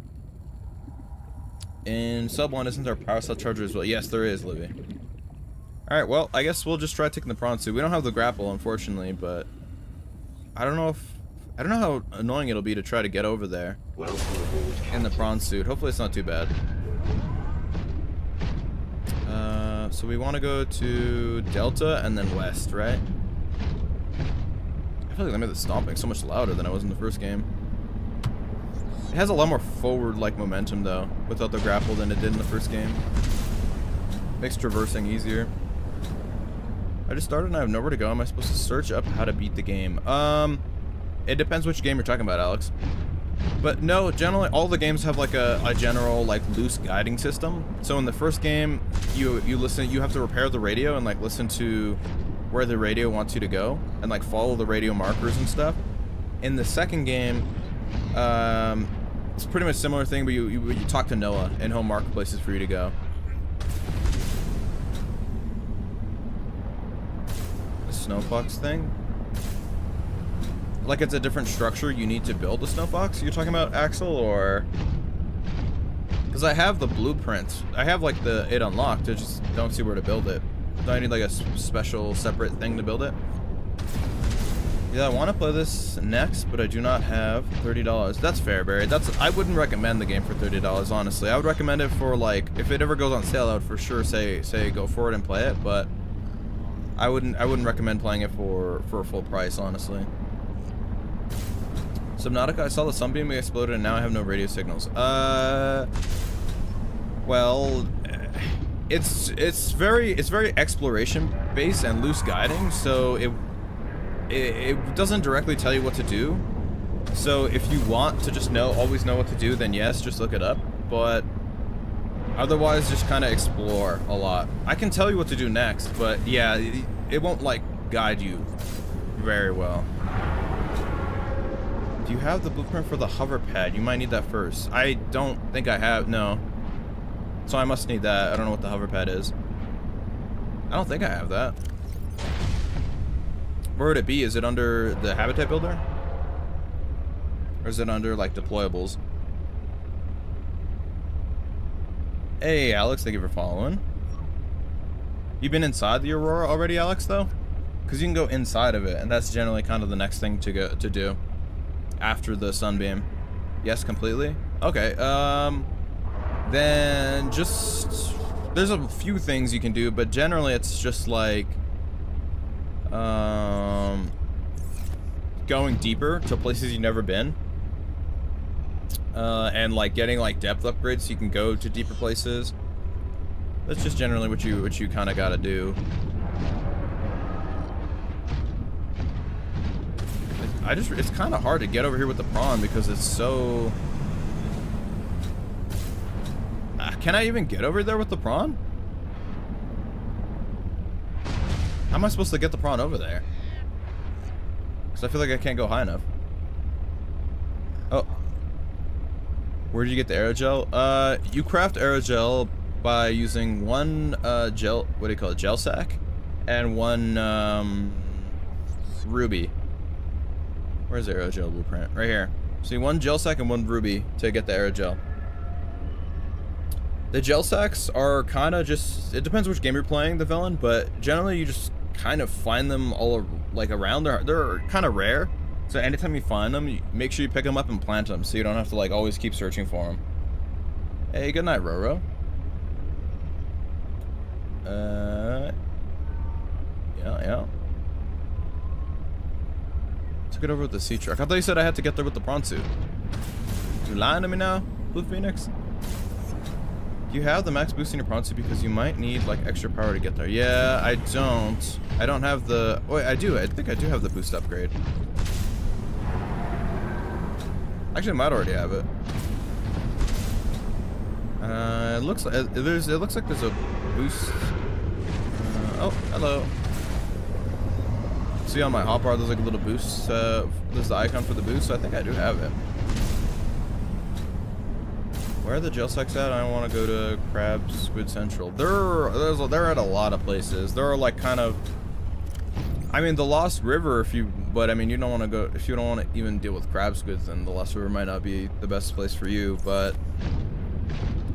In sub 1, isn't there a power cell charger as well? Yes, there is, Libby. Alright, well, I guess we'll just try taking the prawn suit. We don't have the grapple, unfortunately, but I don't know how annoying it'll be to try to get over there in the prawn suit. Hopefully it's not too bad. So we want to go to Delta and then West, right? I feel like they made the stomping so much louder than I was in the first game. It has a lot more forward-like momentum, though, without the grapple than it did in the first game. Makes traversing easier. I just started and I have nowhere to go. Am I supposed to search up how to beat the game? It depends which game you're talking about, Alex. But no, generally all the games have like a general like loose guiding system. So in the first game, you have to repair the radio and like listen to where the radio wants you to go and like follow the radio markers and stuff. In the second game, it's pretty much a similar thing, but you talk to Noah and he'll mark places for you to go. The snow fox thing. Like it's a different structure you need to build a snow fox? You're talking about, Axel, or? Because I have the blueprints. I have like it unlocked. I just don't see where to build it. Do I need like a special separate thing to build it? Yeah, I want to play this next, but I do not have $30. That's fair, Barry. I wouldn't recommend the game for $30, honestly. I would recommend it for like, if it ever goes on sale, I would for sure say go for it and play it, but I wouldn't recommend playing it for a full price, honestly. Subnautica, I saw the sunbeam exploded and now I have no radio signals. Well, it's very exploration based and loose guiding, so it doesn't directly tell you what to do. So if you want to just always know what to do, then yes, just look it up. But Otherwise, just kind of explore a lot. I can tell you what to do next, but yeah, it won't like guide you very well. Do you have the blueprint for the hover pad? You might need that first. I don't think I have, no. So I must need that. I don't know what the hover pad is. I don't think I have that. Where would it be? Is it under the habitat builder? Or is it under like deployables? Hey Alex, thank you for following. You been inside the Aurora already, Alex, though? Because you can go inside of it, and that's generally kind of the next thing to do after the sunbeam. Yes, completely. Okay. Then just there's a few things you can do, but generally it's just like going deeper to places you've never been. And like getting like depth upgrades so you can go to deeper places. That's just generally what you kind of got to do. It's kind of hard to get over here with the prawn because it's so. Can I even get over there with the prawn? How am I supposed to get the prawn over there? Because I feel like I can't go high enough. Oh. Where did you get the aerogel? You craft aerogel by using one gel, what do you call it, gel sack, and one ruby. Where's the aerogel blueprint? Right here. See, one gel sack and one ruby to get the aerogel. The gel sacks are kind of just, it depends which game you're playing, the villain, but generally you just kind of find them all like around. They're kind of rare. So anytime you find them, you make sure you pick them up and plant them so you don't have to like always keep searching for them. Hey, good night, Roro. Yeah. Let's get over with the sea truck. I thought you said I had to get there with the prawn suit. You lying to me now, Blue Phoenix? Do you have the max boost in your prawn suit because you might need like extra power to get there? Yeah, I don't. I don't have the. Wait, I do. I think I do have the boost upgrade. Actually, I might already have it. It looks like it looks like there's a boost. Oh, hello. See on my hotbar, there's like a little boost. There's the icon for the boost, so I think I do have it. Where are the gel sacks at? I want to go to Crab Squid Central. They're at a lot of places. There are like kind of. I mean, the Lost River, but I mean, you don't want to go, if you don't want to even deal with crab squids, then the Lost River might not be the best place for you, but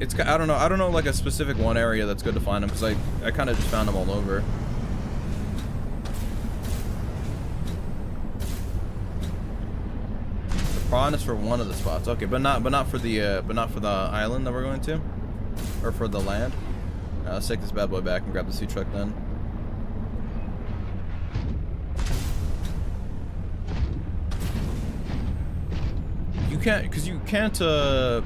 it's, I don't know like a specific one area that's good to find them, because I kind of just found them all over. The prawn is for one of the spots, okay, but not for the island that we're going to, or for the land. Let's take this bad boy back and grab the sea truck then. Because you can't, there's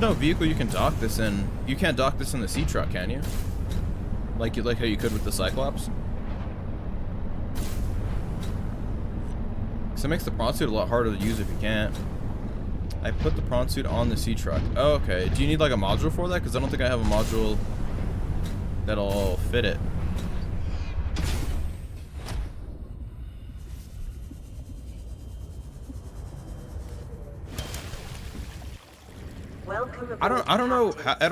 no vehicle you can dock this in. You can't dock this in the sea truck, can you? Like how you could with the Cyclops? So it makes the prawn suit a lot harder to use if you can't. I put the prawn suit on the sea truck. Oh, okay. Do you need like a module for that? Because I don't think I have a module that'll fit it. I don't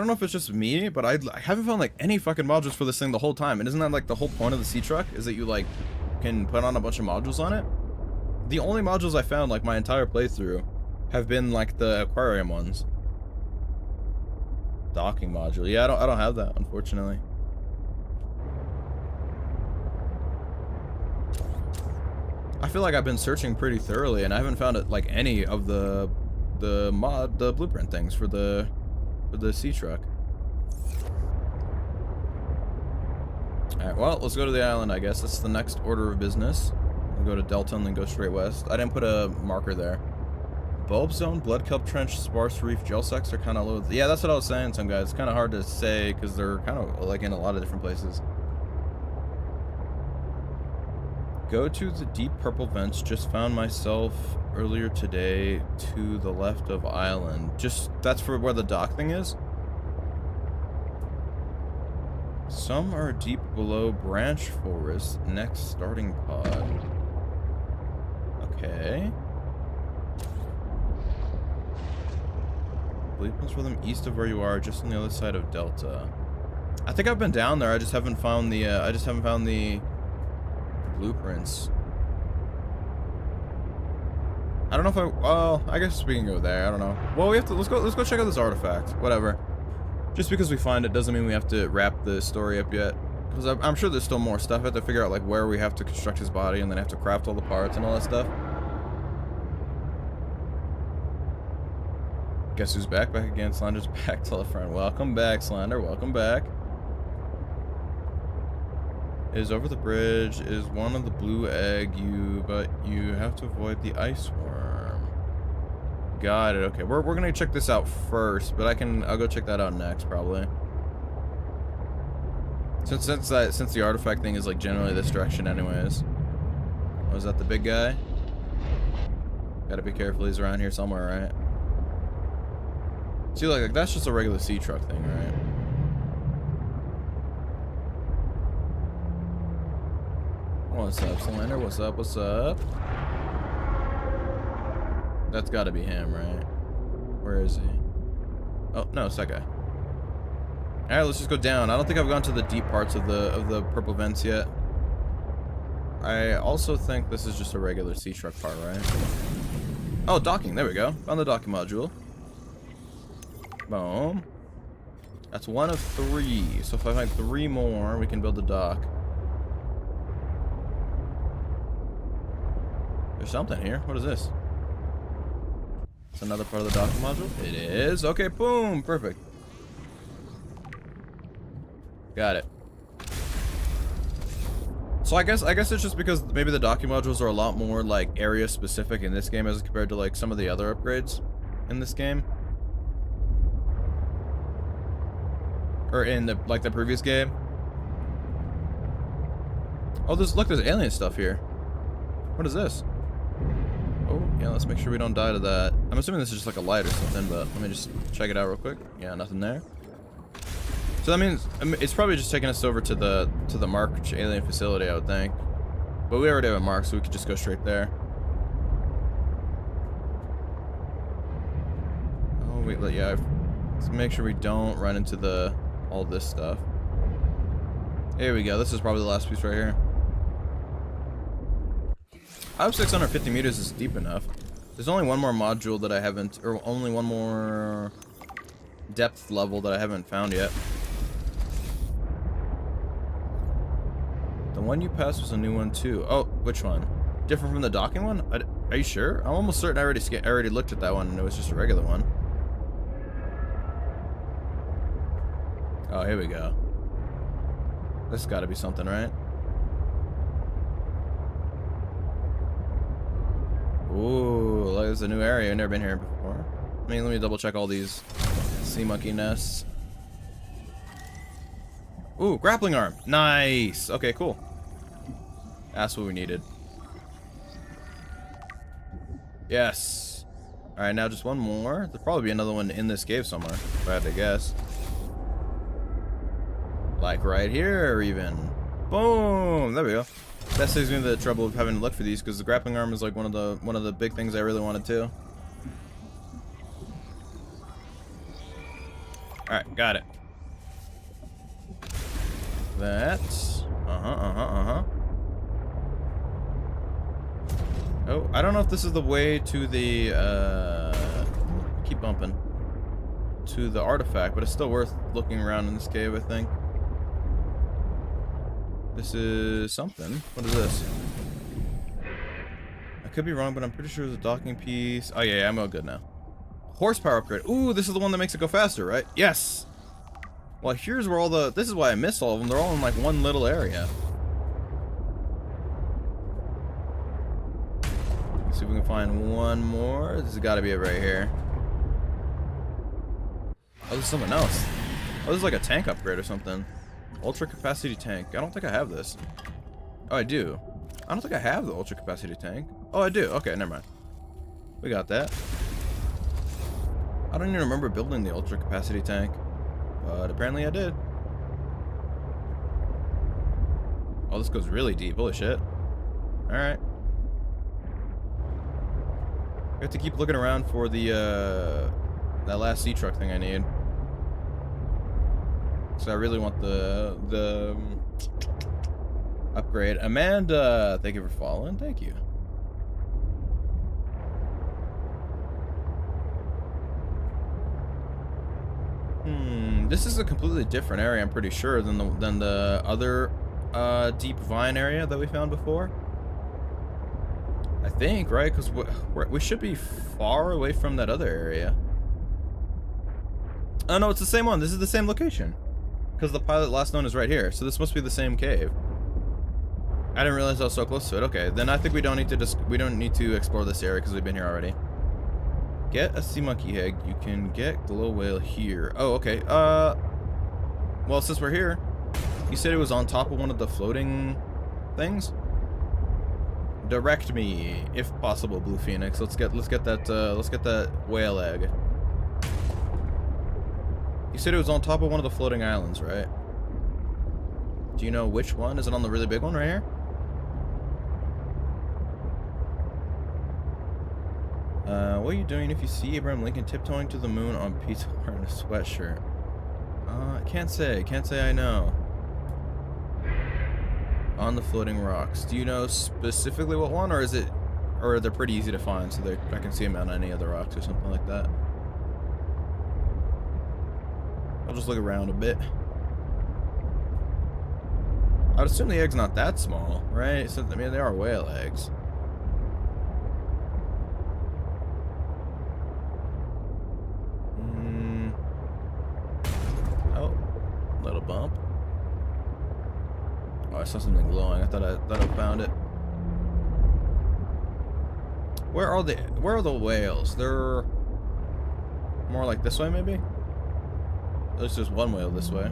know if it's just me, but I haven't found like any fucking modules for this thing the whole time. And isn't that like the whole point of the sea truck, is that you like can put on a bunch of modules on it? The only modules I found like my entire playthrough have been like the aquarium ones. Docking module. Yeah, I don't have that, unfortunately. I feel like I've been searching pretty thoroughly and I haven't found it like any of the blueprint things for the sea truck. Alright, well, let's go to the island, I guess. That's the next order of business. We'll go to Delta and then go straight west. I didn't put a marker there. Bulb Zone, Blood Kelp Trench, Sparse Reef, gel sacks are kind of low. Yeah, that's what I was saying, some guys. It's kind of hard to say because they're kind of like in a lot of different places. Go to the deep purple vents. Just found myself earlier today to the left of island. Just, that's for where the dock thing is? Some are deep below branch forest. Next starting pod. Okay. Bleepins for them east of where you are, just on the other side of Delta. I think I've been down there. I just haven't found the blueprints. I don't know if well, I guess we can go there. I don't know. Well, we have to, let's go check out this artifact. Whatever. Just because we find it doesn't mean we have to wrap the story up yet. Because I'm sure there's still more stuff. I have to figure out like where we have to construct his body and then have to craft all the parts and all that stuff. Guess who's back? Back again. Slender's back. Tell a friend. Welcome back, Slender. Welcome back. Is over the bridge. Is one of the blue egg but you have to avoid the ice worm. Got it. Okay, we're gonna check this out first, but I'll go check that out next probably. Since the artifact thing is like generally this direction anyways. Oh, is that the big guy? Gotta be careful, he's around here somewhere, right? See, like that's just a regular sea truck thing, right? What's up, Slender? What's up? What's up? That's gotta be him, right? Where is he? Oh, no, it's that guy. Alright, let's just go down. I don't think I've gone to the deep parts of the purple vents yet. I also think this is just a regular sea truck part, right? Oh, docking. There we go. Found the docking module. Boom. That's 1 of 3. So if I find 3 more, we can build the dock. There's something here. What is this? It's another part of the docking module? It is. Okay, boom. Perfect. Got it. So I guess it's just because maybe the docking modules are a lot more like area specific in this game as compared to like some of the other upgrades in this game. Or in the previous game. Oh, look, there's alien stuff here. What is this? Oh, yeah, let's make sure we don't die to that. I'm assuming this is just like a light or something, but let me just check it out real quick. Yeah, nothing there. So that means it's probably just taking us over to the Mark alien facility, I would think. But we already have a Mark, so we could just go straight there. Oh wait, yeah. Let's make sure we don't run into all this stuff. Here we go. This is probably the last piece right here. I hope 650 meters is deep enough. There's only one more module that I haven't, or only one more depth level that I haven't found yet. The one you passed was a new one too. Oh, which one? Different from the docking one? Are you sure? I'm almost certain I already looked at that one and it was just a regular one. Oh, here we go. This has got to be something, right? Ooh, look, there's a new area. I've never been here before. Let me double check all these sea monkey nests. Ooh, grappling arm. Nice. Okay, cool. That's what we needed. Yes. Alright, now just one more. There'll probably be another one in this cave somewhere, if I had to guess. Like right here, even. Boom! There we go. That saves me the trouble of having to look for these, because the grappling arm is like one of the big things I really wanted to. Alright, got it. That. Oh, I don't know if this is the way to the, keep bumping. To the artifact, but it's still worth looking around in this cave, I think. This is something. What is this? I could be wrong, but I'm pretty sure it's a docking piece. Oh, yeah, I'm all good now. Horsepower upgrade. Ooh, this is the one that makes it go faster, right? Yes! Well, here's where this is why I missed all of them. They're all in, like, one little area. Let's see if we can find one more. This has got to be it right here. Oh, this is something else. Oh, this is like a tank upgrade or something. Ultra capacity tank. I don't think I have this. Oh, I do. I don't think I have the ultra capacity tank. Oh, I do. Okay, never mind. We got that. I don't even remember building the ultra capacity tank, but apparently I did. Oh, this goes really deep. Holy shit. Alright. I have to keep looking around for the, that last sea truck thing I need. So I really want the upgrade. Amanda, thank you for following. Thank you. This is a completely different area, I'm pretty sure, than the other deep vine area that we found before. I think, right? Because we should be far away from that other area. Oh no, it's the same one. This is the same location. Because the pilot last known is right here, so this must be the same cave. I didn't realize I was so close to it. Okay, then I think we don't need to explore this area because we've been here already. Get a sea monkey egg. You can get glow whale here. Oh, okay. Well, since we're here, you said it was on top of one of the floating things. Direct me, if possible, Blue Phoenix. Let's get that whale egg. You said it was on top of one of the floating islands, right? Do you know which one? Is it on the really big one right here? What are you doing if you see Abraham Lincoln tiptoeing to the moon on pizza wearing a sweatshirt? Can't say I know. On the floating rocks. Do you know specifically what one, or they're pretty easy to find, so I can see them on any of the rocks or something like that? I'll just look around a bit. I would assume the egg's not that small, right? So, I mean, they are whale eggs. Oh, little bump. Oh, I saw something glowing. I thought I found it. Where are the whales? They're more like this way, maybe? There's just one whale this way.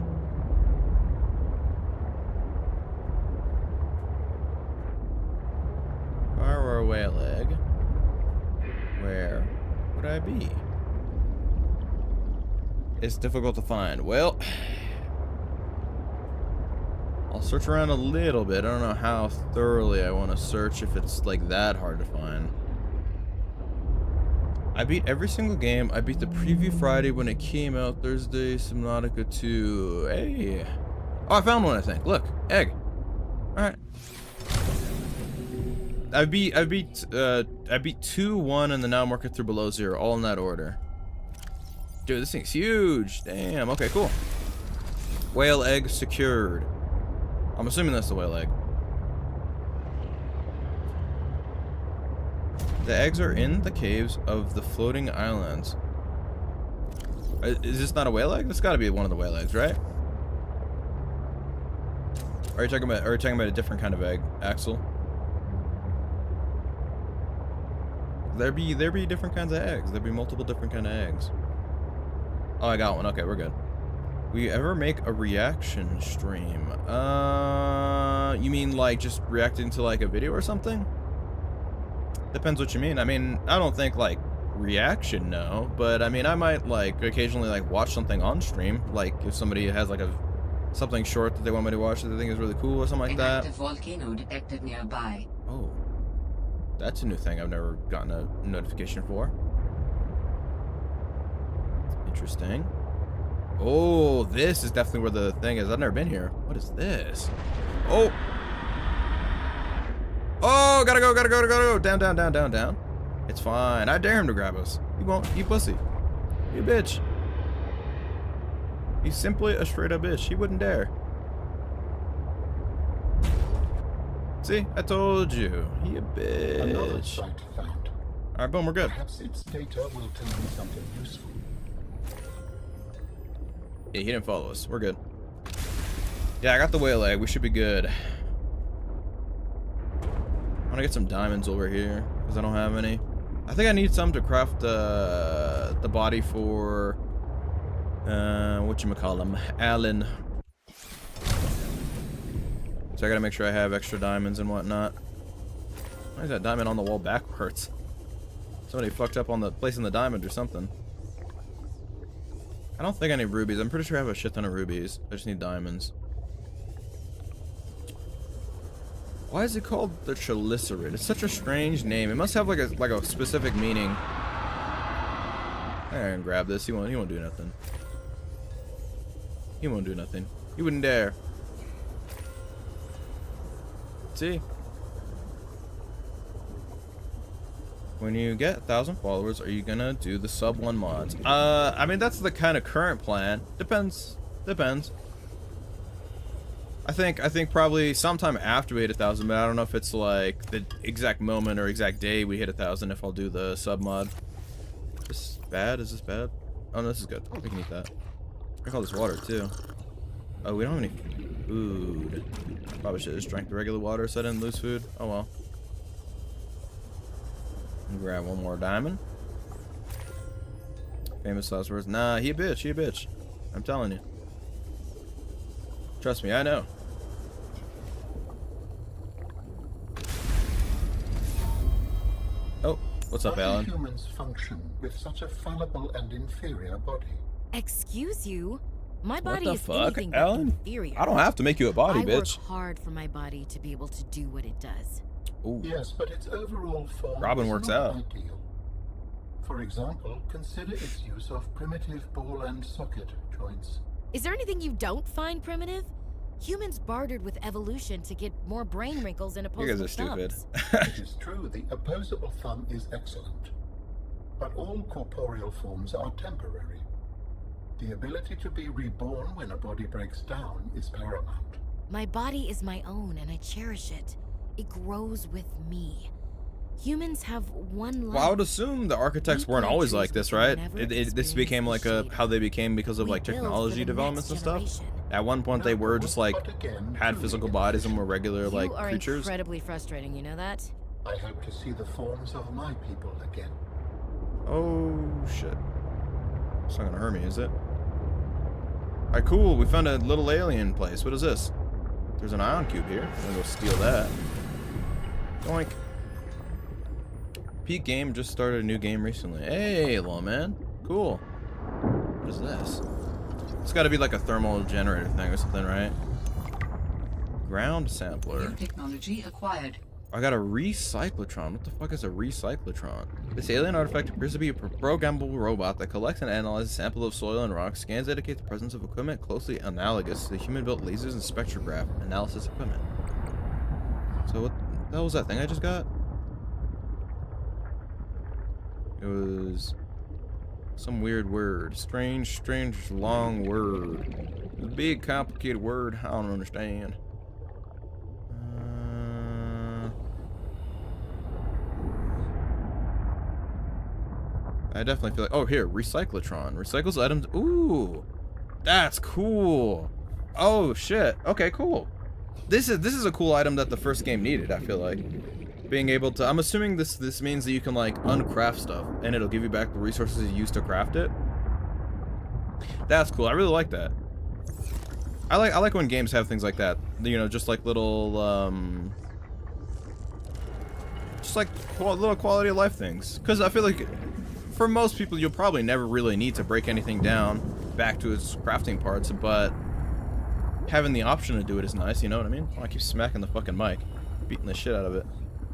Our whale egg. Where would I be? It's difficult to find. Well, I'll search around a little bit. I don't know how thoroughly I want to search if it's like that hard to find. I beat every single game. I beat the preview Friday when it came out Thursday. Subnautica 2. Hey. Oh, I found one, I think. Look, egg. All right. I beat 2, 1, and then now I'm working through below 0, all in that order. Dude, this thing's huge. Damn. Okay, cool. Whale egg secured. I'm assuming that's the whale egg. The eggs are in the caves of the floating islands. Is this not a whale egg? This got to be one of the whale eggs, right? Are you talking about a different kind of egg, Axel? There be different kinds of eggs. There be multiple different kind of eggs. Oh, I got one. Okay, we're good. We ever make a reaction stream? You mean like just reacting to like a video or something? Depends what you mean. I mean, I don't think like reaction, no, but I mean, I might like occasionally like watch something on stream, like if somebody has like something short that they want me to watch that they think is really cool or something like that. An active volcano detected nearby. Oh, that's a new thing I've never gotten a notification for. Interesting. Oh, this is definitely where the thing is. I've never been here. What is this? Oh. Oh, gotta go. Down. It's fine. I dare him to grab us. He won't. You pussy. You bitch. He's simply a straight up bitch. He wouldn't dare. See? I told you. He a Another bitch. site found. Alright, boom, we're good. Perhaps its data will tell me something useful. Yeah, he didn't follow us. We're good. Yeah, I got the whale egg. We should be good. I want to get some diamonds over here because I don't have any. I think I need some to craft the body for whatchamacallem, Alan. So I gotta make sure I have extra diamonds and whatnot. Why is that diamond on the wall backwards? Somebody fucked up on the placing the diamond or something. I don't think I need rubies. I'm pretty sure I have a shit ton of rubies. I just need diamonds. Why is it called the Chalicerate? It's such a strange name. It must have like a specific meaning. I can grab this. He won't do nothing. He won't do nothing. He wouldn't dare. See? When you get 1,000 followers, are you gonna do the sub 1 mods? I mean, that's the kind of current plan. Depends. I think probably sometime after we hit 1,000, but I don't know if it's like the exact moment or exact day we hit 1,000 if I'll do the sub mod. Is this bad? Is this bad? Oh no, this is good. We can eat that. I call this water too. Oh, we don't have any food. Probably should have just drank the regular water so I didn't lose food. Oh well. Grab one more diamond. Famous last words. Nah, he a bitch. He a bitch. I'm telling you. Trust me, I know. Oh, what's up, How do Alan? humans function with such a fallible and inferior body? Excuse you? My body the is fuck, anything but Alan? inferior. I don't have to make you a body, I bitch. work hard for my body to be able to do what it does. Ooh. Yes, but its overall form Robin is works not out. ideal. For example, consider its use of primitive ball and socket joints. Is there anything you don't find primitive? Humans bartered with evolution to get more brain wrinkles and You opposable guys are stupid. thumbs. It is true, the opposable thumb is excellent. But all corporeal forms are temporary. The ability to be reborn when a body breaks down is paramount. My body is my own and I cherish it. It grows with me. Humans have one life. Well, I would assume the architects We weren't always creatures like this, can right? never This experience became the like shade. how they became because of We like build for technology the developments and next stuff. generation. At one point, they were just like But again, had truly physical bodies and inefficient. were regular like You are creatures. incredibly frustrating, you know that? I hope to see the forms of my people again. Oh shit! It's not gonna hurt me, is it? Alright, cool. We found a little alien place. What is this? There's an ion cube here. I'm gonna go steal that. Doink. Peak Game just started a new game recently. Hey, little man. Cool. What is this? It's got to be like a thermal generator thing or something, right? Ground sampler. New technology acquired. I got a recyclotron. What the fuck is a recyclotron? This alien artifact appears to be a programmable robot that collects and analyzes samples of soil and rock, scans that indicate the presence of equipment closely analogous to the human-built lasers and spectrograph analysis equipment. So what the hell was that thing I just got? It was some weird word. Strange, long word. A big, complicated word I don't understand. I definitely feel like, oh, here, recyclotron. Recycles items. Ooh, that's cool. Oh shit. Okay, cool. This is a cool item that the first game needed. I feel like being able to. I'm assuming this means that you can like uncraft stuff and it'll give you back the resources you used to craft it. That's cool. I really like that. I like when games have things like that. You know, just like little just like little quality of life things. Because I feel like for most people, you'll probably never really need to break anything down back to its crafting parts, but having the option to do it is nice, you know what I mean? Oh, I keep smacking the fucking mic, beating the shit out of it.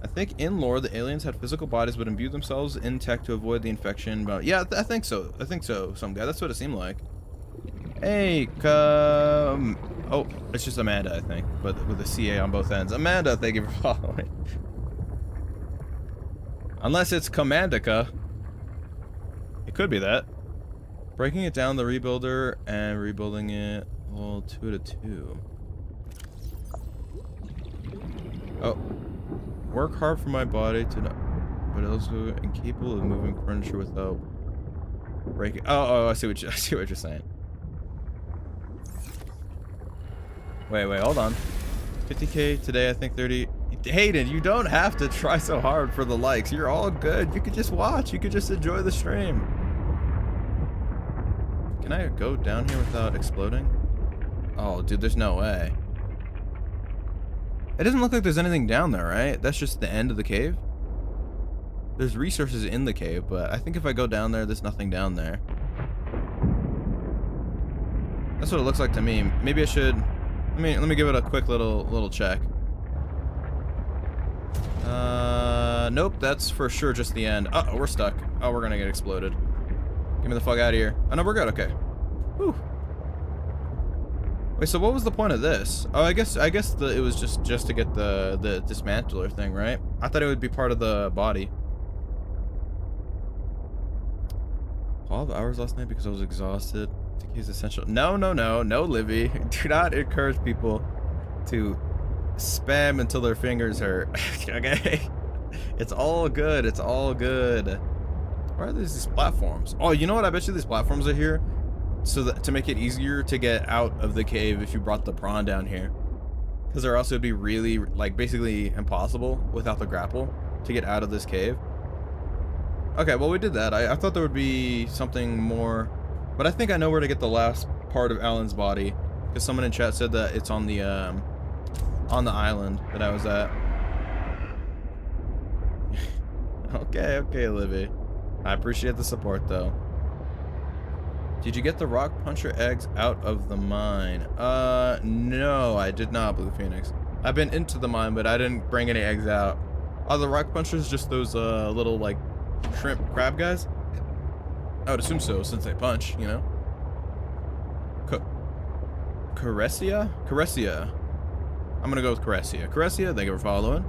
I think in lore, the aliens had physical bodies but imbued themselves in tech to avoid the infection. But yeah, I think so. I think so, some guy. That's what it seemed like. Hey, come. Oh, it's just Amanda, I think, but with a CA on both ends. Amanda, thank you for following. Unless it's Commandica. It could be that. Breaking it down the rebuilder and rebuilding it all 2 to 2. Oh. Work hard for my body to not, but also incapable of moving furniture without breaking. Oh, I see what you're saying. Wait, hold on. 50k today, I think 30. Hayden, you don't have to try so hard for the likes. You're all good. You could just watch. You could just enjoy the stream. Can I go down here without exploding? Oh, dude, there's no way. It doesn't look like there's anything down there, right? That's just the end of the cave. There's resources in the cave, but I think if I go down there, there's nothing down there. That's what it looks like to me. Maybe I should... Let me give it a quick little check. Nope, that's for sure just the end. Uh-oh, we're stuck. Oh, we're gonna get exploded. Get me the fuck out of here. Oh, no, we're good. Okay. Whew. Wait, so what was the point of this? Oh, I guess it was just to get the dismantler thing, right? I thought it would be part of the body. 12 hours last night because I was exhausted. Decay is essential. No, Livy. Do not encourage people to spam until their fingers hurt. Okay? It's all good. It's all good. Why are these platforms? Oh, you know what? I bet you these platforms are here so that to make it easier to get out of the cave if you brought the prawn down here. Because or else it would be really, like, basically impossible without the grapple to get out of this cave. Okay, well, we did that. I thought there would be something more, but I think I know where to get the last part of Alan's body, because someone in chat said that it's on the island that I was at. Okay, Livy. I appreciate the support, though. Did you get the rock puncher eggs out of the mine? No, I did not, Blue Phoenix. I've been into the mine, but I didn't bring any eggs out. Are the rock punchers just those, little, like, shrimp crab guys? I would assume so, since they punch, you know? Caressia? Caressia. I'm gonna go with Caressia. Caressia, thank you for following.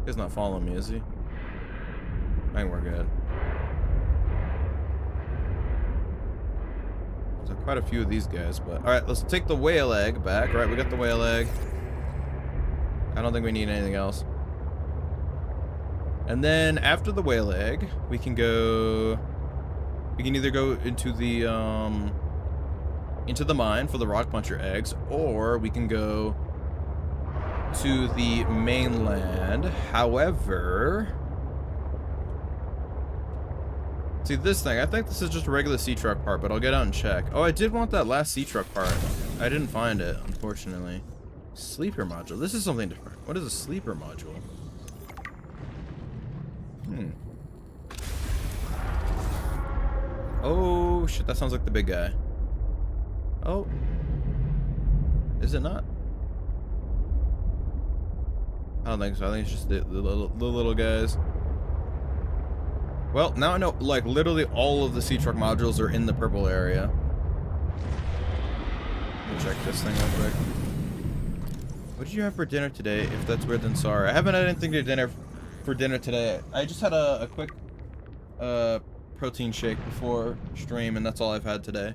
He's not following me, is he? I think we're good. There's quite a few of these guys, but... Alright, let's take the whale egg back. Alright, we got the whale egg. I don't think we need anything else. And then, after the whale egg, we can go... We can either go into the mine for the rock puncher eggs, or we can go to the mainland. However... See, this thing, I think this is just a regular sea truck part, but I'll get out and check. Oh, I did want that last sea truck part. I didn't find it, unfortunately. Sleeper module. This is something different. What is a sleeper module? Oh, shit, that sounds like the big guy. Oh. Is it not? I don't think so. I think it's just the little guys. Well, now I know, like, literally all of the sea truck modules are in the purple area. Let me check this thing real quick. What did you have for dinner today? If that's weird, then sorry. I haven't had anything for dinner today. I just had a quick protein shake before stream, and that's all I've had today.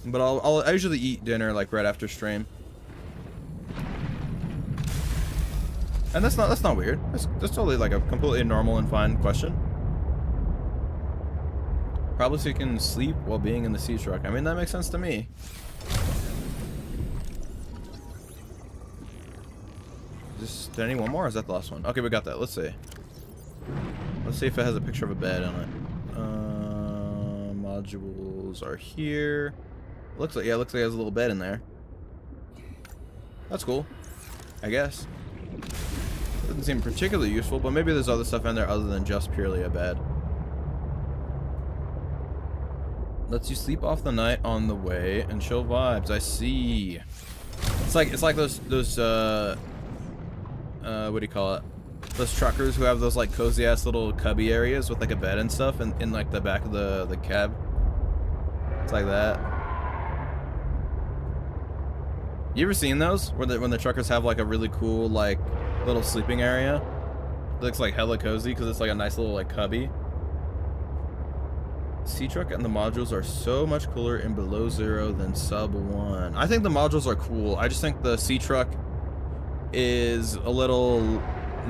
But I usually eat dinner like right after stream. And that's not weird. That's totally like a completely normal and fine question. Probably so you can sleep while being in the sea truck. I mean, that makes sense to me. Is there any one more, or is that the last one? Okay, we got that. Let's see. Let's see if it has a picture of a bed on it. Modules are here. Looks like, yeah, looks like it has a little bed in there. That's cool, I guess. Doesn't seem particularly useful, but maybe there's other stuff in there other than just purely a bed. Lets you sleep off the night on the way and chill vibes. I see. It's like those what do you call it? Those truckers who have those like cozy ass little cubby areas with like a bed and stuff in like the back of the cab. It's like that. You ever seen those where when the truckers have like a really cool like little sleeping area? It looks like hella cozy because it's like a nice little like cubby. Sea truck and the modules are so much cooler in below zero than sub 1. I think the modules are cool. I just think the sea truck is a little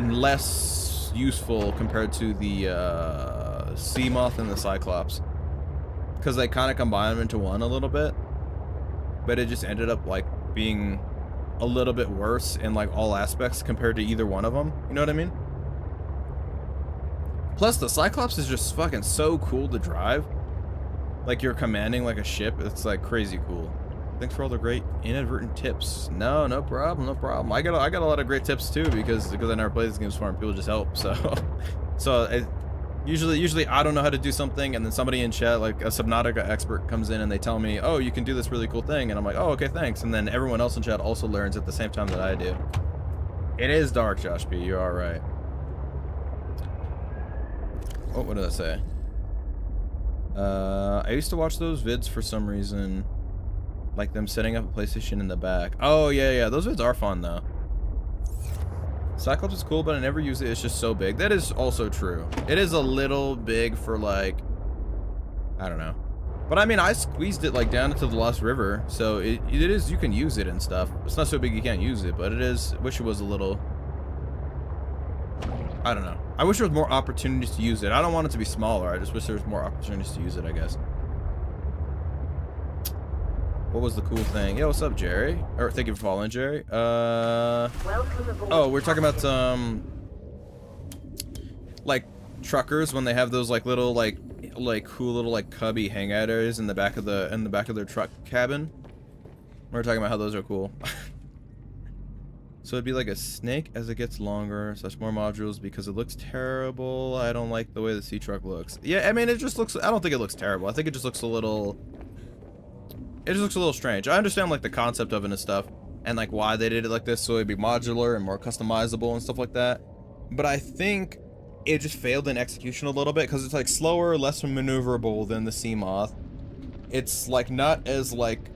less useful compared to the sea moth and the cyclops, because they kind of combine them into one a little bit, but it just ended up like being a little bit worse in like all aspects compared to either one of them. You know what I mean? Plus, the Cyclops is just fucking so cool to drive. Like, you're commanding like a ship. It's like crazy cool. Thanks for all the great inadvertent tips. No, no problem, no problem. I got a lot of great tips too because I never played this game before and people just help. So, usually I don't know how to do something and then somebody in chat, like a Subnautica expert, comes in and they tell me, oh, you can do this really cool thing, and I'm like, oh, okay, thanks. And then everyone else in chat also learns at the same time that I do. It is dark, Josh P. You are right. Oh, what did I say? I used to watch those vids for some reason, like them setting up a PlayStation in the back. Oh yeah, those vids are fun though. Cyclops is cool, but I never use it. It's just so big. That is also true. It is a little big for, like, I don't know. But I mean, I squeezed it like down into the Lost River, so it is, you can use it and stuff. It's not so big you can't use it, but it is, wish it was a little, I don't know. I wish there was more opportunities to use it. I don't want it to be smaller. I just wish there was more opportunities to use it, I guess. What was the cool thing? Yo, what's up, Jerry? Or thank you for following, Jerry. Welcome aboard, Oh, we're talking about Captain. like truckers when they have those like little like cool little like cubby hangout areas in the back of their truck cabin. We're talking about how those are cool. So it'd be like a snake as it gets longer, such more modules because it looks terrible. I don't like the way the sea truck looks. Yeah, I mean it just looks, I don't think it looks terrible. I think it just looks a little, it just looks a little strange. I understand like the concept of it and stuff and like why they did it like this, so it'd be modular and more customizable and stuff like that. But I think it just failed in execution a little bit because it's like slower, less maneuverable than the Sea Moth. It's like not as like,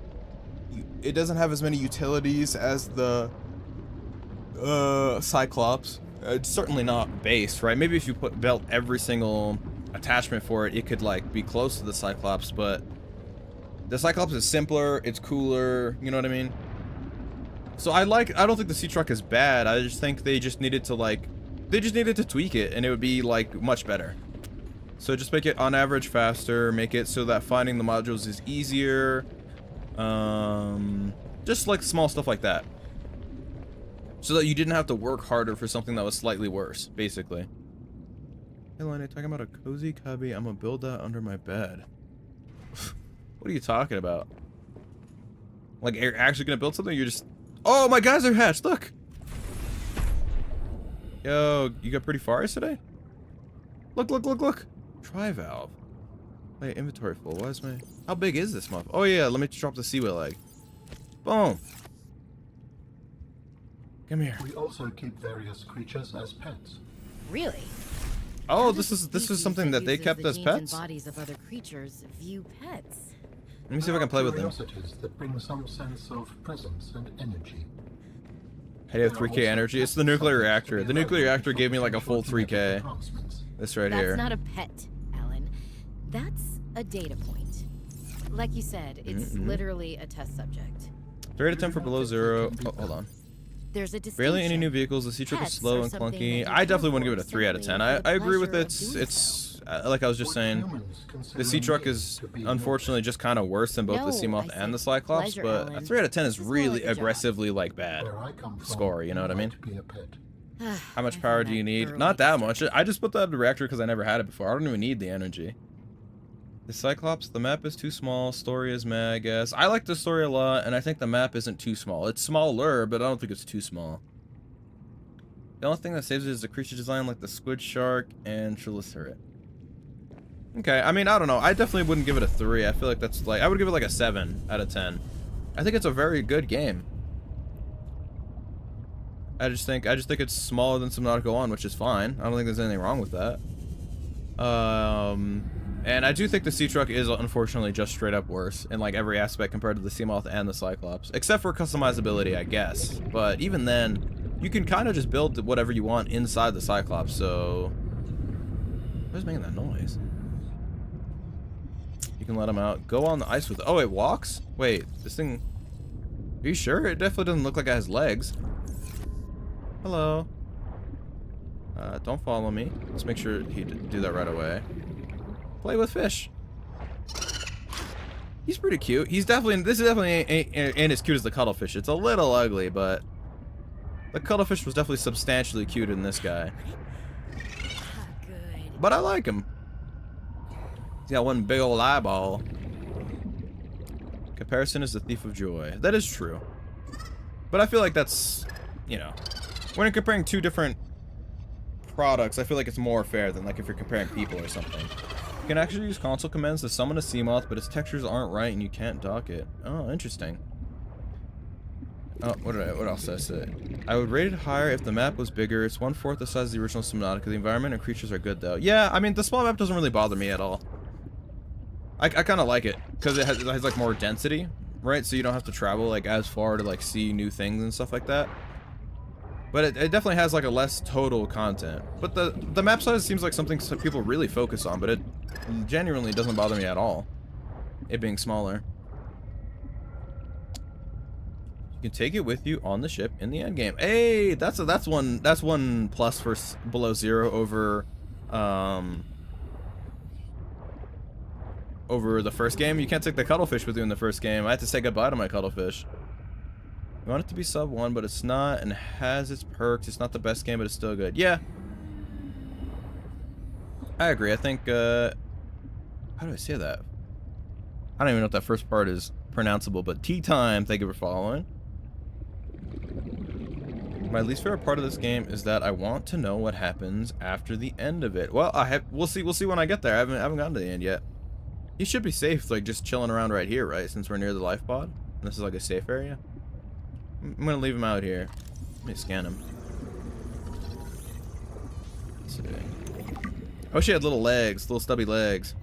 it doesn't have as many utilities as the Cyclops. It's certainly not base, right? Maybe if you built every single attachment for it, it could like be close to the Cyclops, but the Cyclops is simpler, it's cooler, you know what I mean? So I don't think the Sea Truck is bad. I just think they just needed to like, they just needed to tweak it and it would be like much better. So just make it on average faster, make it so that finding the modules is easier. Just like small stuff like that. So that you didn't have to work harder for something that was slightly worse, basically. Hey, Lonnie, talking about a cozy cubby. I'm gonna build that under my bed. What are you talking about? Like, you're actually gonna build something? You're just... Oh, my guys are hatched, look! Yo, you got pretty far yesterday? Look, look, look, look! Tri-valve. Wait, inventory full. Why is my... How big is this month? Oh, yeah, let me drop the sea whale egg. Boom! Come here. We also keep various creatures as pets. Really? Oh, this is something that they kept as pets? Bodies of other creatures view pets. Let me see if I can play with them. Curiosities that bring some sense of presence and energy. Hey, you have 3K energy. It's the nuclear reactor. The nuclear reactor gave me like a full 3K. This right here. That's not a pet, Alan. That's a data point. Like you said, it's literally a test subject. 3 out of 10 for below 0. Oh, hold on. There's a distinction. Barely any new vehicles. The Sea Truck is slow and clunky. I definitely wouldn't give it a 3 out of 10. I agree with it. It's like I was just saying. The Sea Truck is unfortunately just kind of worse than both the Sea Moth and the Cyclops, but a 3 out of 10 is really aggressively like bad score. You know what I mean? How much power do you need? Not that much. I just put that in the reactor because I never had it before. I don't even need the energy. The Cyclops, the map is too small, story is meh, I guess. I like the story a lot, and I think the map isn't too small. It's smaller, but I don't think it's too small. The only thing that saves it is the creature design, like the squid shark and Triceratops. Okay, I mean, I don't know. I definitely wouldn't give it a 3. I feel like that's like, I would give it like a 7 out of 10. I think it's a very good game. I just think it's smaller than Subnautica 1, which is fine. I don't think there's anything wrong with that. And I do think the Sea Truck is unfortunately just straight up worse in like every aspect compared to the Sea Moth and the Cyclops. Except for customizability, I guess. But even then, you can kind of just build whatever you want inside the Cyclops, so... Who's making that noise? You can let him out. Go on the ice with... Oh, it walks? Wait, this thing... Are you sure? It definitely doesn't look like it has legs. Hello. Don't follow me. Let's make sure he do that right away. Play with fish. He's pretty cute. He's definitely, this is definitely ain't as cute as the cuttlefish. It's a little ugly, but the cuttlefish was definitely substantially cuter than this guy. Good. But I like him. He's got one big old eyeball. Comparison is the thief of joy. That is true. But I feel like that's, you know, when you're comparing two different products, I feel like it's more fair than like if you're comparing people or something. You can actually use console commands to summon a Seamoth, but its textures aren't right and you can't dock it. Oh, interesting. Oh, what else did I say? I would rate it higher if the map was bigger. It's 1/4 the size of the original Subnautica. The environment and creatures are good though. Yeah, I mean the small map doesn't really bother me at all. I kind of like it because it has like more density, right? So you don't have to travel like as far to like see new things and stuff like that. But it definitely has like a less total content. But the map size seems like something some people really focus on, but it genuinely doesn't bother me at all. It being smaller. You can take it with you on the ship in the end game. Hey, that's one plus for Below Zero over over the first game. You can't take the cuttlefish with you in the first game. I had to say goodbye to my cuttlefish. You want it to be sub 1, but it's not, and has its perks. It's not the best game, but it's still good. Yeah. I agree. I think, how do I say that? I don't even know if that first part is pronounceable, but tea time, thank you for following. My least favorite part of this game is that I want to know what happens after the end of it. Well, we'll see when I get there. I haven't gotten to the end yet. He should be safe, like just chilling around right here, right? Since we're near the life pod. This is like a safe area. I'm gonna leave him out here. Let me scan him. Let's see. Oh, she had little legs, little stubby legs.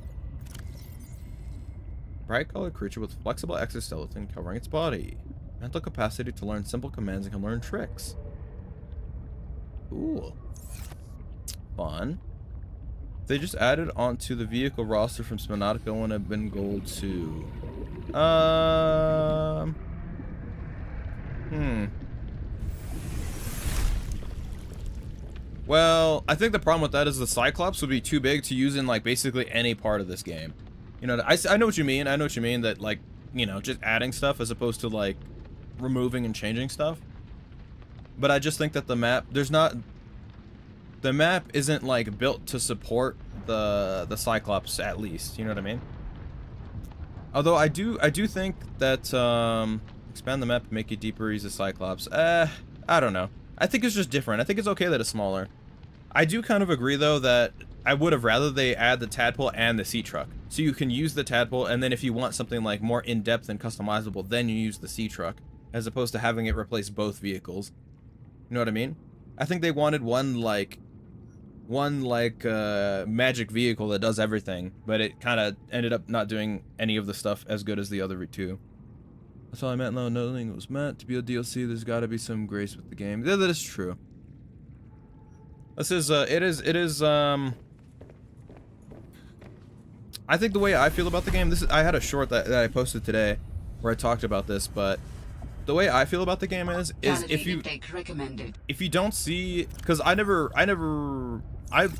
Bright colored creature with flexible exoskeleton covering its body. Mental capacity to learn simple commands and can learn tricks. Ooh. Fun. They just added onto the vehicle roster from Subnautica when I've been gold too. Well, I think the problem with that is the Cyclops would be too big to use in like basically any part of this game. You know, I know what you mean. I know what you mean that like, you know, just adding stuff as opposed to like removing and changing stuff. But I just think that the map, the map isn't like built to support the Cyclops at least, you know what I mean? Although I do think that expand the map, make it deeper, use the Cyclops. I don't know. I think it's just different. I think it's okay that it's smaller. I do kind of agree though that I would have rather they add the tadpole and the sea truck. So you can use the tadpole, and then if you want something like more in-depth and customizable, then you use the sea truck, as opposed to having it replace both vehicles. You know what I mean? I think they wanted one magic vehicle that does everything, but it kind of ended up not doing any of the stuff as good as the other two. That's all I meant. No, knowing it was meant to be a DLC. There's got to be some grace with the game. Yeah, that is true. This is it is I think the way I feel about the game, I had a short that I posted today where I talked about this, but the way I feel about the game is if you don't see, because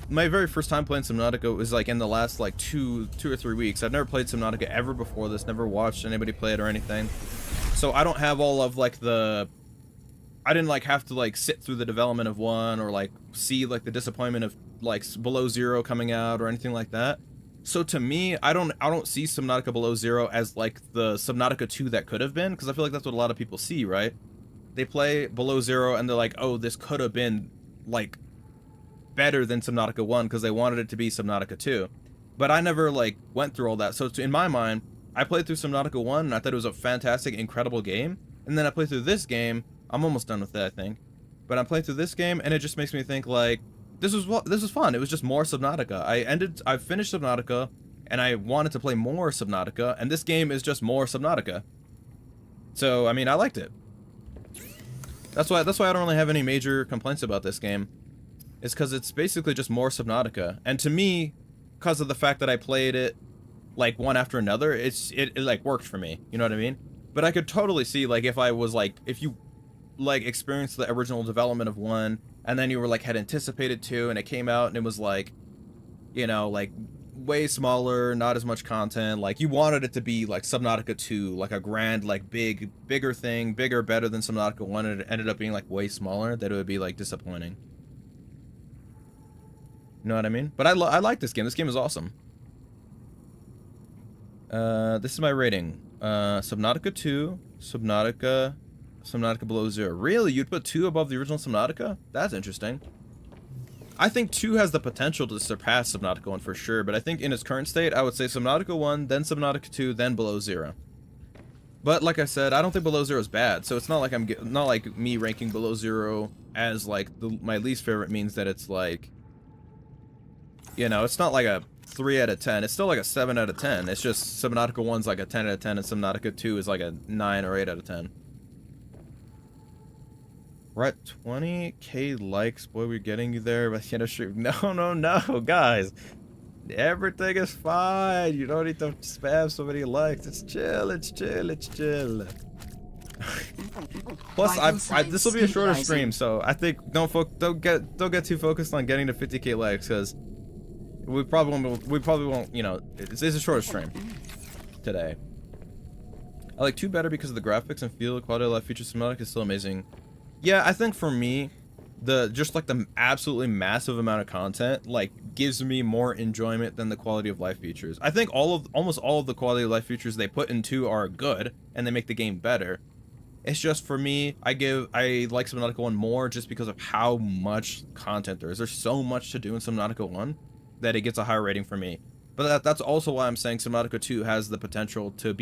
my very first time playing Subnautica was like in the last like two or 3 weeks. I've never played Subnautica ever before this, never watched anybody play it or anything. So I don't have all of like I didn't like have to like sit through the development of 1 or like see like the disappointment of like Below Zero coming out or anything like that. So to me, I don't see Subnautica Below Zero as like the Subnautica 2 that could have been, because I feel like that's what a lot of people see, right? They play Below Zero and they're like, oh, this could have been like better than Subnautica 1 because they wanted it to be Subnautica 2. But I never like went through all that. So in my mind, I played through Subnautica 1 and I thought it was a fantastic, incredible game. And then I played through this game. I'm almost done with it, I think. But I'm playing through this game and it just makes me think like, this was fun. It was just more Subnautica. I finished Subnautica and I wanted to play more Subnautica, and this game is just more Subnautica. So, I mean, I liked it. That's why I don't really have any major complaints about this game. It's because it's basically just more Subnautica. And to me, because of the fact that I played it like one after another, it like worked for me. You know what I mean? But I could totally see like if you like experienced the original development of 1 and then you were like had anticipated 2 and it came out and it was like, you know, like way smaller, not as much content, like you wanted it to be like Subnautica 2, like a grand, like bigger thing, better than Subnautica 1, and it ended up being like way smaller, that it would be like disappointing. You know what I mean? But I like this game. This game is awesome. This is my rating. Subnautica 2, Subnautica Below Zero. Really? You'd put 2 above the original Subnautica? That's interesting. I think 2 has the potential to surpass Subnautica 1 for sure, but I think in its current state, I would say Subnautica 1, then Subnautica 2, then Below Zero. But like I said, I don't think Below Zero is bad, so it's not like not like me ranking Below Zero as like my least favorite means that it's like, you know, it's not like a 3 out of 10. It's still like a 7 out of 10. It's just Subnautica 1's like a 10 out of 10, and Subnautica 2 is like a 9 or 8 out of 10. We're at 20k likes. Boy, we're getting you there. But no, guys. Everything is fine. You don't need to spam so many likes. It's chill. It's chill. Plus, this will be a shorter stream, so I think don't get too focused on getting to 50k likes, because we probably won't. You know, it's a shorter stream today. I like 2 better because of the graphics and feel. Quality of life features. Subnautica is still amazing. Yeah, I think for me, just like the absolutely massive amount of content like gives me more enjoyment than the quality of life features. I think almost all of the quality of life features they put in 2 are good and they make the game better. It's just for me, I like Subnautica 1 more just because of how much content there is. There's so much to do in Subnautica 1 that it gets a higher rating for me. But that's also why I'm saying Subnautica 2 has the potential to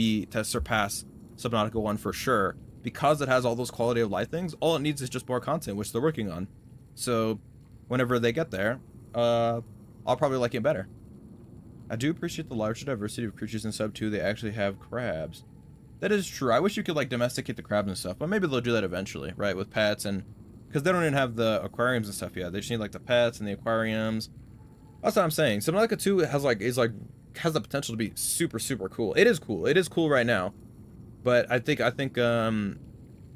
surpass Subnautica 1 for sure. Because it has all those quality of life things, all it needs is just more content, which they're working on. So, whenever they get there, I'll probably like it better. I do appreciate the larger diversity of creatures in Sub 2. They actually have crabs. That is true. I wish you could like domesticate the crabs and stuff, but maybe they'll do that eventually, right? With pets and because they don't even have the aquariums and stuff yet. They just need like the pets and the aquariums. That's what I'm saying. Subnautica 2 has the potential to be super cool. It is cool. It is cool right now. But I think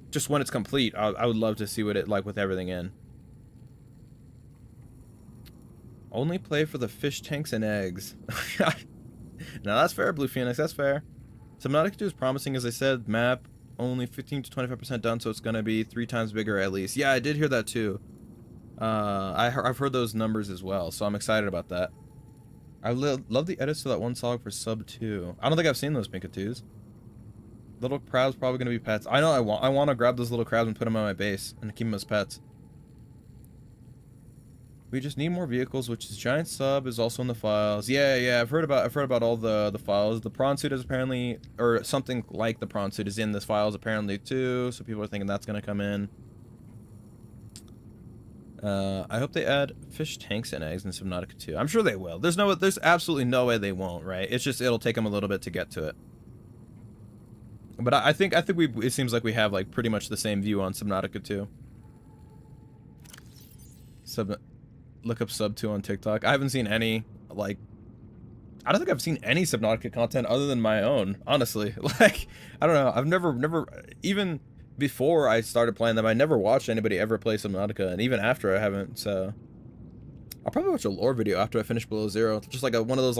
just when it's complete, I would love to see what it like with everything in. Only play for the fish tanks and eggs. Now that's fair, Blue Phoenix. That's fair. Subnautica 2 is promising, as I said. Map only 15 to 25% done, so it's gonna be 3 times bigger at least. Yeah, I did hear that too. I've heard those numbers as well, so I'm excited about that. I love the edits to that one song for Sub 2. I don't think I've seen those Pikatus. Little crabs probably gonna be pets. I know I want to grab those little crabs and put them on my base and keep them as pets. We just need more vehicles, which is giant sub is also in the files. Yeah, I've heard about all the files. The prawn suit is apparently, or something like the prawn suit is in this files apparently too. So people are thinking that's gonna come in. I hope they add fish tanks and eggs in Subnautica 2. I'm sure they will. There's absolutely no way they won't, right? It's just it'll take them a little bit to get to it. But I think it seems like we have like pretty much the same view on Subnautica 2. Look up Sub 2 on TikTok. I haven't seen any I don't think I've seen any Subnautica content other than my own, honestly. Like, I don't know. I've never even before I started playing them, I never watched anybody ever play Subnautica, and even after I haven't. So I'll probably watch a lore video after I finish Below Zero. Just like one of those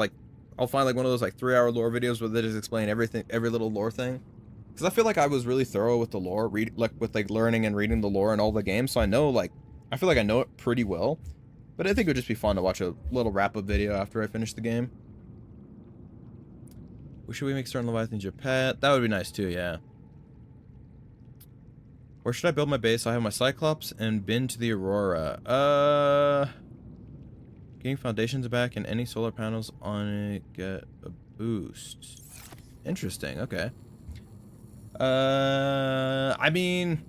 I'll find like one of those 3-hour lore videos where they just explain everything, every little lore thing. Because I feel like I was really thorough with the lore, with learning and reading the lore in all the games, so I know I feel like I know it pretty well. But I think it would just be fun to watch a little wrap-up video after I finish the game. Should we make certain Leviathans your pet? That would be nice too, yeah. Where should I build my base? I have my Cyclops and been to the Aurora. Getting foundations back and any solar panels on it get a boost. Interesting, okay. I mean,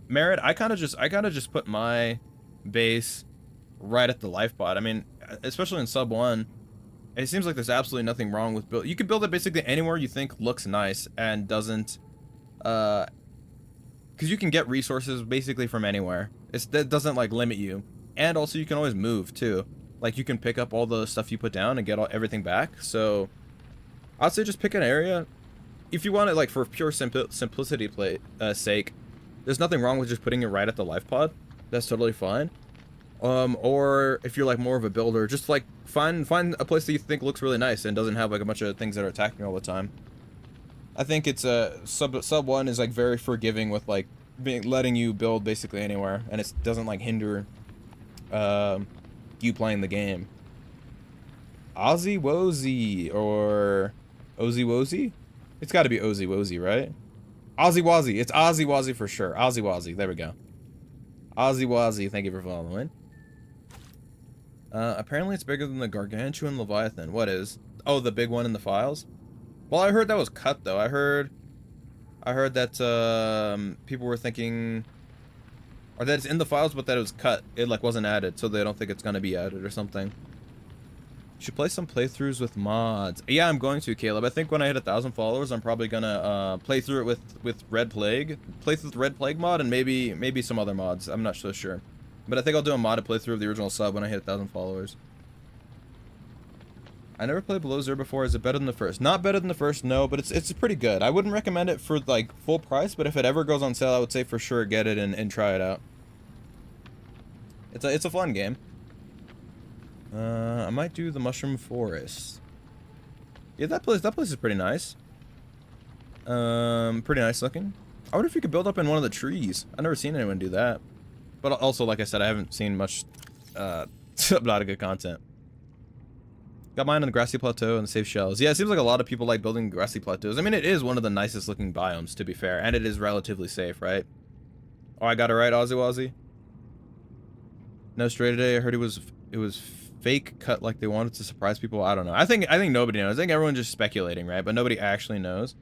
Merritt, I kind of just put my base right at the life pod. I mean, especially in Sub 1, it seems like there's absolutely nothing wrong with build. You can build it basically anywhere you think looks nice and doesn't, because you can get resources basically from anywhere. That doesn't like limit you, and also you can always move too. Like you can pick up all the stuff you put down and get everything back. So I'd say just pick an area. If you want it like for pure simplicity sake, there's nothing wrong with just putting it right at the life pod. That's totally fine. Or if you're like more of a builder, just like find a place that you think looks really nice and doesn't have like a bunch of things that are attacking all the time. I think it's sub 1 is like very forgiving with like letting you build basically anywhere, and it doesn't like hinder you playing the game. Ozzy Wozy or Ozzy Wozy? It's got to be Ozzy Wozy, right? Ozzy Wazzy. It's Ozzy Wazzy for sure. Ozzy Wazzy. There we go. Ozzy Wazzy. Thank you for following. Apparently it's bigger than the Gargantuan Leviathan. What is? Oh, the big one in the files? Well, I heard that was cut, though. I heard that, people were thinking... Or that it's in the files, but that it was cut. It, like, wasn't added, so they don't think it's gonna be added or something. You should play some playthroughs with mods. Yeah, I'm going to, Caleb. I think when I hit 1,000 followers, I'm probably gonna, play through it with Red Plague. Play through the Red Plague mod and maybe some other mods. I'm not so sure. But I think I'll do a modded playthrough of the original sub when I hit 1,000 followers. I never played Below Zero before. Is it better than the first? Not better than the first, no, but it's pretty good. I wouldn't recommend it for, like, full price, but if it ever goes on sale, I would say for sure get it and try it out. It's a fun game. I might do the Mushroom Forest. Yeah, that place is pretty nice. Pretty nice looking. I wonder if you could build up in one of the trees. I've never seen anyone do that. But also, like I said, I haven't seen much Subnautica content. Got mine on the grassy plateau and the safe shells. Yeah, it seems like a lot of people like building grassy plateaus. I mean, it is one of the nicest looking biomes, to be fair, and it is relatively safe, right? Oh, I got it right, Ozzy Wazzy. No stray today. I heard it was fake cut, like they wanted to surprise people. I don't know. I think nobody knows. I think everyone's just speculating, right? But nobody actually knows.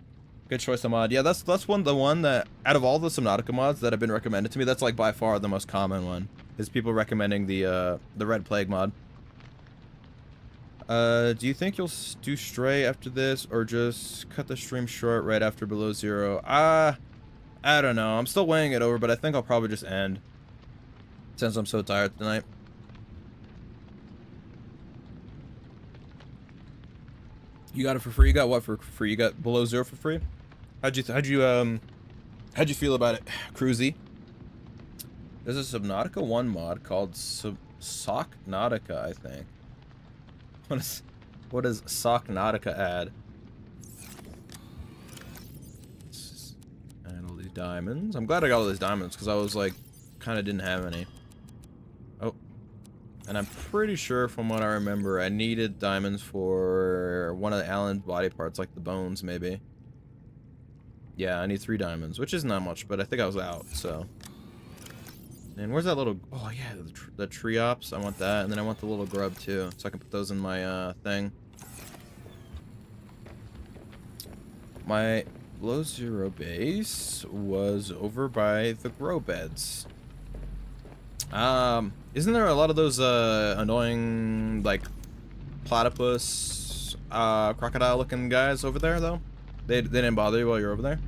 Good choice of mod. Yeah, that's the one that out of all the Subnautica mods that have been recommended to me, that's like by far the most common one. Is people recommending the Red Plague mod. Do you think you'll do Stray after this, or just cut the stream short right after Below Zero? I don't know. I'm still weighing it over, but I think I'll probably just end, since I'm so tired tonight. You got it for free? You got what for free? You got Below Zero for free? How'd you feel about it, Cruzy? There's a Subnautica 1 mod called Socknautica, I think. What does Socknautica add? And all these diamonds. I'm glad I got all these diamonds because I was like, kind of didn't have any. Oh, and I'm pretty sure from what I remember, I needed diamonds for one of Alan's body parts, like the bones, maybe. Yeah, I need 3 diamonds, which is not much, but I think I was out, so. And where's that little... Oh, yeah, the Triops. I want that. And then I want the little grub, too. So I can put those in my, thing. My Below Zero base was over by the grow beds. Isn't there a lot of those, annoying, like, platypus, crocodile-looking guys over there, though? They didn't bother you while you're over there?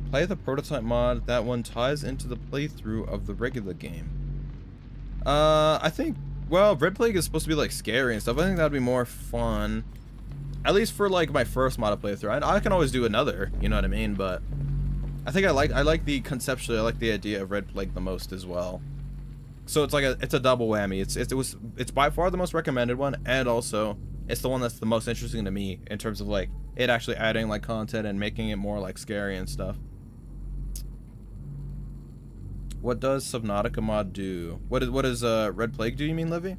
Play the prototype mod. That one ties into the playthrough of the regular game. I think, well, Red Plague is supposed to be like scary and stuff. I think that'd be more fun, at least for like my first mod playthrough. I can always do another, you know what I mean? But I think I like the conceptually, I like the idea of Red Plague the most as well. So it's like it's a double whammy. It's by far the most recommended one, and also it's the one that's the most interesting to me in terms of like it actually adding like content and making it more like scary and stuff. What does Subnautica mod do? What does Red Plague do, you mean, Livy?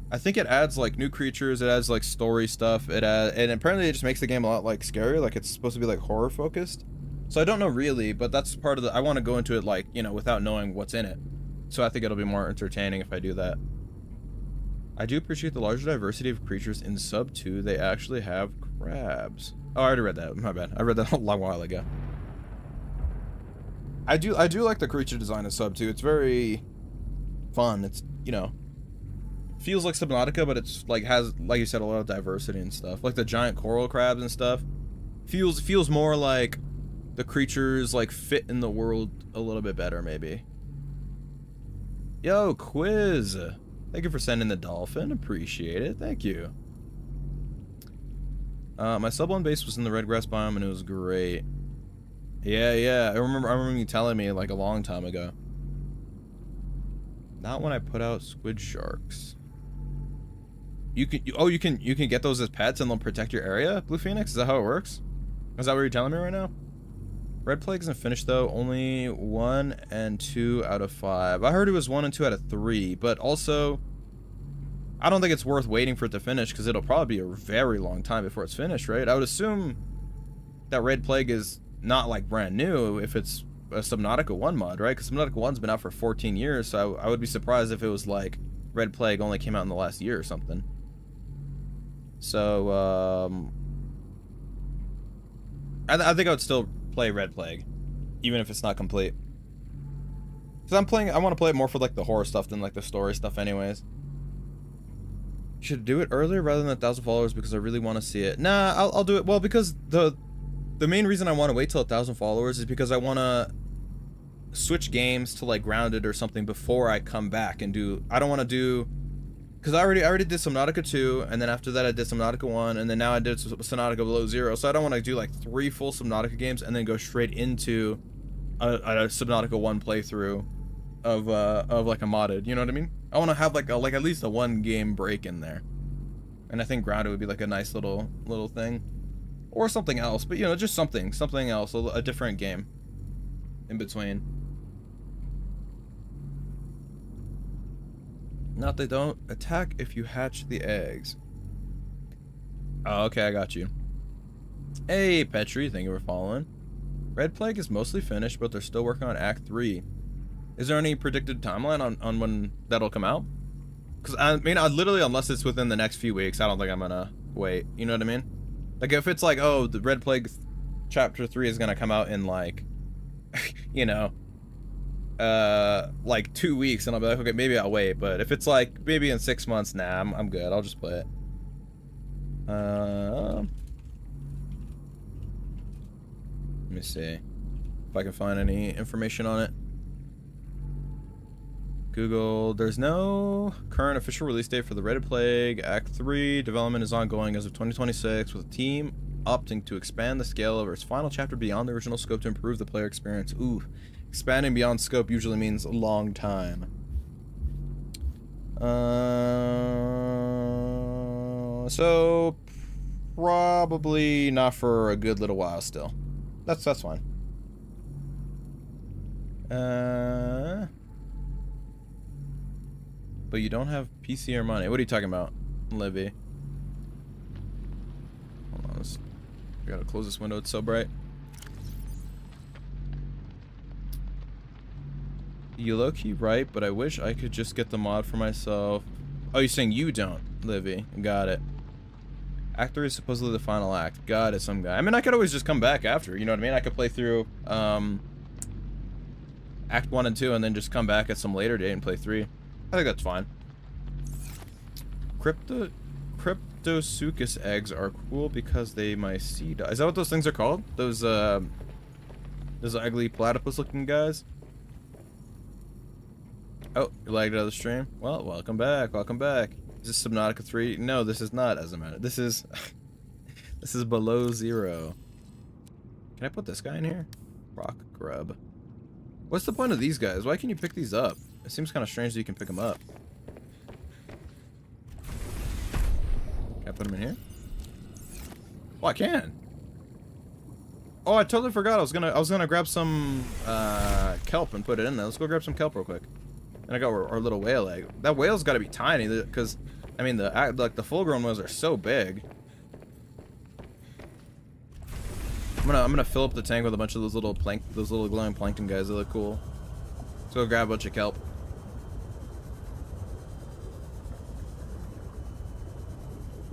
I think it adds like new creatures, it adds like story stuff, and apparently it just makes the game a lot like scary, like it's supposed to be like horror focused. So I don't know really, but that's part of the, I want to go into it like, you know, without knowing what's in it. So I think it'll be more entertaining if I do that. I do appreciate the larger diversity of creatures in Sub 2. They actually have crabs. Oh, I already read that. My bad. I read that a long while ago. I do like the creature design in Sub 2. It's very fun. It's, you know, feels like Subnautica, but it's like has, like you said, a lot of diversity and stuff. Like the giant coral crabs and stuff. Feels more like the creatures like fit in the world a little bit better, maybe. Yo, Quiz. Thank you for sending the dolphin. Appreciate it. Thank you. My sub 1 base was in the red grass biome and it was great. Yeah. I remember you telling me like a long time ago. Not when I put out squid sharks. You can get those as pets and they'll protect your area, Blue Phoenix? Is that how it works? Is that what you're telling me right now? Red Plague isn't finished though. Only 1 and 2 out of 5. I heard it was 1 and 2 out of 3, but also I don't think it's worth waiting for it to finish because it'll probably be a very long time before it's finished, right? I would assume that Red Plague is not like brand new if it's a Subnautica 1 mod, right? Because Subnautica 1's been out for 14 years, so I would be surprised if it was like Red Plague only came out in the last year or something. So, I think I would still play Red Plague, even if it's not complete. Because I want to play it more for like the horror stuff than like the story stuff anyways. You should do it earlier rather than 1,000 followers because I really want to see it. Nah, I'll do it. Well, because the main reason I want to wait till 1,000 followers is because I want to switch games to like Grounded or something before I come back and do. I don't want to do, because I already did Subnautica 2, and then after that I did Subnautica 1, and then now I did Subnautica Below Zero. So I don't want to do like 3 full Subnautica games and then go straight into a Subnautica 1 playthrough of like a modded. You know what I mean? I want to have like at least a 1 game break in there, and I think Grounded would be like a nice little thing. Or something else, but you know, just something else, a different game in between. Not they don't attack if you hatch the eggs. Oh, okay, I got you. Hey, Petri, thank you for following. Red Plague is mostly finished, but they're still working on Act 3. Is there any predicted timeline on when that'll come out? Because I mean, literally, unless it's within the next few weeks, I don't think I'm gonna wait. You know what I mean? Like, if it's like, oh, the Red Plague Chapter 3 is gonna come out in, like, you know, like 2 weeks, and I'll be like, okay, maybe I'll wait. But if it's like, maybe in 6 months, nah, I'm good. I'll just play it. Let me see if I can find any information on it. Google, there's no current official release date for the Red Plague Act 3. Development is ongoing as of 2026, with the team opting to expand the scale of its final chapter beyond the original scope to improve the player experience. Ooh, expanding beyond scope usually means a long time. So probably not for a good little while still. That's fine. But you don't have PC or money. What are you talking about, Livy? Hold on, I gotta close this window, it's so bright. You low-key right, but I wish I could just get the mod for myself. Oh, you're saying you don't, Livy. Got it. Act 3 is supposedly the final act. Got it, some guy. I mean, I could always just come back after, you know what I mean? I could play through, Act 1 and 2, and then just come back at some later date and play 3. I think that's fine. Cryptosuchus eggs are cool because they mycete. Is that what those things are called? Those ugly platypus-looking guys? Oh, you lagged out of the stream? Well, welcome back. Welcome back. Is this Subnautica 3? No, this is not, as a matter. This is this is Below Zero. Can I put this guy in here? Rock grub. What's the point of these guys? Why can you pick these up? It seems kind of strange that you can pick them up. Can I put them in here? Oh, I can. Oh, I totally forgot. I was gonna grab some kelp and put it in there. Let's go grab some kelp real quick. And I got our little whale egg. That whale's got to be tiny, because I mean the full-grown ones are so big. I'm gonna fill up the tank with a bunch of those little glowing plankton guys. They look cool. Let's go grab a bunch of kelp.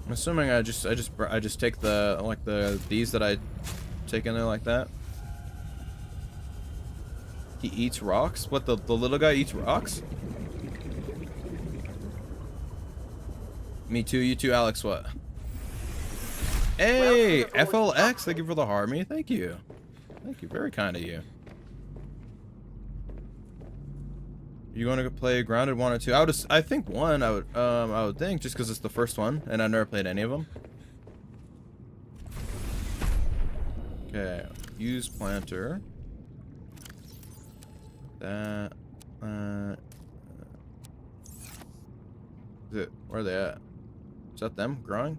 I'm assuming I just take these that I take in there like that. He eats rocks? What, the little guy eats rocks? Me too, you too, Alex, what? Hey, FLX, thank you for the harmony. Thank you. Thank you, very kind of you. You want to play Grounded 1 or 2? I think 1, I would think, just because it's the first one, and I've never played any of them. Okay, use planter. That, where are they at? Is that them growing?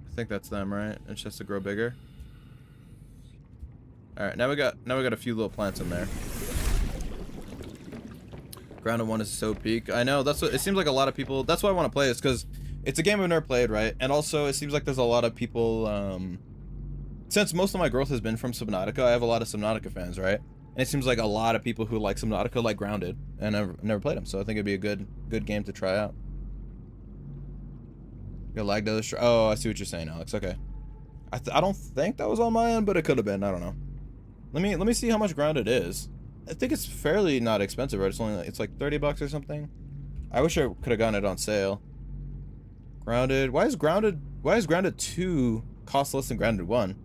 I think that's them, right? It's just to grow bigger. All right, now we got a few little plants in there. Grounded 1 is so peak. I know, that's what it seems like. A lot of people, that's why I want to play this, because it's a game I've never played, right? And also it seems like there's a lot of people since most of my growth has been from Subnautica, I have a lot of Subnautica fans, right? And it seems like a lot of people who like Subnautica like Grounded, and I've never played them, so I think it'd be a good game to try out. Your lag does. Oh, I see what you're saying, Alex. Okay. I don't think that was on my end, but it could have been. I don't know. Let me see how much Grounded is. I think it's fairly not expensive, right? It's like 30 bucks or something. I wish I could have gotten it on sale. Grounded. Why is Grounded 2 cost less than Grounded 1?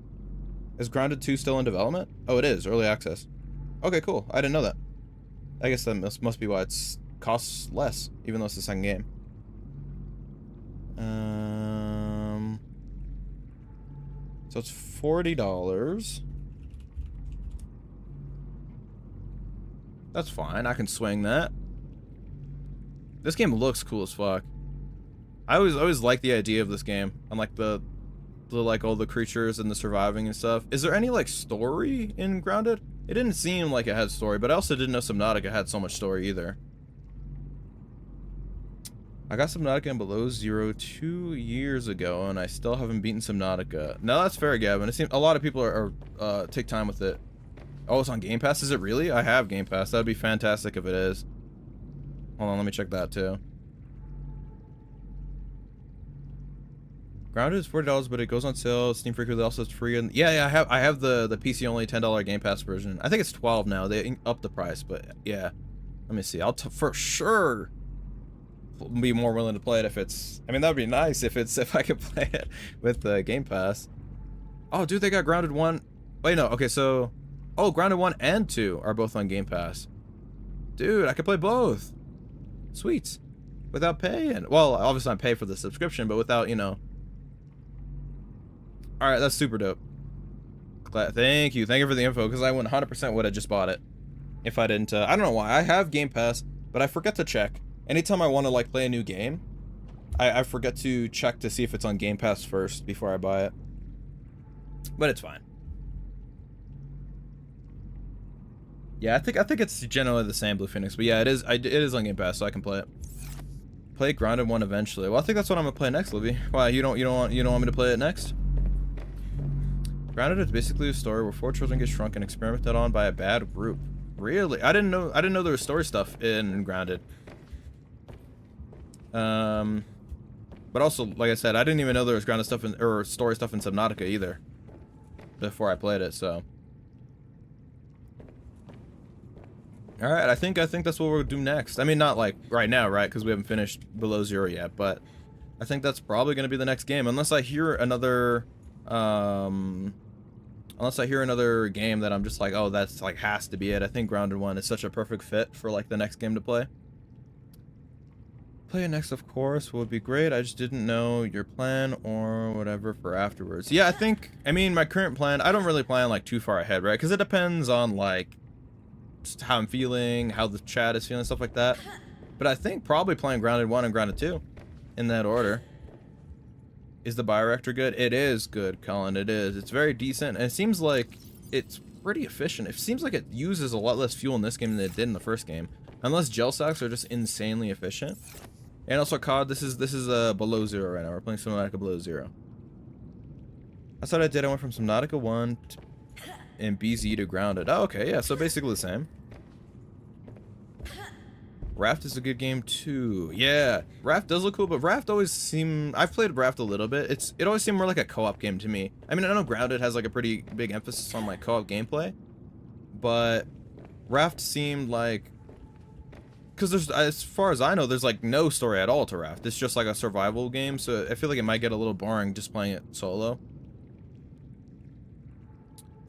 Is Grounded 2 still in development? Oh, it is. Early access. Okay, cool. I didn't know that. I guess that must be why it's costs less, even though it's the second game. So it's $40. That's fine. I can swing that. This game looks cool as fuck. I always like the idea of this game. And like the like all the creatures and the surviving and stuff. Is there any like story in Grounded? It didn't seem like it had story, but I also didn't know Subnautica had so much story either. I got Subnautica in Below Zero 2 years ago, and I still haven't beaten Subnautica. No, that's fair, Gavin. It seems a lot of people are take time with it. Oh, it's on Game Pass? Is it really? I have Game Pass. That'd be fantastic if it is. Hold on, let me check that too. Grounded is $40, but it goes on sale. Steam frequently also is free. And yeah, I have the PC only $10 Game Pass version. I think it's 12 now. They upped the price, but yeah. Let me see. I'll for sure be more willing to play it if it's. I mean, that would be nice if I could play it with the Game Pass. Oh, dude, they got Grounded 1. Wait, no. Okay, so Grounded 1 and 2 are both on Game Pass. Dude, I could play both. Sweet. Without paying. Well, obviously I pay for the subscription, but without, you know. Alright, that's super dope. Thank you for the info, because I 100% would have just bought it if I didn't. I don't know why. I have Game Pass, but I forget to check. Anytime I want to like play a new game, I forget to check to see if it's on Game Pass first before I buy it. But it's fine. Yeah, I think it's generally the same, Blue Phoenix. But yeah, it is on Game Pass, so I can play it. Play Grounded 1 eventually. Well, I think that's what I'm gonna play next, Livy. Why, you don't want me to play it next? Grounded is basically a story where 4 children get shrunk and experimented on by a bad group. Really? I didn't know there was story stuff in Grounded. But also, like I said, I didn't even know there was grounded stuff or story stuff in Subnautica either before I played it. So, all right, I think that's what we'll do next. I mean, not like right now, right? Because we haven't finished Below Zero yet. But I think that's probably going to be the next game, unless I hear another, game that I'm just like, oh, that's like has to be it. I think Grounded 1 is such a perfect fit for like the next game to play. Play it next, of course, would be great. I just didn't know your plan or whatever for afterwards. Yeah, I mean, my current plan, I don't really plan like too far ahead, right? Because it depends on like just how I'm feeling, how the chat is feeling, stuff like that. But I think probably playing Grounded 1 and Grounded 2 in that order. Is the bioreactor good? It is good, Colin. It is. It's very decent, and it seems like it's pretty efficient. It seems like it uses a lot less fuel in this game than it did in the first game, unless gel sacks are just insanely efficient. And also, COD, this is Below Zero right now. We're playing Subnautica Below Zero. That's what I did. I went from Subnautica 1 and BZ to Grounded. Oh, okay, yeah, so basically the same. Raft is a good game too. Yeah, Raft does look cool, but Raft always I've played Raft a little bit. It always seemed more like a co-op game to me. I mean, I know Grounded has like a pretty big emphasis on like co-op gameplay, but Raft seemed like, because there's, as far as I know, there's like no story at all to Raft. It's just like a survival game, so I feel like it might get a little boring just playing it solo.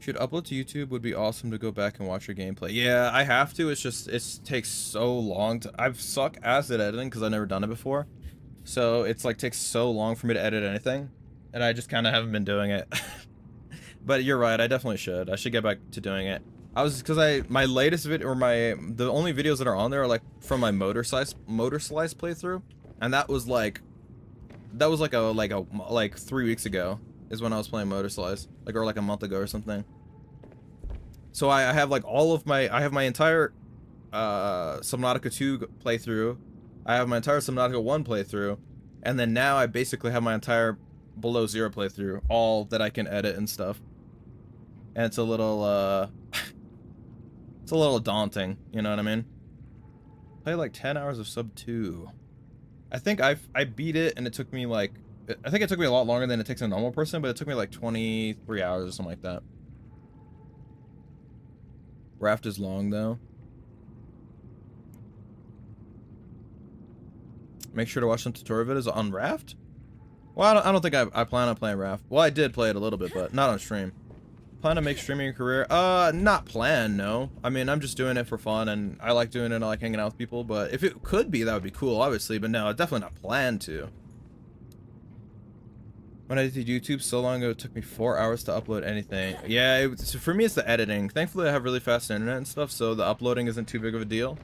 Should upload to YouTube. Would be awesome to go back and watch your gameplay. Yeah, I have to. It's just, it takes so long to, I suck ass at editing because I've never done it before. So it's like takes so long for me to edit anything, and I just kind of haven't been doing it. But you're right, I definitely should. I should get back to doing it. My latest video, or the only videos that are on there are like from my motor slice playthrough, and that was like 3 weeks ago is when I was playing Motor Slice, or like a month ago or something. So I have like I have my entire Subnautica 2 playthrough, I have my entire Subnautica 1 playthrough, and then now I basically have my entire Below Zero playthrough, all that I can edit and stuff. and it's a little it's a little daunting, you know what I mean? Play like 10 hours of Sub 2. I think I beat it, and it took me like, I think it took me a lot longer than it takes a normal person, but it took me like 23 hours or something like that. Raft is long though. Make sure to watch some tutorial videos on Raft. Well, I don't think I plan on playing Raft. Well, I did play it a little bit, but not on stream. Plan to make streaming a career? Not plan, no. I mean, I'm just doing it for fun, and I like doing it. I like hanging out with people, but if it could be, that would be cool, obviously. But no, definitely not planned to. When I did YouTube so long ago, it took me 4 hours to upload anything. Yeah, for me, it's the editing. Thankfully, I have really fast internet and stuff, so the uploading isn't too big of a deal.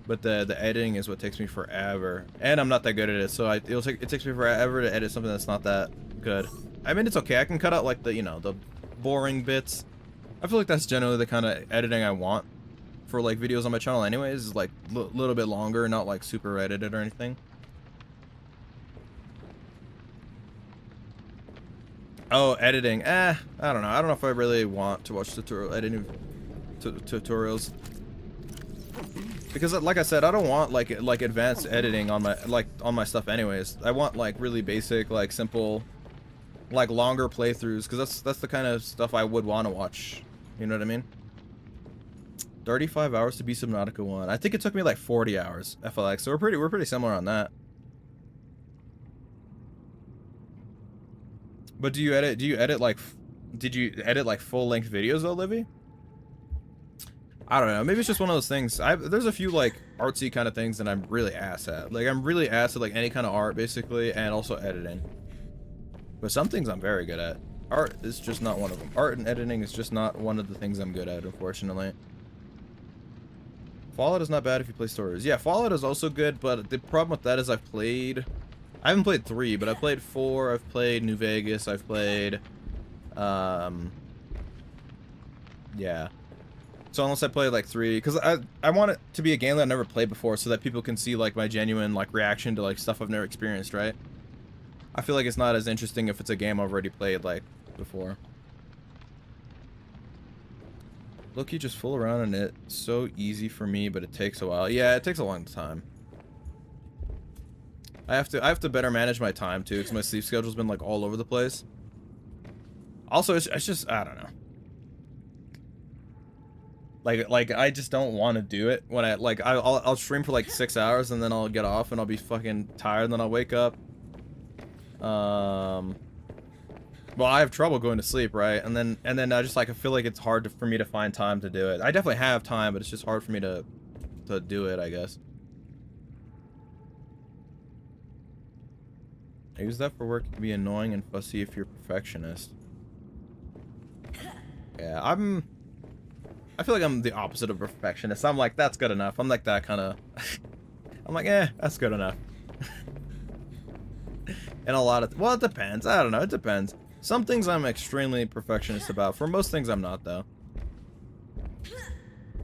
But the editing is what takes me forever, and I'm not that good at it. So it takes me forever to edit something that's not that good. I mean, it's okay. I can cut out like the the boring bits. I feel like that's generally the kind of editing I want for like videos on my channel. Anyways, is like little bit longer, not like super edited or anything. Oh, editing. I don't know. I don't know if I really want to watch editing tutorials. Because like I said, I don't want like advanced editing on my stuff anyways. I want like really basic, like simple, like longer playthroughs, because that's the kind of stuff I would want to watch. You know what I mean? 35 hours to be Subnautica 1. I think it took me like 40 hours FLX. So we're pretty similar on that. But did you edit like full-length videos though, Livy? I don't know. Maybe it's just one of those things. There's a few like artsy kind of things that I'm really ass at. Like I'm really ass at like any kind of art basically, and also editing. But some things I'm very good at. Art is just not one of them. Art and editing is just not one of the things I'm good at, unfortunately. Fallout is not bad if you play stories. Yeah, Fallout is also good, but the problem with that is I haven't played 3, but I've played 4, I've played New Vegas, I've played, yeah. So unless I play like 3, because I want it to be a game that I've never played before, so that people can see like my genuine like reaction to like stuff I've never experienced, right? I feel like it's not as interesting if it's a game I've already played like before. Look, you just fool around in it. So easy for me, but it takes a while. Yeah, it takes a long time. I have to better manage my time too, because my sleep schedule's been like all over the place. Also, it's just, I don't know. Like I just don't want to do it when I'll stream for like 6 hours and then I'll get off and I'll be fucking tired and then I'll wake up. Well, I have trouble going to sleep, right? And then I just like I feel like it's hard for me to find time to do it. I definitely have time, but it's just hard for me to do it, I guess. I use that for work. It can be annoying and fussy if you're a perfectionist. Yeah, I feel like I'm the opposite of perfectionist. I'm like, that's good enough. I'm like that kind of... I'm like, that's good enough. And a lot of... Well, it depends. I don't know. It depends. Some things I'm extremely perfectionist about. For most things, I'm not, though.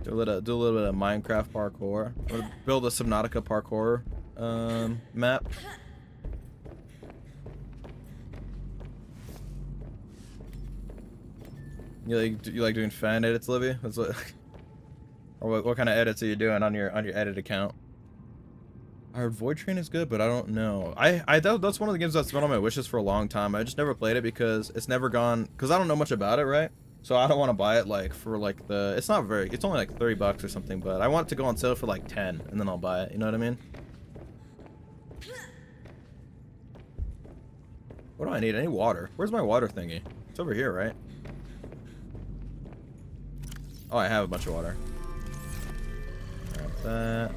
Do a little bit of Minecraft parkour. Or build a Subnautica parkour map. You like doing fan edits, Livy? That's what, or what kind of edits are you doing on your edit account? I heard Void Train is good, but I don't know. That's one of the games that's been on my wishes for a long time. I just never played it because it's never gone, because I don't know much about it, right? So I don't want to buy it like for like it's only like 30 bucks or something, but I want it to go on sale for like 10 and then I'll buy it, you know what I mean? What do I need? I need water. Where's my water thingy? It's over here, right? Oh, I have a bunch of water. Grab that.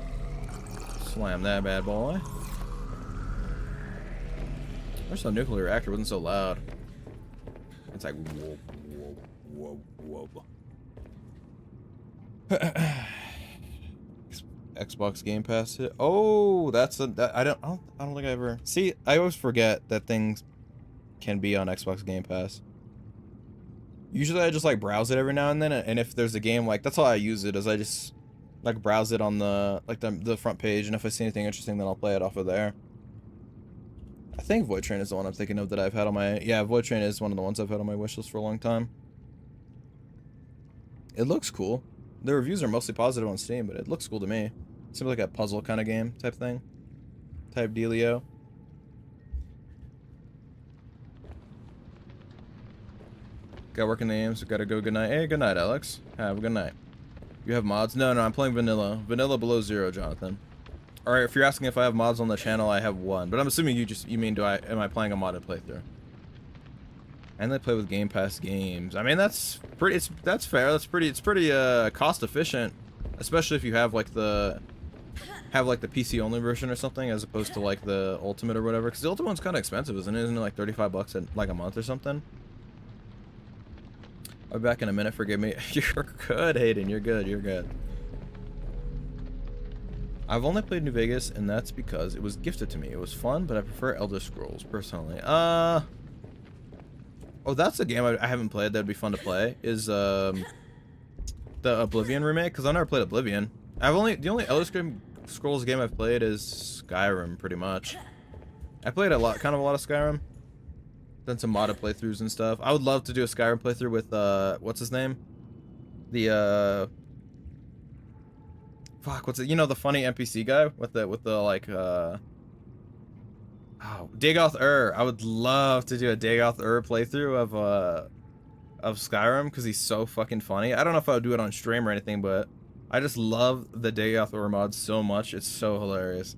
Slam that bad boy. I wish the nuclear reactor wasn't so loud. It's like whoa, whoa, whoa, whoa. Xbox Game Pass hit. Oh, I don't think I ever see. I always forget that things can be on Xbox Game Pass. Usually I just like browse it every now and then, and if there's a game, like that's how I use it, is I just like browse it on the front page, and if I see anything interesting then I'll play it off of there. I think Void Train is the one I'm thinking of that I've had on my... Yeah, Void Train is one of the ones I've had on my wishlist for a long time. It looks cool. The reviews are mostly positive on Steam, but it looks cool to me. Seems like a puzzle kind of game type thing. Type dealio. Got working names. Gotta go. Good night. Hey, good night, Alex. Have a good night. You have mods? No, I'm playing vanilla. Vanilla below 0, Jonathan. Alright, if you're asking if I have mods on the channel, I have one. But I'm assuming you mean am I playing a modded playthrough? And they play with Game Pass games. I mean, that's fair. It's pretty cost efficient, especially if you have like the PC only version or something, as opposed to like the Ultimate or whatever. Because the Ultimate one's kind of expensive, isn't it? Isn't it like 35 bucks at like a month or something? I'll be back in a minute. Forgive me. You're good, Hayden. You're good. You're good. I've only played New Vegas, and that's because it was gifted to me. It was fun, but I prefer Elder Scrolls personally. Oh, that's a game I haven't played. That'd be fun to play. Is the Oblivion remake? Because I never played Oblivion. The only Elder Scrolls game I've played is Skyrim, pretty much. I played a lot of Skyrim. Done some modded playthroughs and stuff. I would love to do a Skyrim playthrough with what's his name? The fuck, what's it? You know, the funny NPC guy with the like Dagoth Ur. I would love to do a Dagoth Ur playthrough of Skyrim because he's so fucking funny. I don't know if I would do it on stream or anything, but I just love the Dagoth Ur mod so much. It's so hilarious.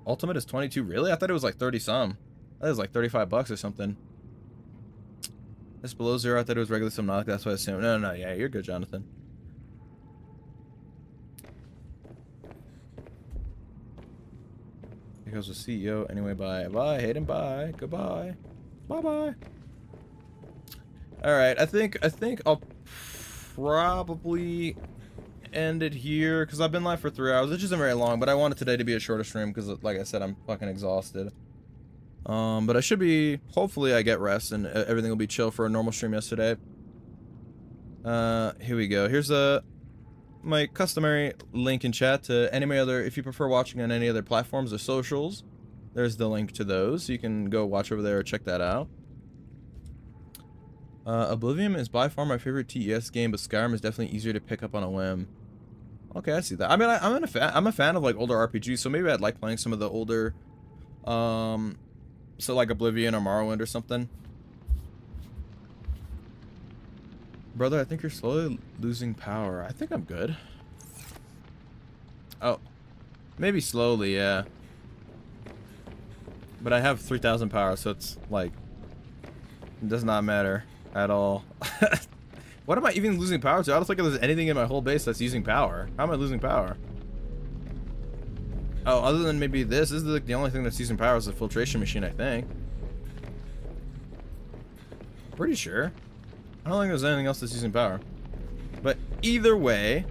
Ultimate is 22. Really? I thought it was like 30 some. That was like 35 bucks or something. It's below 0. I thought it was regular Subnautica. That's what I assumed. No. Yeah, you're good, Jonathan. Here goes the CEO. Anyway, bye. Bye, Hayden. Bye. Goodbye. Bye-bye. Alright, I think I'll probably end it here, because I've been live for 3 hours, which isn't very long, but I wanted today to be a shorter stream, because, like I said, I'm fucking exhausted. But I should be, hopefully I get rest, and everything will be chill for a normal stream yesterday. Here we go. Here's my customary link in chat to any other, if you prefer watching on any other platforms or socials, there's the link to those, so you can go watch over there or check that out. Oblivion is by far my favorite TES game, but Skyrim is definitely easier to pick up on a whim. Okay, I see that. I mean, I'm a fan of like older RPGs, so maybe I'd like playing some of the older, so like Oblivion or Morrowind or something. Brother, I think you're slowly losing power. I think I'm good. Oh, maybe slowly, yeah. But I have 3,000 power, so it's like, it does not matter at all. What am I even losing power to? I don't think there's anything in my whole base that's using power. How am I losing power? Oh, other than maybe this is the only thing that's using power is the filtration machine, I think. Pretty sure. I don't think there's anything else that's using power. But either way,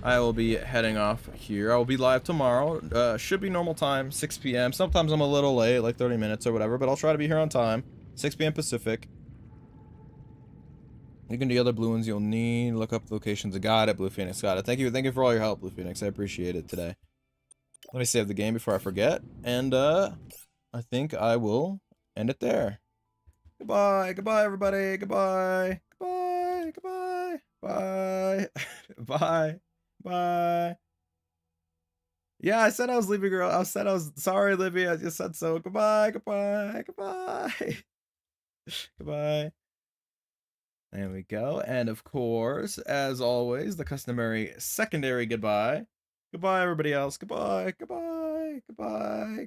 I will be heading off here. I will be live tomorrow. Should be normal time, 6 p.m. Sometimes I'm a little late, like 30 minutes or whatever, but I'll try to be here on time. 6 p.m. Pacific. You can do other blue ones you'll need. Look up locations. Got it, Blue Phoenix. Got it. Thank you for all your help, Blue Phoenix. I appreciate it today. Let me save the game before I forget. And I think I will end it there. Goodbye. Goodbye, everybody. Goodbye. Goodbye. Goodbye. Bye. Bye. Bye. Yeah, I said I was leaving, girl. I said I was sorry, Libby. I just said so. Goodbye. Goodbye. Goodbye. Goodbye. There we go. And of course, as always, the customary secondary goodbye. Goodbye, everybody else. Goodbye. Goodbye. Goodbye.